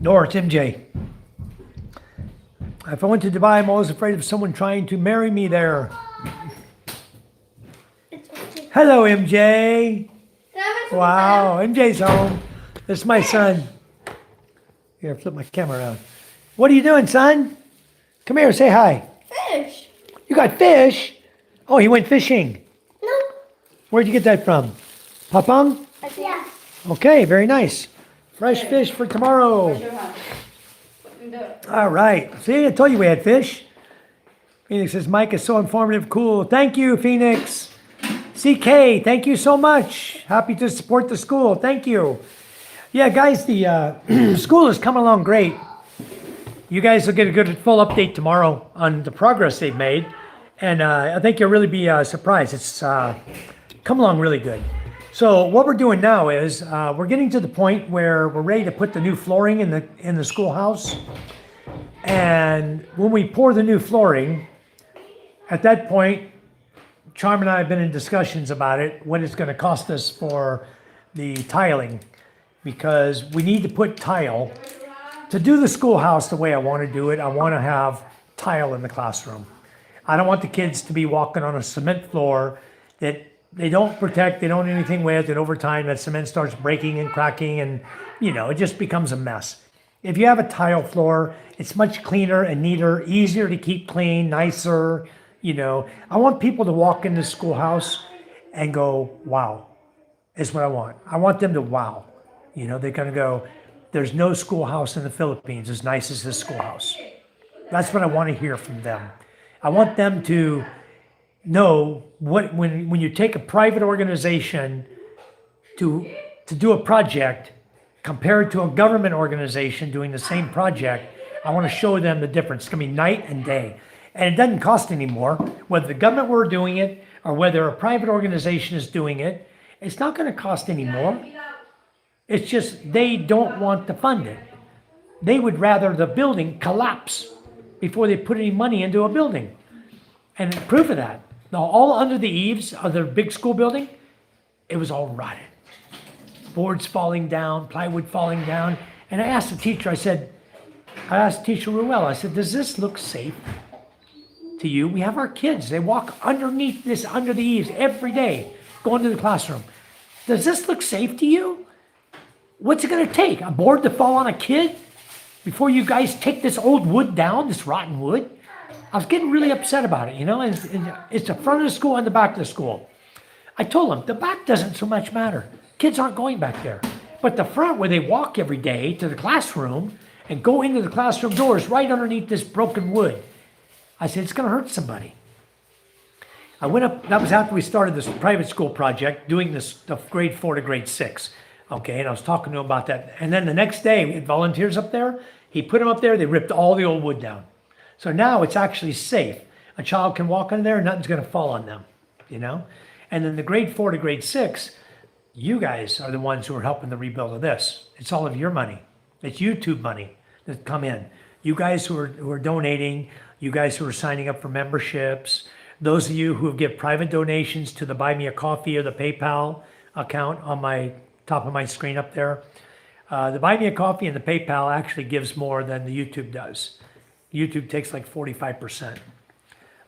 Nor, it's MJ. If I went to Dubai, I'm always afraid of someone trying to marry me there. It's okay. Hello, MJ. Can I have some Wow, MJ's home. This is my son. Here, flip my camera around. What are you doing, son? Come here, say hi. fish? You got fish? Oh, he went fishing. No. Where'd you get that from? Papang? Yes. Okay, very nice. Fresh fish for tomorrow. All right. See, I told you we had fish. Phoenix says, Mike is so informative. Cool. Thank you, Phoenix. CK, thank you so much. Happy to support the school. Thank you. Yeah, guys, the school is coming along great. You guys will get a good full update tomorrow on the progress they've made. And I think you'll really be surprised. It's come along really good. So what we're doing now is we're getting to the point where we're ready to put the new flooring in the schoolhouse. And when we pour the new flooring, at that point, Charm and I have been in discussions about it, what it's going to cost us for the tiling, because we need to put tile. To do the schoolhouse the way I want to do it, I want to have tile in the classroom. I don't want the kids to be walking on a cement floor that They don't protect, they don't do anything with it. Over time, that cement starts breaking and cracking, and it just becomes a mess. If you have a tile floor, it's much cleaner and neater, easier to keep clean, nicer. I want people to walk in the schoolhouse and go, wow, is what I want. I want them to wow. They're going to go, there's no schoolhouse in the Philippines as nice as this schoolhouse. That's what I want to hear from them. I want them to know when you take a private organization to do a project compared to a government organization doing the same project, I want to show them the difference. It's going to be night and day. And it doesn't cost any more. Whether the government were doing it or whether a private organization is doing it, it's not going to cost any more. It's just they don't want to fund it. They would rather the building collapse before they put any money into a building. And proof of that, all under the eaves of the big school building, it was all rotted. Boards falling down, plywood falling down. And I asked the teacher, I asked teacher Ruel, I said, does this look safe to you? We have our kids, they walk underneath this, under the eaves every day, going to the classroom. Does this look safe to you? What's it gonna take? A board to fall on a kid before you guys take this old wood down, this rotten wood? I was getting really upset about it, and it's the front of the school and the back of the school. I told them, the back doesn't so much matter. Kids aren't going back there. But the front, where they walk every day to the classroom and go into the classroom doors right underneath this broken wood, I said, it's gonna hurt somebody. I went up, that was after we started this private school project, doing this, the grade 4 to grade 6. Okay, and I was talking to him about that. And then the next day, we had volunteers up there. He put them up there, they ripped all the old wood down. So now it's actually safe. A child can walk in there, nothing's gonna fall on them, And then the grade 4 to grade 6, you guys are the ones who are helping the rebuild of this. It's all of your money. It's YouTube money that come in. You guys who are donating, you guys who are signing up for memberships, those of you who give private donations to the Buy Me a Coffee or the PayPal account on my top of my screen up there. The Buy Me a Coffee and the PayPal actually gives more than the YouTube does. YouTube takes like 45%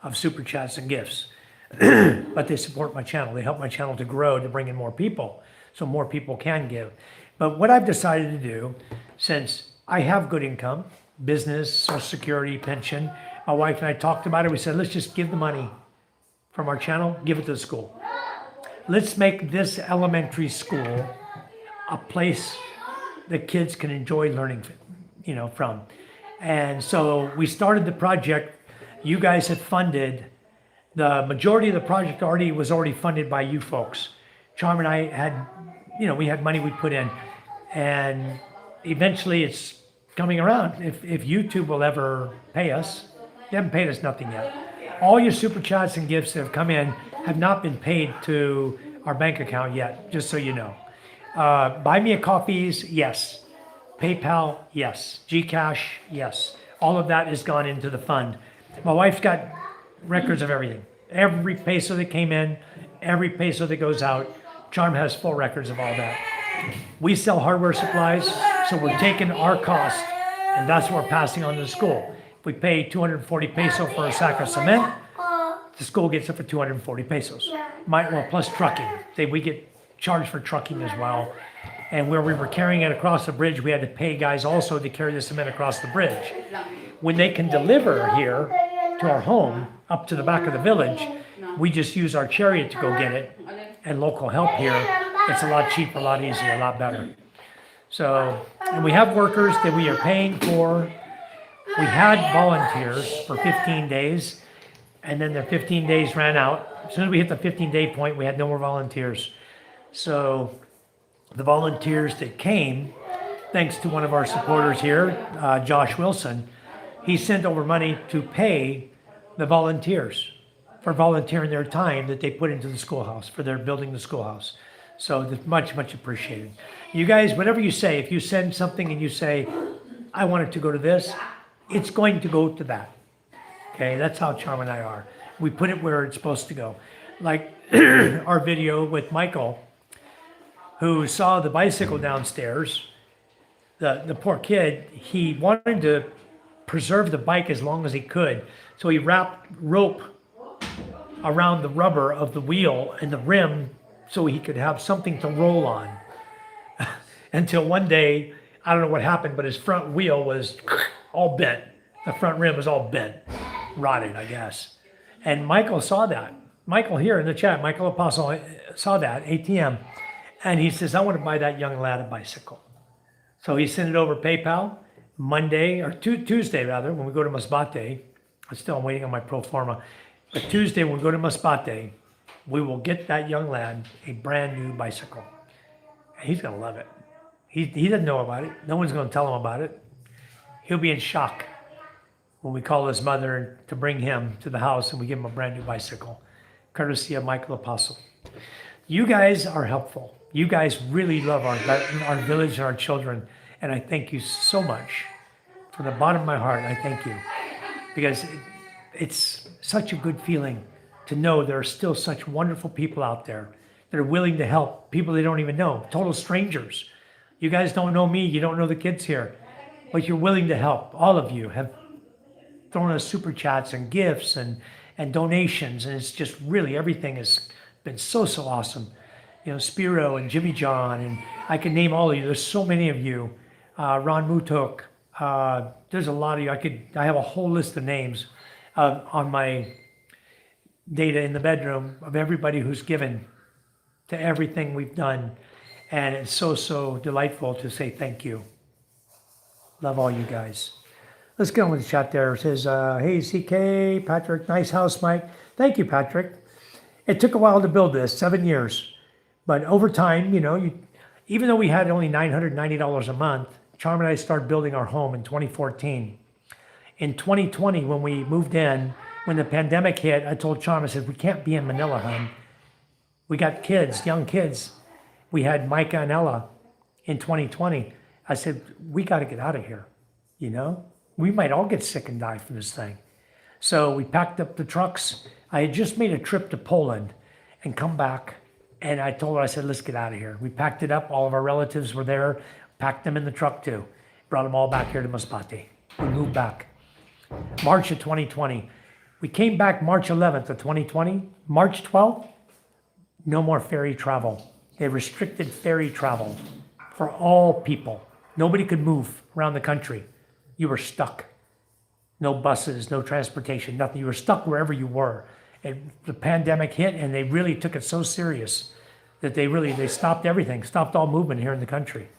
of super chats and gifts. But they support my channel. They help my channel to grow, to bring in more people, so more people can give. But what I've decided to do, since I have good income, business, Social Security, pension, my wife and I talked about it. We said, let's just give the money from our channel, give it to the school. Let's make this elementary school a place that kids can enjoy learning, from. And so we started the project. You guys have funded. The majority of the project was already funded by you folks. Charm and I had, we had money we put in, and eventually it's coming around. If YouTube will ever pay us, they haven't paid us nothing yet. All your super chats and gifts that have come in have not been paid to our bank account yet, just so you know. Buy Me a Coffees, yes. PayPal, yes. Gcash, yes. All of that has gone into the fund. My wife's got records of everything. Every peso that came in, every peso that goes out. Charm has full records of all that. We sell hardware supplies, so we're taking our cost, and that's what we're passing on to the school. If we pay 240 peso for a sack of cement, the school gets it for 240 pesos. Plus trucking. We get charged for trucking as well. And where we were carrying it across the bridge, we had to pay guys also to carry the cement across the bridge. When they can deliver here to our home, up to the back of the village, we just use our chariot to go get it, and local help here. It's a lot cheaper, a lot easier, a lot better. So, and we have workers that we are paying for. We had volunteers for 15 days, and then their 15 days ran out. As soon as we hit the 15-day point, we had no more volunteers. So the volunteers that came, thanks to one of our supporters here, Josh Wilson, he sent over money to pay the volunteers for volunteering their time that they put into the schoolhouse, for their building the schoolhouse. So much, much appreciated. You guys, whatever you say, if you send something and you say, I want it to go to this, it's going to go to that. Okay, that's how Charm and I are. We put it where it's supposed to go. Like our video with Michael, who saw the bicycle downstairs, the poor kid, he wanted to preserve the bike as long as he could. So he wrapped rope around the rubber of the wheel and the rim so he could have something to roll on. Until one day, I don't know what happened, but his front wheel was all bent. The front rim was all bent, rotted, I guess. And Michael saw that. Michael here in the chat, Michael Apostle saw that, ATM. And he says, I want to buy that young lad a bicycle. So he sent it over PayPal Monday, or Tuesday rather, when we go to Masbate. I'm waiting on my pro forma. But Tuesday, when we go to Masbate, we will get that young lad a brand new bicycle. And he's going to love it. He doesn't know about it. No one's going to tell him about it. He'll be in shock when we call his mother to bring him to the house and we give him a brand new bicycle, courtesy of Michael Apostle. You guys are helpful. You guys really love our village and our children. And I thank you so much. From the bottom of my heart, I thank you. Because it's such a good feeling to know there are still such wonderful people out there that are willing to help people they don't even know, total strangers. You guys don't know me, you don't know the kids here, but you're willing to help. All of you have thrown us super chats and gifts and donations, and it's just really, everything has been so awesome. You know, Spiro and Jimmy John, and I can name all of you. There's so many of you. Ron Mutok. There's a lot of you. I have a whole list of names on my data in the bedroom of everybody who's given to everything we've done. And it's so delightful to say thank you. Love all you guys. Let's get on with the chat there. It says, hey, CK, Patrick, nice house, Mike. Thank you, Patrick. It took a while to build this, 7 years. But over time, you know, even though we had only $990 a month, Charm and I started building our home in 2014. In 2020, when we moved in, when the pandemic hit, I told Charm, I said, we can't be in Manila, hon. We got kids, young kids. We had Micah and Ella in 2020. I said, we got to get out of here, you know? We might all get sick and die from this thing. So we packed up the trucks. I had just made a trip to Poland and come back. And I told her, I said, let's get out of here. We packed it up. All of our relatives were there. Packed them in the truck too. Brought them all back here to Masbate. We moved back. March of 2020. We came back March 11th of 2020. March 12th, no more ferry travel. They restricted ferry travel for all people. Nobody could move around the country. You were stuck. No buses, no transportation, nothing. You were stuck wherever you were. And the pandemic hit, and they really took it so serious that they stopped everything, stopped all movement here in the country.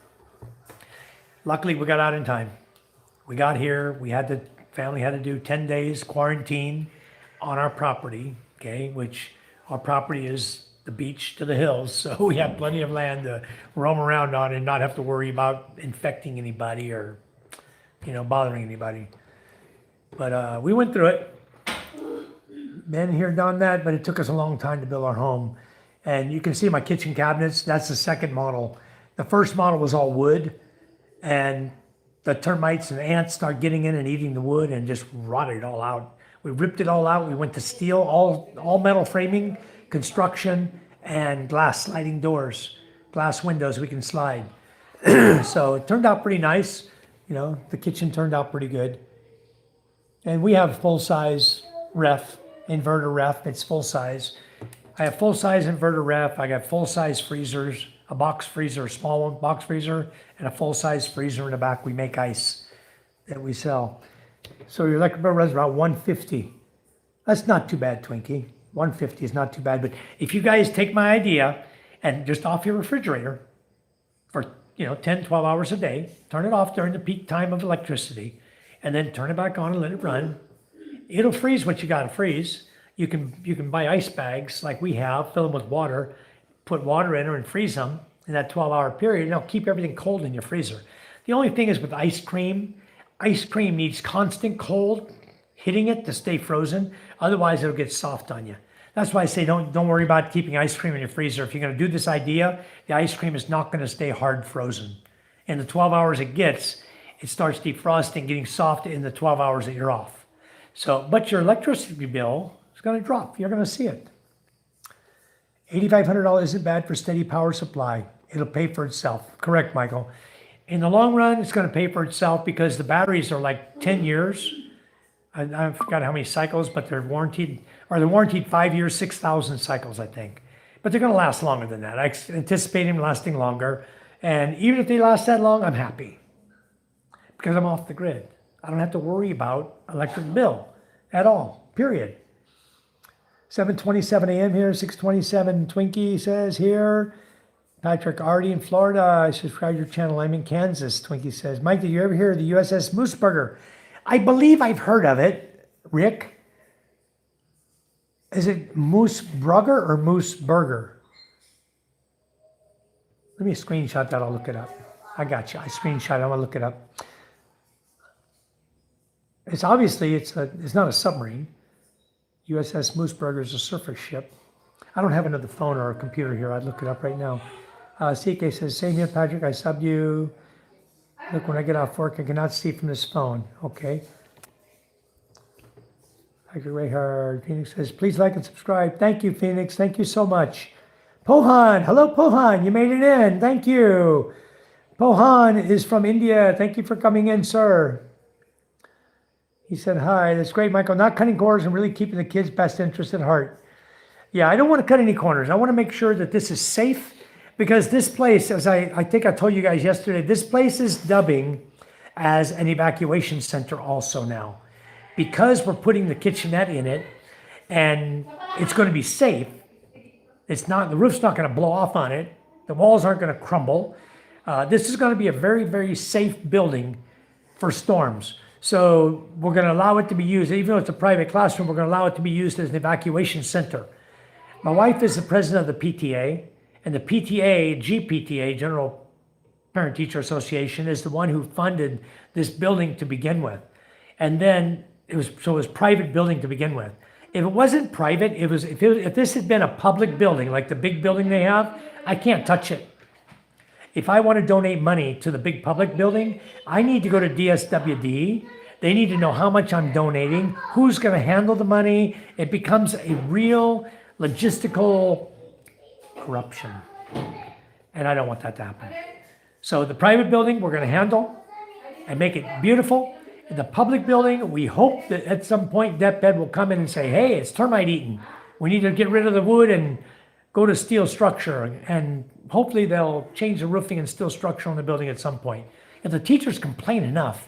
Luckily, we got out in time. We got here. Family had to do 10 days quarantine on our property, okay, which our property is the beach to the hills. So we have plenty of land to roam around on and not have to worry about infecting anybody or, you know, bothering anybody. But we went through it. Been here, done that, but it took us a long time to build our home. And you can see my kitchen cabinets. That's the second model. The first model was all wood, and the termites and ants started getting in and eating the wood and just rotted it all out. We ripped it all out. We went to steel, all metal framing, construction, and glass sliding doors, glass windows we can slide. So it turned out pretty nice. You know, the kitchen turned out pretty good. And we have full-size ref, inverter ref. It's full-size. I have full-size inverter ref. I got full-size freezers, a box freezer, a small one, box freezer, and a full-size freezer in the back. We make ice that we sell. So your electric bill runs about $150. That's not too bad, Twinkie. $150 is not too bad. But if you guys take my idea and just off your refrigerator for 10, 12 hours a day, turn it off during the peak time of electricity, and then turn it back on and let it run, it'll freeze what you got to freeze. You can buy ice bags like we have, fill them with water, put water in them and freeze them in that 12-hour period, and it'll keep everything cold in your freezer. The only thing is with ice cream needs constant cold hitting it to stay frozen. Otherwise, it'll get soft on you. That's why I say don't worry about keeping ice cream in your freezer. If you're going to do this idea, the ice cream is not going to stay hard frozen. In the 12 hours it gets, it starts defrosting, getting soft in the 12 hours that you're off. So, but your electricity bill is going to drop. You're going to see it. $8,500 isn't bad for steady power supply. It'll pay for itself. Correct, Michael. In the long run, it's going to pay for itself because the batteries are like 10 years. I forgot how many cycles, but they're warranted 5 years, 6,000 cycles, I think. But they're going to last longer than that. I anticipate them lasting longer. And even if they last that long, I'm happy because I'm off the grid. I don't have to worry about electric bill at all, period. 7:27 a.m. here, 6:27 Twinkie says here. Patrick Artie in Florida, I subscribe to your channel. I'm in Kansas, Twinkie says. Mike, did you ever hear of the USS Mooseburger? I believe I've heard of it. Rick? Is it Mooseburger or Mooseburger? Let me screenshot that, I'll look it up. I got you, I screenshot it, I'm gonna look it up. It's obviously, it's not a submarine. USS Mooseburger is a surface ship. I don't have another phone or a computer here, I'd look it up right now. CK says, same here, Patrick, I subbed you. Look, when I get off work, I cannot see from this phone. Okay. Patrick Rayhard, Phoenix says, please like and subscribe. Thank you, Phoenix. Thank you so much. Pohan, hello, Pohan. You made it in. Thank you. Pohan is from India. Thank you for coming in, sir. He said, hi, that's great, Michael. Not cutting corners and really keeping the kids' best interest at heart. Yeah, I don't want to cut any corners. I want to make sure that this is safe. Because this place, as I think I told you guys yesterday, this place is dubbing as an evacuation center also now. Because we're putting the kitchenette in it and it's going to be safe. The roof's not going to blow off on it. The walls aren't going to crumble. This is going to be a very, very safe building for storms. So we're going to allow it to be used, even though it's a private classroom, we're going to allow it to be used as an evacuation center. My wife is the president of the PTA. And the PTA, GPTA, General Parent Teacher Association, is the one who funded this building to begin with. And then it was private building to begin with. If it wasn't private, if this had been a public building, like the big building they have, I can't touch it. If I want to donate money to the big public building, I need to go to DSWD. They need to know how much I'm donating, who's going to handle the money. It becomes a real logistical corruption. And I don't want that to happen. So the private building, we're going to handle and make it beautiful. In the public building, we hope that at some point DepEd will come in and say, hey, it's termite eaten. We need to get rid of the wood and go to steel structure. And hopefully they'll change the roofing and steel structure on the building at some point. If the teachers complain enough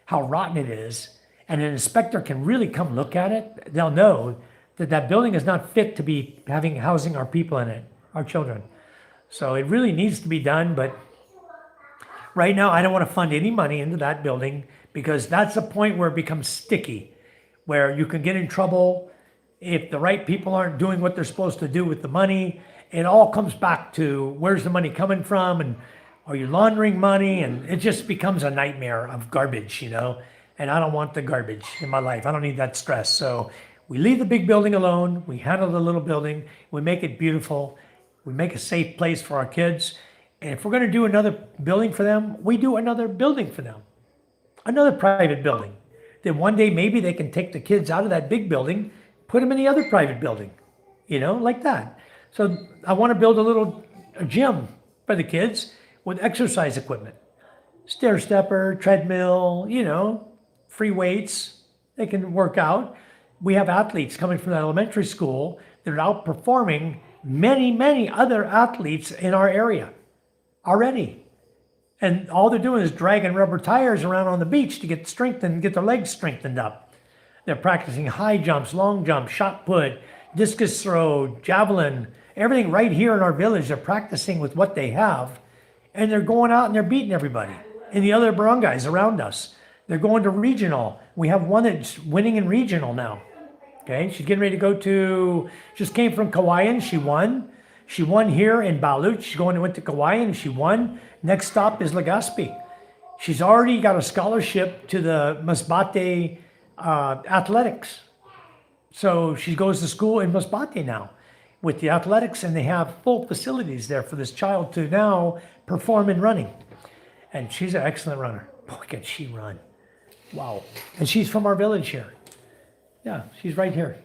how rotten it is, and an inspector can really come look at it, they'll know that that building is not fit to be housing our people in it. Our children. So it really needs to be done, but right now I don't want to fund any money into that building because that's a point where it becomes sticky, where you can get in trouble if the right people aren't doing what they're supposed to do with the money. It all comes back to where's the money coming from and are you laundering money? And it just becomes a nightmare of garbage, you know, and I don't want the garbage in my life. I don't need that stress. So we leave the big building alone. We handle the little building. We make it beautiful. We make a safe place for our kids. And if we're going to do another building for them, we do another building for them. Another private building. Then one day maybe they can take the kids out of that big building, put them in the other private building, you know, like that. So I want to build a gym for the kids with exercise equipment. Stair stepper, treadmill, you know, free weights. They can work out. We have athletes coming from that elementary school that are outperforming many, many other athletes in our area already. And all they're doing is dragging rubber tires around on the beach to get strengthened, get their legs strengthened up. They're practicing high jumps, long jumps, shot put, discus throw, javelin, everything right here in our village. They're practicing with what they have. And they're going out and they're beating everybody and the other barangays around us. They're going to regional. We have one that's winning in regional now. Okay, she's getting ready to just came from Kauai, she won. She won here in Balut. She's went to Kauai and she won. Next stop is Legazpi. She's already got a scholarship to the Masbate athletics. So she goes to school in Masbate now with the athletics, and they have full facilities there for this child to now perform in running. And she's an excellent runner. Boy, can she run. Wow. And she's from our village here. Yeah, she's right here.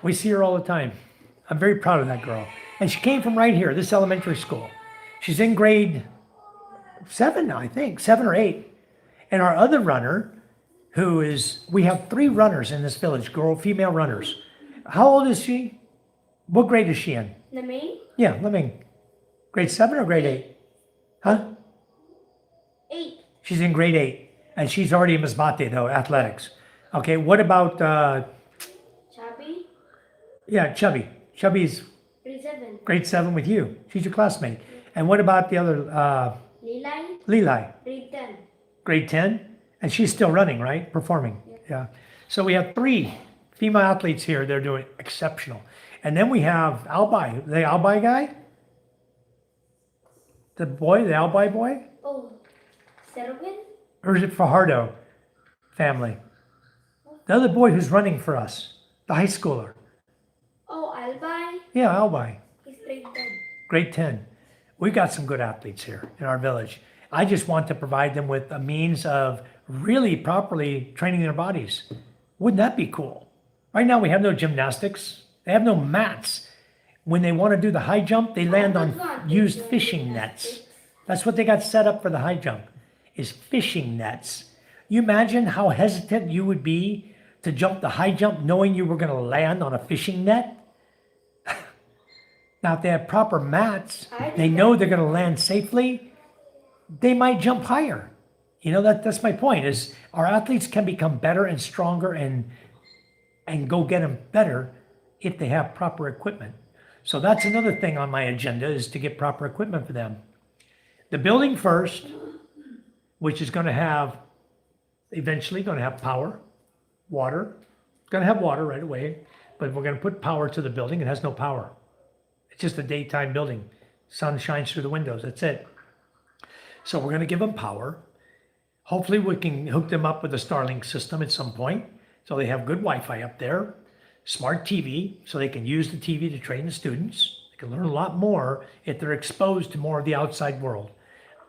We see her all the time. I'm very proud of that girl. And she came from right here, this elementary school. She's in grade 7 now, I think, 7 or 8. And our other runner we have 3 runners in this village, female runners. How old is she? What grade is she in? The main? Yeah, let me. Grade 7 or grade 8? Huh? 8. She's in grade 8. And she's already in Masbate, though, athletics. Okay, what about, Chubby? yeah, Chubby? Chubby's Grade 7. grade 7 with you. She's your classmate. And what about the other, Lilay? Lilay? Grade 10. Grade 10? And she's still running, right? Performing. Yeah. So we have 3 female athletes here. They're doing exceptional. And then we have Albay. The Albay guy? The boy, the Albay boy? Oh, Serogan? Or is it Fajardo family? The other boy who's running for us, the high schooler. Oh, Albay? Yeah, Albay, He's grade 10. grade 10. We've got some good athletes here in our village. I just want to provide them with a means of really properly training their bodies. Wouldn't that be cool? Right now we have no gymnastics. They have no mats. When they want to do the high jump, they land on used fishing nets. That's what they got set up for the high jump, is fishing nets. You imagine how hesitant you would be to jump the high jump knowing you were going to land on a fishing net? Now, if they have proper mats, they know they're going to land safely, they might jump higher. You know, that's my point, is our athletes can become better and stronger and go get them better if they have proper equipment. So that's another thing on my agenda, is to get proper equipment for them. The building first, which is going to have, eventually going to have power, water. It's going to have water right away, but we're going to put power to the building. It has no power. It's just a daytime building. Sun shines through the windows. That's it. So we're going to give them power. Hopefully we can hook them up with a Starlink system at some point, so they have good Wi-Fi up there, smart TV, so they can use the TV to train the students. They can learn a lot more if they're exposed to more of the outside world,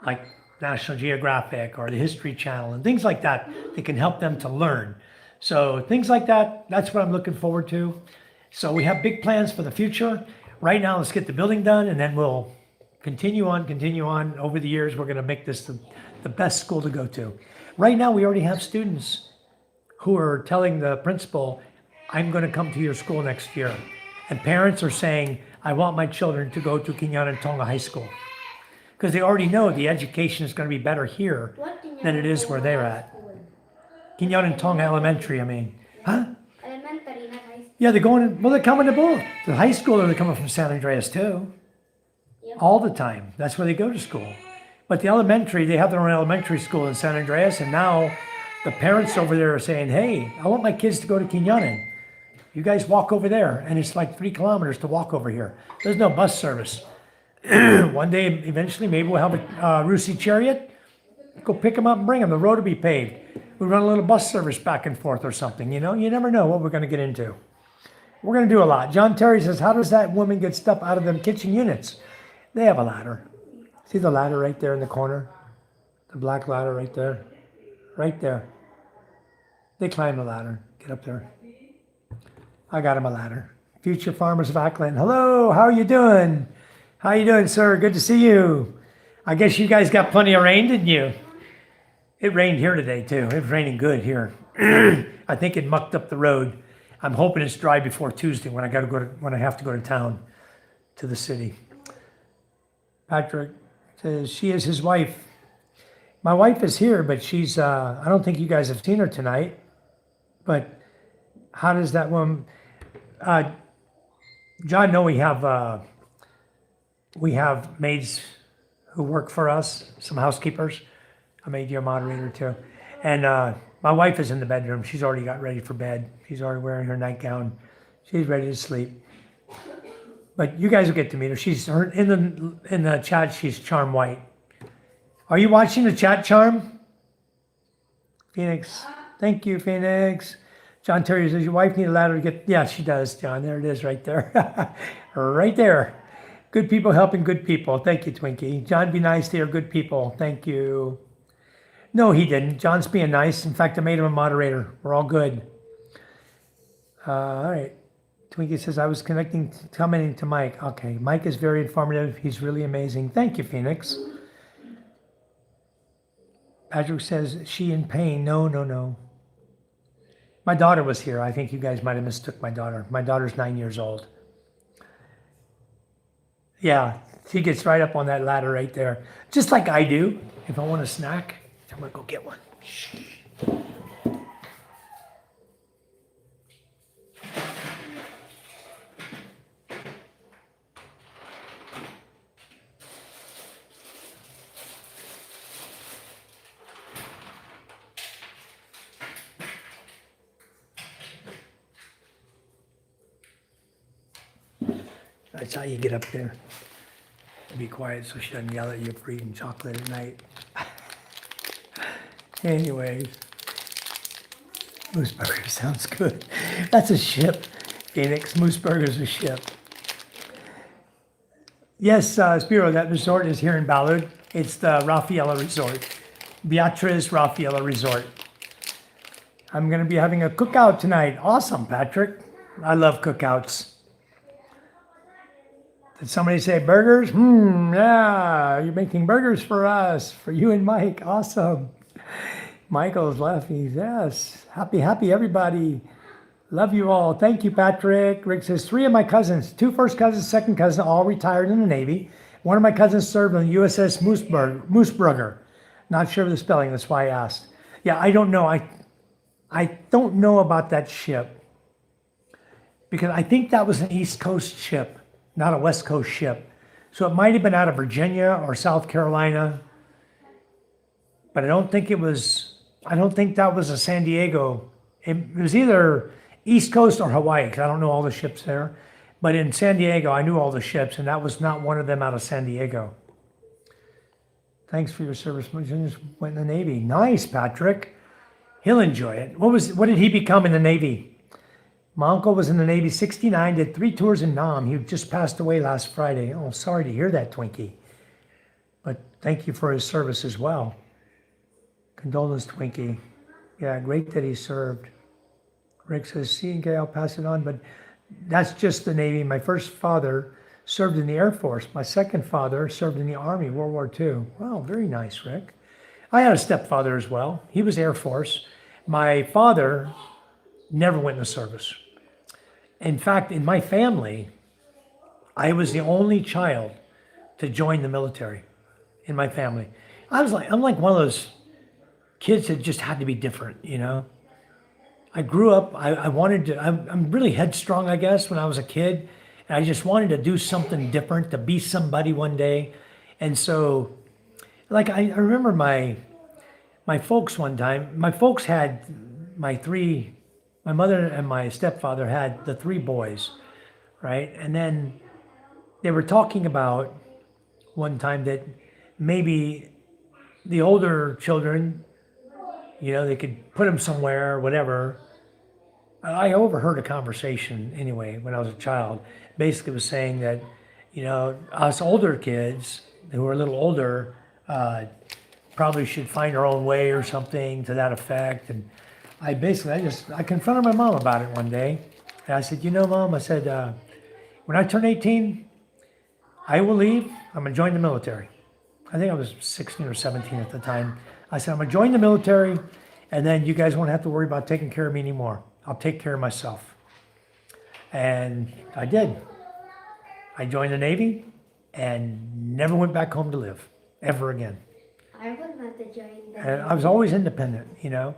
like National Geographic or the History Channel and things like that. They can help them to learn. So things like that, that's what I'm looking forward to. So we have big plans for the future. Right now, let's get the building done, and then we'll continue on. Over the years, we're going to make this the best school to go to. Right now, we already have students who are telling the principal, I'm going to come to your school next year. And parents are saying, I want my children to go to Quinana Tonga High School. Because they already know the education is going to be better here than it is where they're at. Quinana Tonga Elementary, I mean. Huh? Elementary, not high school. Yeah, they're coming to both. The high schooler, they're coming from San Andreas too. Yep. All the time. That's where they go to school. But the elementary, they have their own elementary school in San Andreas, and now the parents over there are saying, hey, I want my kids to go to Quinana. You guys walk over there, and it's like 3 kilometers to walk over here. There's no bus service. One day, eventually, maybe we'll have a Rusi chariot. Go pick them up and bring them. The road will be paved. We run a little bus service back and forth or something, you know? You never know what we're going to get into. We're going to do a lot. John Terry says, how does that woman get stuff out of them kitchen units? They have a ladder. See the ladder right there in the corner? The black ladder right there. Right there. They climb the ladder. Get up there. I got him a ladder. Future Farmers of Ackland. Hello, how are you doing? How you doing, sir? Good to see you. I guess you guys got plenty of rain, didn't you? It rained here today, too. It was raining good here. I think it mucked up the road. I'm hoping it's dry before Tuesday when I have to go to town, to the city. Patrick says she is his wife. My wife is here, but she's, I don't think you guys have seen her tonight. But how does that woman, John, no, we have maids who work for us, some housekeepers. I made you a moderator too. And my wife is in the bedroom. She's already got ready for bed. She's already wearing her nightgown. She's ready to sleep. But you guys will get to meet her. She's in the chat. She's Charm White. Are you watching the chat, Charm? Phoenix. Thank you, Phoenix. John Terry says your wife need a ladder to get. Yeah, she does, John. There it is, right there, right there. Good people helping good people. Thank you, Twinkie. John, be nice. They are good people. Thank you. No, he didn't. John's being nice. In fact, I made him a moderator. We're all good. All right. Twinkie says, I was commenting to Mike. Okay, Mike is very informative. He's really amazing. Thank you, Phoenix. Patrick says, she in pain. No. My daughter was here. I think you guys might have mistook my daughter. My daughter's 9 years old. Yeah, she gets right up on that ladder right there. Just like I do. If I want a snack, I'm going to go get one. Shh. That's how you get up there. Be quiet so she doesn't yell at you for eating chocolate at night. Anyways, Moose Burger sounds good. That's a ship, Phoenix. Moose Burger's a ship. Yes, Spiro, that resort is here in Ballard. It's the Raffaella Resort, Beatriz Raffaella Resort. I'm going to be having a cookout tonight. Awesome, Patrick. I love cookouts. Did somebody say burgers? Yeah, you're making burgers for us, for you and Mike. Awesome. Michael's laughing. Yes. Happy, everybody. Love you all. Thank you, Patrick. Rick says, 3 of my cousins, 2 first cousins, second cousin, all retired in the Navy. One of my cousins served on the USS Moosebrugger. Not sure of the spelling, that's why I asked. Yeah, I don't know. I don't know about that ship because I think that was an East Coast ship, not a West Coast ship. So it might have been out of Virginia or South Carolina, but I don't think that was a San Diego. It was either East Coast or Hawaii, because I don't know all the ships there. But in San Diego, I knew all the ships, and that was not one of them out of San Diego. Thanks for your service. Just went in the Navy. Nice, Patrick. He'll enjoy it. What did he become in the Navy? My uncle was in the Navy 69, did 3 tours in Nam. He just passed away last Friday. Oh, sorry to hear that, Twinkie. But thank you for his service as well. Condolence, Twinkie. Yeah, great that he served. Rick says, C&K, I'll pass it on, but that's just the Navy. My first father served in the Air Force. My second father served in the Army, World War II. Wow, very nice, Rick. I had a stepfather as well. He was Air Force. My father never went in the service. In fact, in my family, I was the only child to join the military in my family. I'm like one of those kids that just had to be different, you know? I grew up, I'm really headstrong, I guess, when I was a kid. And I just wanted to do something different, to be somebody one day. And so, like, I remember my folks one time, my folks had my mother and my stepfather had the 3 boys, right? And then they were talking about one time that maybe the older children, you know, they could put them somewhere or whatever. I overheard a conversation anyway when I was a child. Basically was saying that, you know, us older kids who are a little older probably should find our own way or something to that effect. And I confronted my mom about it one day. And I said, you know, Mom, I said, when I turn 18, I will leave. I'm going to join the military. I think I was 16 or 17 at the time. I said, I'm going to join the military, and then you guys won't have to worry about taking care of me anymore. I'll take care of myself. And I did. I joined the Navy and never went back home to live, ever again. I would not to join them. And I was always independent, you know.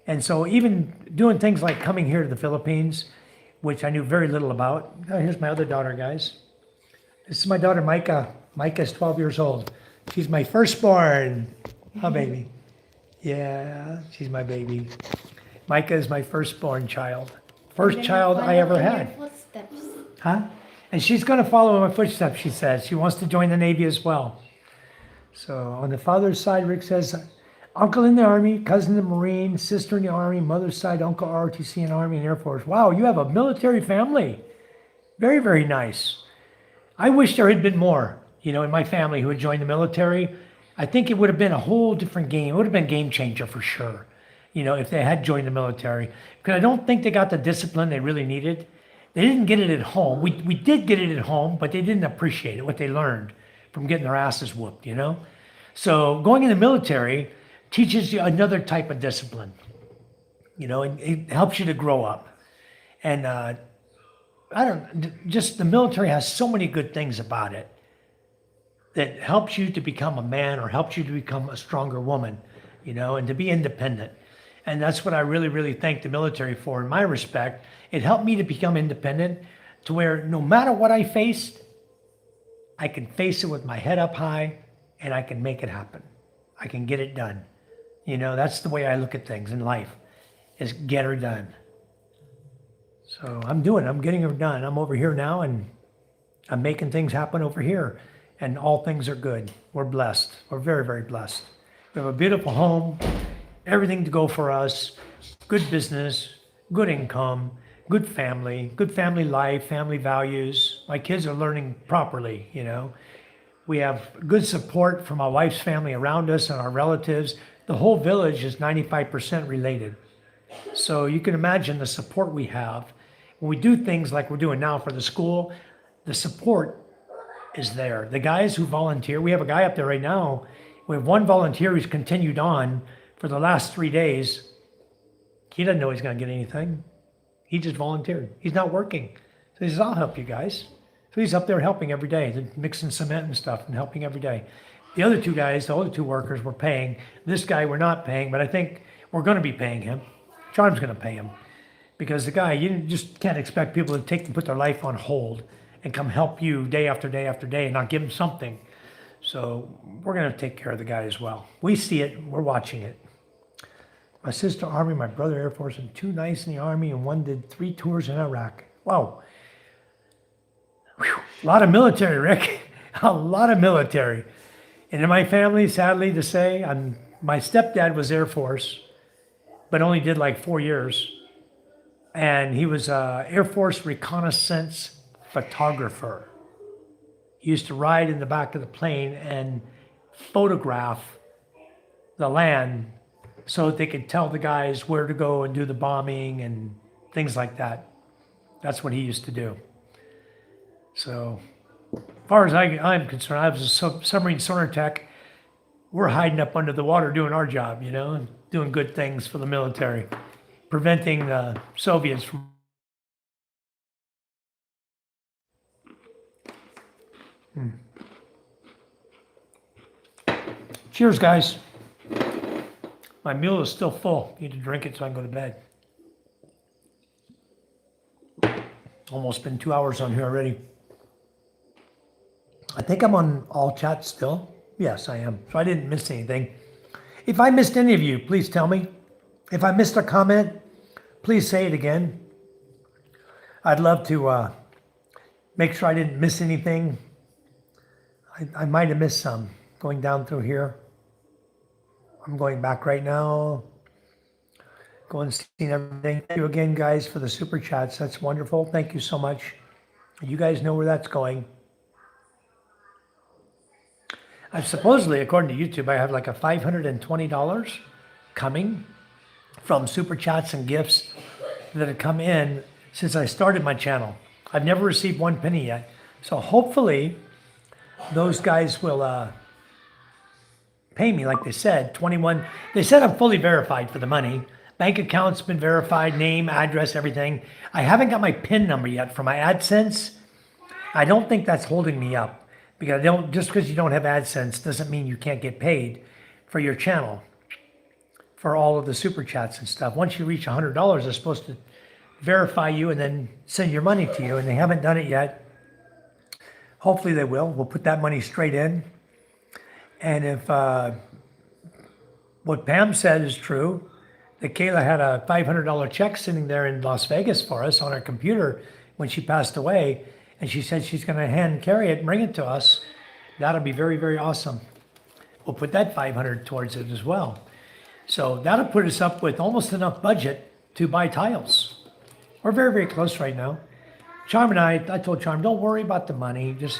And so even doing things like coming here to the Philippines, which I knew very little about. Oh, here's my other daughter, guys. This is my daughter, Micah. Micah's 12 years old. She's my firstborn. Oh, baby. Yeah, she's my baby. Micah is my firstborn child. First child I ever had. Footsteps. Huh? And she's going to follow in my footsteps, she says. She wants to join the Navy as well. So on the father's side, Rick says, uncle in the Army, cousin in the Marine, sister in the Army, mother's side, uncle ROTC in Army and Air Force. Wow, you have a military family. Very, very nice. I wish there had been more, you know, in my family who had joined the military. I think it would have been a whole different game. It would have been a game changer for sure, you know, if they had joined the military. Because I don't think they got the discipline they really needed. They didn't get it at home. We did get it at home, but they didn't appreciate it, what they learned from getting their asses whooped, you know? So going in the military teaches you another type of discipline. and it helps you to grow up. And just the military has so many good things about it that helps you to become a man or helps you to become a stronger woman, and to be independent. And that's what I really, really thank the military for. In my respect, it helped me to become independent to where no matter what I faced, I can face it with my head up high and I can make it happen. I can get it done. That's the way I look at things in life, is get her done. So I'm getting her done. I'm over here now and I'm making things happen over here, and all things are good. We're blessed. We're very, very blessed. We have a beautiful home, everything to go for us, good business, good income, good family life, family values. My kids are learning properly, We have good support from my wife's family around us and our relatives. The whole village is 95% related. So you can imagine the support we have. When we do things like we're doing now for the school, the support is there. The guys who volunteer, we have a guy up there right now. We have one volunteer who's continued on for the last 3 days. He doesn't know he's going to get anything. He just volunteered. He's not working. So he says, I'll help you guys. So he's up there helping every day, mixing cement and stuff and helping every day. The other two guys, the other two workers, we're paying. This guy we're not paying, but I think we're going to be paying him. Charm's going to pay him. Because the guy, you just can't expect people to put their life on hold and come help you day after day after day and not give them something. So we're going to take care of the guy as well. We see it. We're watching it. My sister Army, my brother Air Force, and 2 nights in the Army, and one did 3 tours in Iraq. Wow. Whew. A lot of military, Rick. A lot of military. And in my family, sadly to say, my stepdad was Air Force, but only did like 4 years. And he was an Air Force reconnaissance photographer. He used to ride in the back of the plane and photograph the land so that they could tell the guys where to go and do the bombing and things like that. That's what he used to do. So, as far as I'm concerned, I was a submarine sonar tech. We're hiding up under the water doing our job, and doing good things for the military, preventing the Soviets from. Cheers, guys. My meal is still full. Need to drink it so I can go to bed. Almost been 2 hours on here already. I think I'm on all chat still. Yes, I am. So I didn't miss anything. If I missed any of you, please tell me. If I missed a comment, please say it again. I'd love to make sure I didn't miss anything. I might have missed some going down through here. I'm going back right now. Going and seeing everything. Thank you again, guys, for the super chats. That's wonderful. Thank you so much. You guys know where that's going. I've supposedly, according to YouTube, I have like a $520 coming from super chats and gifts that have come in since I started my channel. I've never received 1 penny yet. So hopefully those guys will pay me like they said. 21. They said I'm fully verified for the money. Bank account's been verified, name, address, everything. I haven't got my PIN number yet for my AdSense. I don't think that's holding me up. Because just because you don't have AdSense doesn't mean you can't get paid for your channel, for all of the super chats and stuff. Once you reach $100, they're supposed to verify you and then send your money to you, and they haven't done it yet. Hopefully they will. We'll put that money straight in. And if what Pam said is true, that Kayla had a $500 check sitting there in Las Vegas for us on her computer when she passed away, and she said she's going to hand carry it and bring it to us. That'll be very, very awesome. We'll put that $500 towards it as well. So that'll put us up with almost enough budget to buy tiles. We're very, very close right now. Charm and I told Charm, don't worry about the money. Just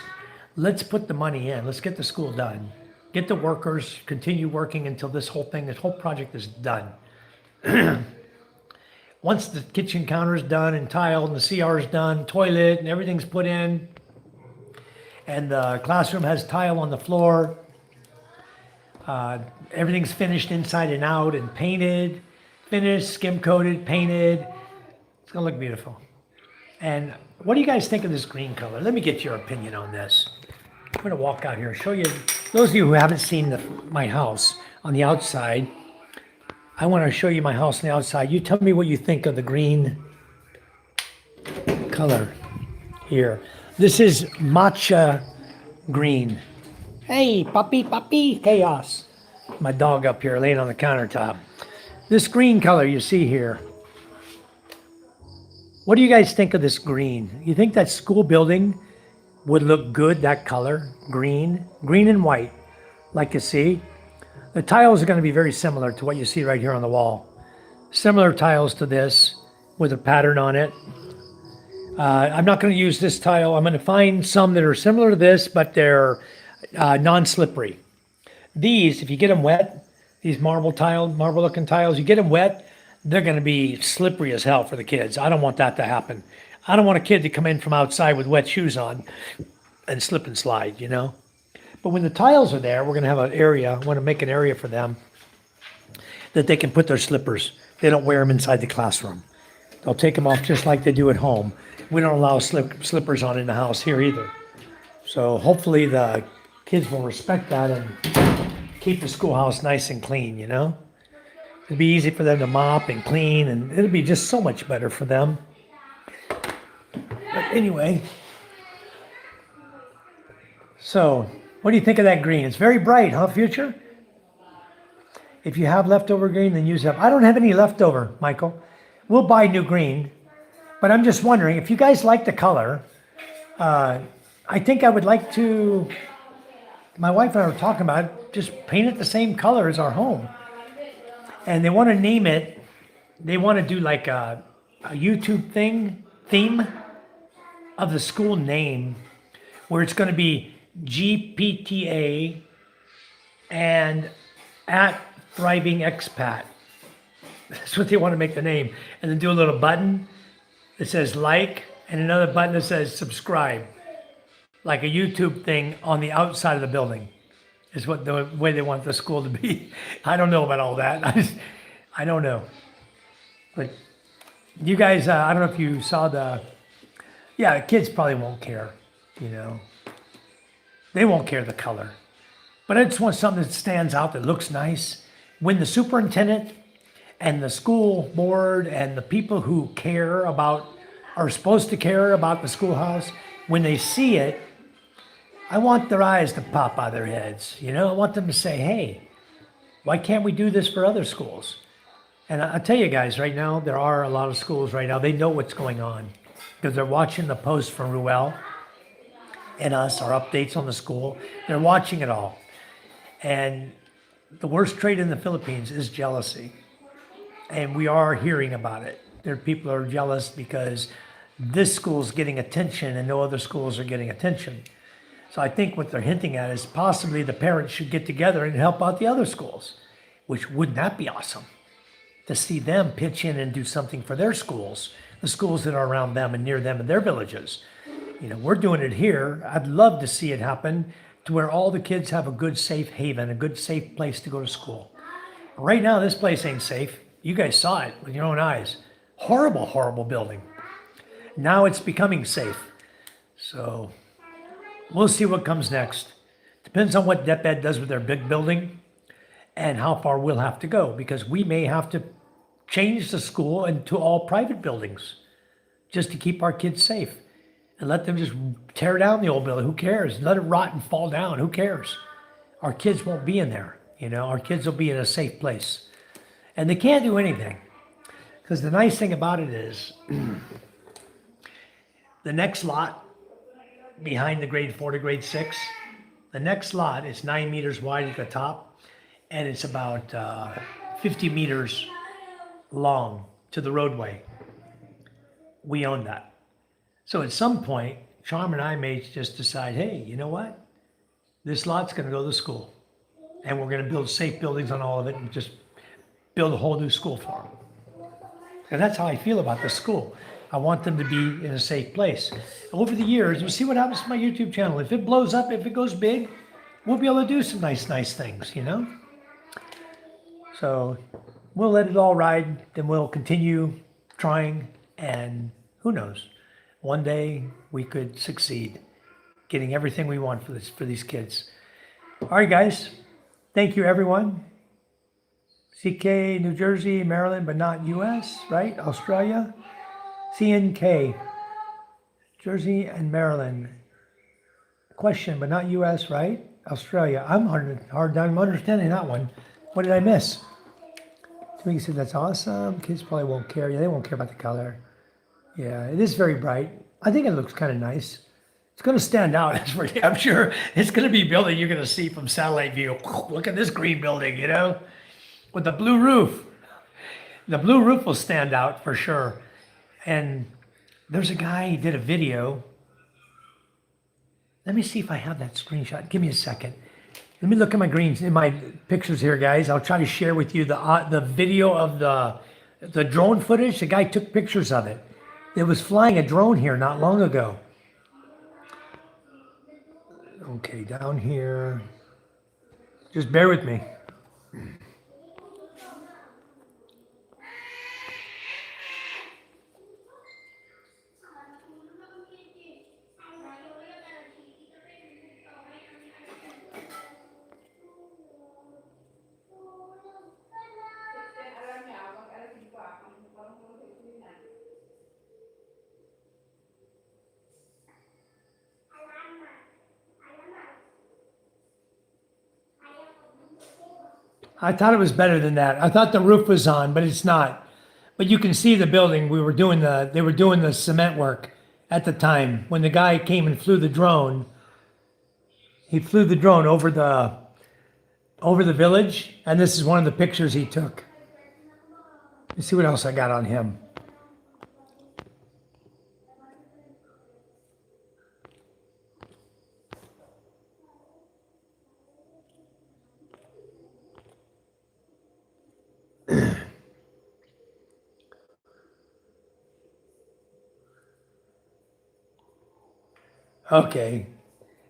let's put the money in. Let's get the school done. Get the workers, continue working until this whole project is done. Once the kitchen counter is done and tiled and the CR is done, toilet and everything's put in, and the classroom has tile on the floor, everything's finished inside and out and painted, finished, skim coated, painted. It's gonna look beautiful. And what do you guys think of this green color? Let me get your opinion on this. I'm gonna walk out here and show you, those of you who haven't seen my house on the outside, I wanna show you my house on the outside. You tell me what you think of the green color here. This is matcha green. Hey, puppy, chaos. My dog up here laying on the countertop. This green color you see here. What do you guys think of this green? You think that school building would look good, that color? Green and white, like you see. The tiles are going to be very similar to what you see right here on the wall. Similar tiles to this with a pattern on it. I'm not going to use this tile. I'm going to find some that are similar to this, but they're non-slippery. These, if you get them wet, these marble-looking tiles, you get them wet, they're going to be slippery as hell for the kids. I don't want that to happen. I don't want a kid to come in from outside with wet shoes on and slip and slide, you know? But when the tiles are there, we're going to have an area. I want to make an area for them that they can put their slippers. They don't wear them inside the classroom. They'll take them off just like they do at home. We don't allow slippers on in the house here either. So hopefully the kids will respect that and keep the schoolhouse nice and clean, you know? It'd be easy for them to mop and clean, and it'll be just so much better for them. But anyway, so what do you think of that green? It's very bright, huh, Future? If you have leftover green, then use it up. I don't have any leftover, Michael. We'll buy new green, but I'm just wondering, if you guys like the color, I think I would like to, my wife and I were talking about it, just paint it the same color as our home. And they want to name it, they want to do like a YouTube theme of the school name, where it's going to be GPTA and at Thriving Expat. That's what they want to make the name. And then do a little button that says like, and another button that says subscribe. Like a YouTube thing on the outside of the building is what the way they want the school to be. I don't know about all that. I don't know. But you guys, I don't know if you saw the kids probably won't care, you know. They won't care the color. But I just want something that stands out, that looks nice. When the superintendent and the school board and the people who care about, are supposed to care about the schoolhouse, when they see it, I want their eyes to pop out of their heads. You know, I want them to say, hey, why can't we do this for other schools? And I tell you guys, right now, there are a lot of schools right now, they know what's going on because they're watching the posts from Ruel and us, our updates on the school. They're watching it all. And the worst trait in the Philippines is jealousy. And we are hearing about it. There are people who are jealous because this school's getting attention and no other schools are getting attention. So I think what they're hinting at is possibly the parents should get together and help out the other schools, which wouldn't that be awesome? To see them pitch in and do something for their schools, the schools that are around them and near them in their villages. You know, we're doing it here. I'd love to see it happen to where all the kids have a good, safe haven, a good, safe place to go to school. Right now, this place ain't safe. You guys saw it with your own eyes. Horrible, horrible building. Now it's becoming safe. So we'll see what comes next. Depends on what DepEd does with their big building and how far we'll have to go, because we may have to change the school into all private buildings just to keep our kids safe and let them just tear down the old building. Who cares? Let it rot and fall down. Who cares? Our kids won't be in there. You know, our kids will be in a safe place. And they can't do anything, because the nice thing about it is the next lot behind the grade 4 to grade 6, the next lot is 9 meters wide at the top, and it's about 50 meters long to the roadway. We own that. So at some point, Charm and I may just decide, hey, you know what? This lot's going to go to the school, and we're going to build safe buildings on all of it and just build a whole new school for them. And that's how I feel about the school. I want them to be in a safe place. Over the years, we'll see what happens to my YouTube channel. If it blows up, if it goes big, we'll be able to do some nice things, you know? So we'll let it all ride. Then we'll continue trying, and who knows? One day we could succeed, getting everything we want for these kids. All right, guys. Thank you, everyone. CK, New Jersey, Maryland, but not US, right? Australia. CNK, Jersey and Maryland. Question, but not US, right? Australia. I'm hard time understanding that one. What did I miss? Twiggy said that's awesome. Kids probably won't care. Yeah, they won't care about the color. Yeah, it is very bright. I think it looks kind of nice. It's going to stand out. I'm sure it's going to be a building you're going to see from satellite view. Look at this green building, you know, with the blue roof. The blue roof will stand out for sure. And there's a guy, he did a video. Let me see if I have that screenshot. Give me a second. Let me look at my greens in my pictures here, guys. I'll try to share with you the video of the drone footage. The guy took pictures of it. It was flying a drone here not long ago. Okay, down here. Just bear with me. I thought it was better than that. I thought the roof was on, but it's not. But you can see the building. They were doing the cement work at the time when the guy came and flew the drone. He flew the drone over the village, and this is one of the pictures he took. Let's see what else I got on him. Okay.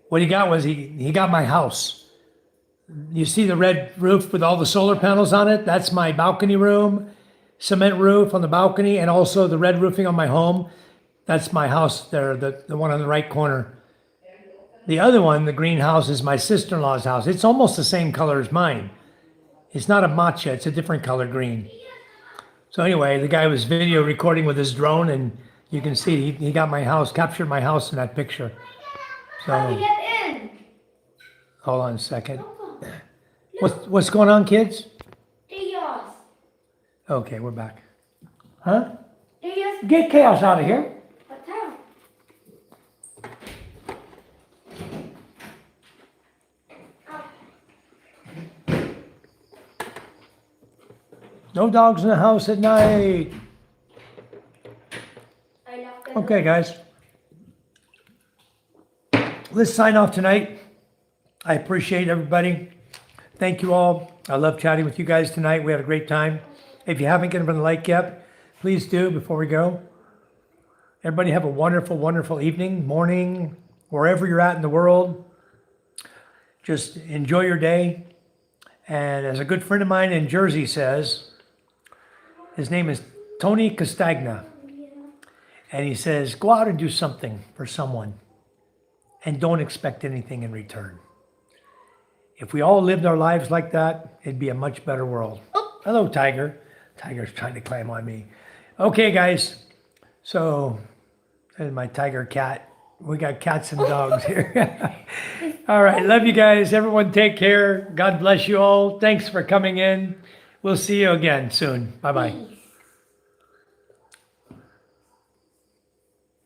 What he got was he got my house. You see the red roof with all the solar panels on it? That's my balcony room, cement roof on the balcony, and also the red roofing on my home. That's my house there, the one on the right corner. The other one, the greenhouse, is my sister-in-law's house. It's almost the same color as mine. It's not a matcha, it's a different color green. So anyway, the guy was video recording with his drone, and you can see he got my house, captured my house in that picture. How do So we get in? hold on a second. What's going on, kids? Chaos. Okay, we're back. Huh? Chaos. Get chaos out of here. What time? No dogs in the house at night. I locked the Okay, guys. Let's sign off tonight. I appreciate everybody. Thank you all. I love chatting with you guys tonight. We had a great time. If you haven't given a like yet, please do before we go. Everybody have a wonderful, wonderful evening, morning, wherever you're at in the world. Just enjoy your day. And as a good friend of mine in Jersey says, his name is Tony Castagna. And he says, go out and do something for someone and don't expect anything in return. If we all lived our lives like that, it'd be a much better world. Oh, hello, Tiger. Tiger's trying to climb on me. Okay, guys. So, there's my tiger cat. We got cats and dogs here. All right. Love you guys. Everyone take care. God bless you all. Thanks for coming in. We'll see you again soon. Bye-bye. Peace.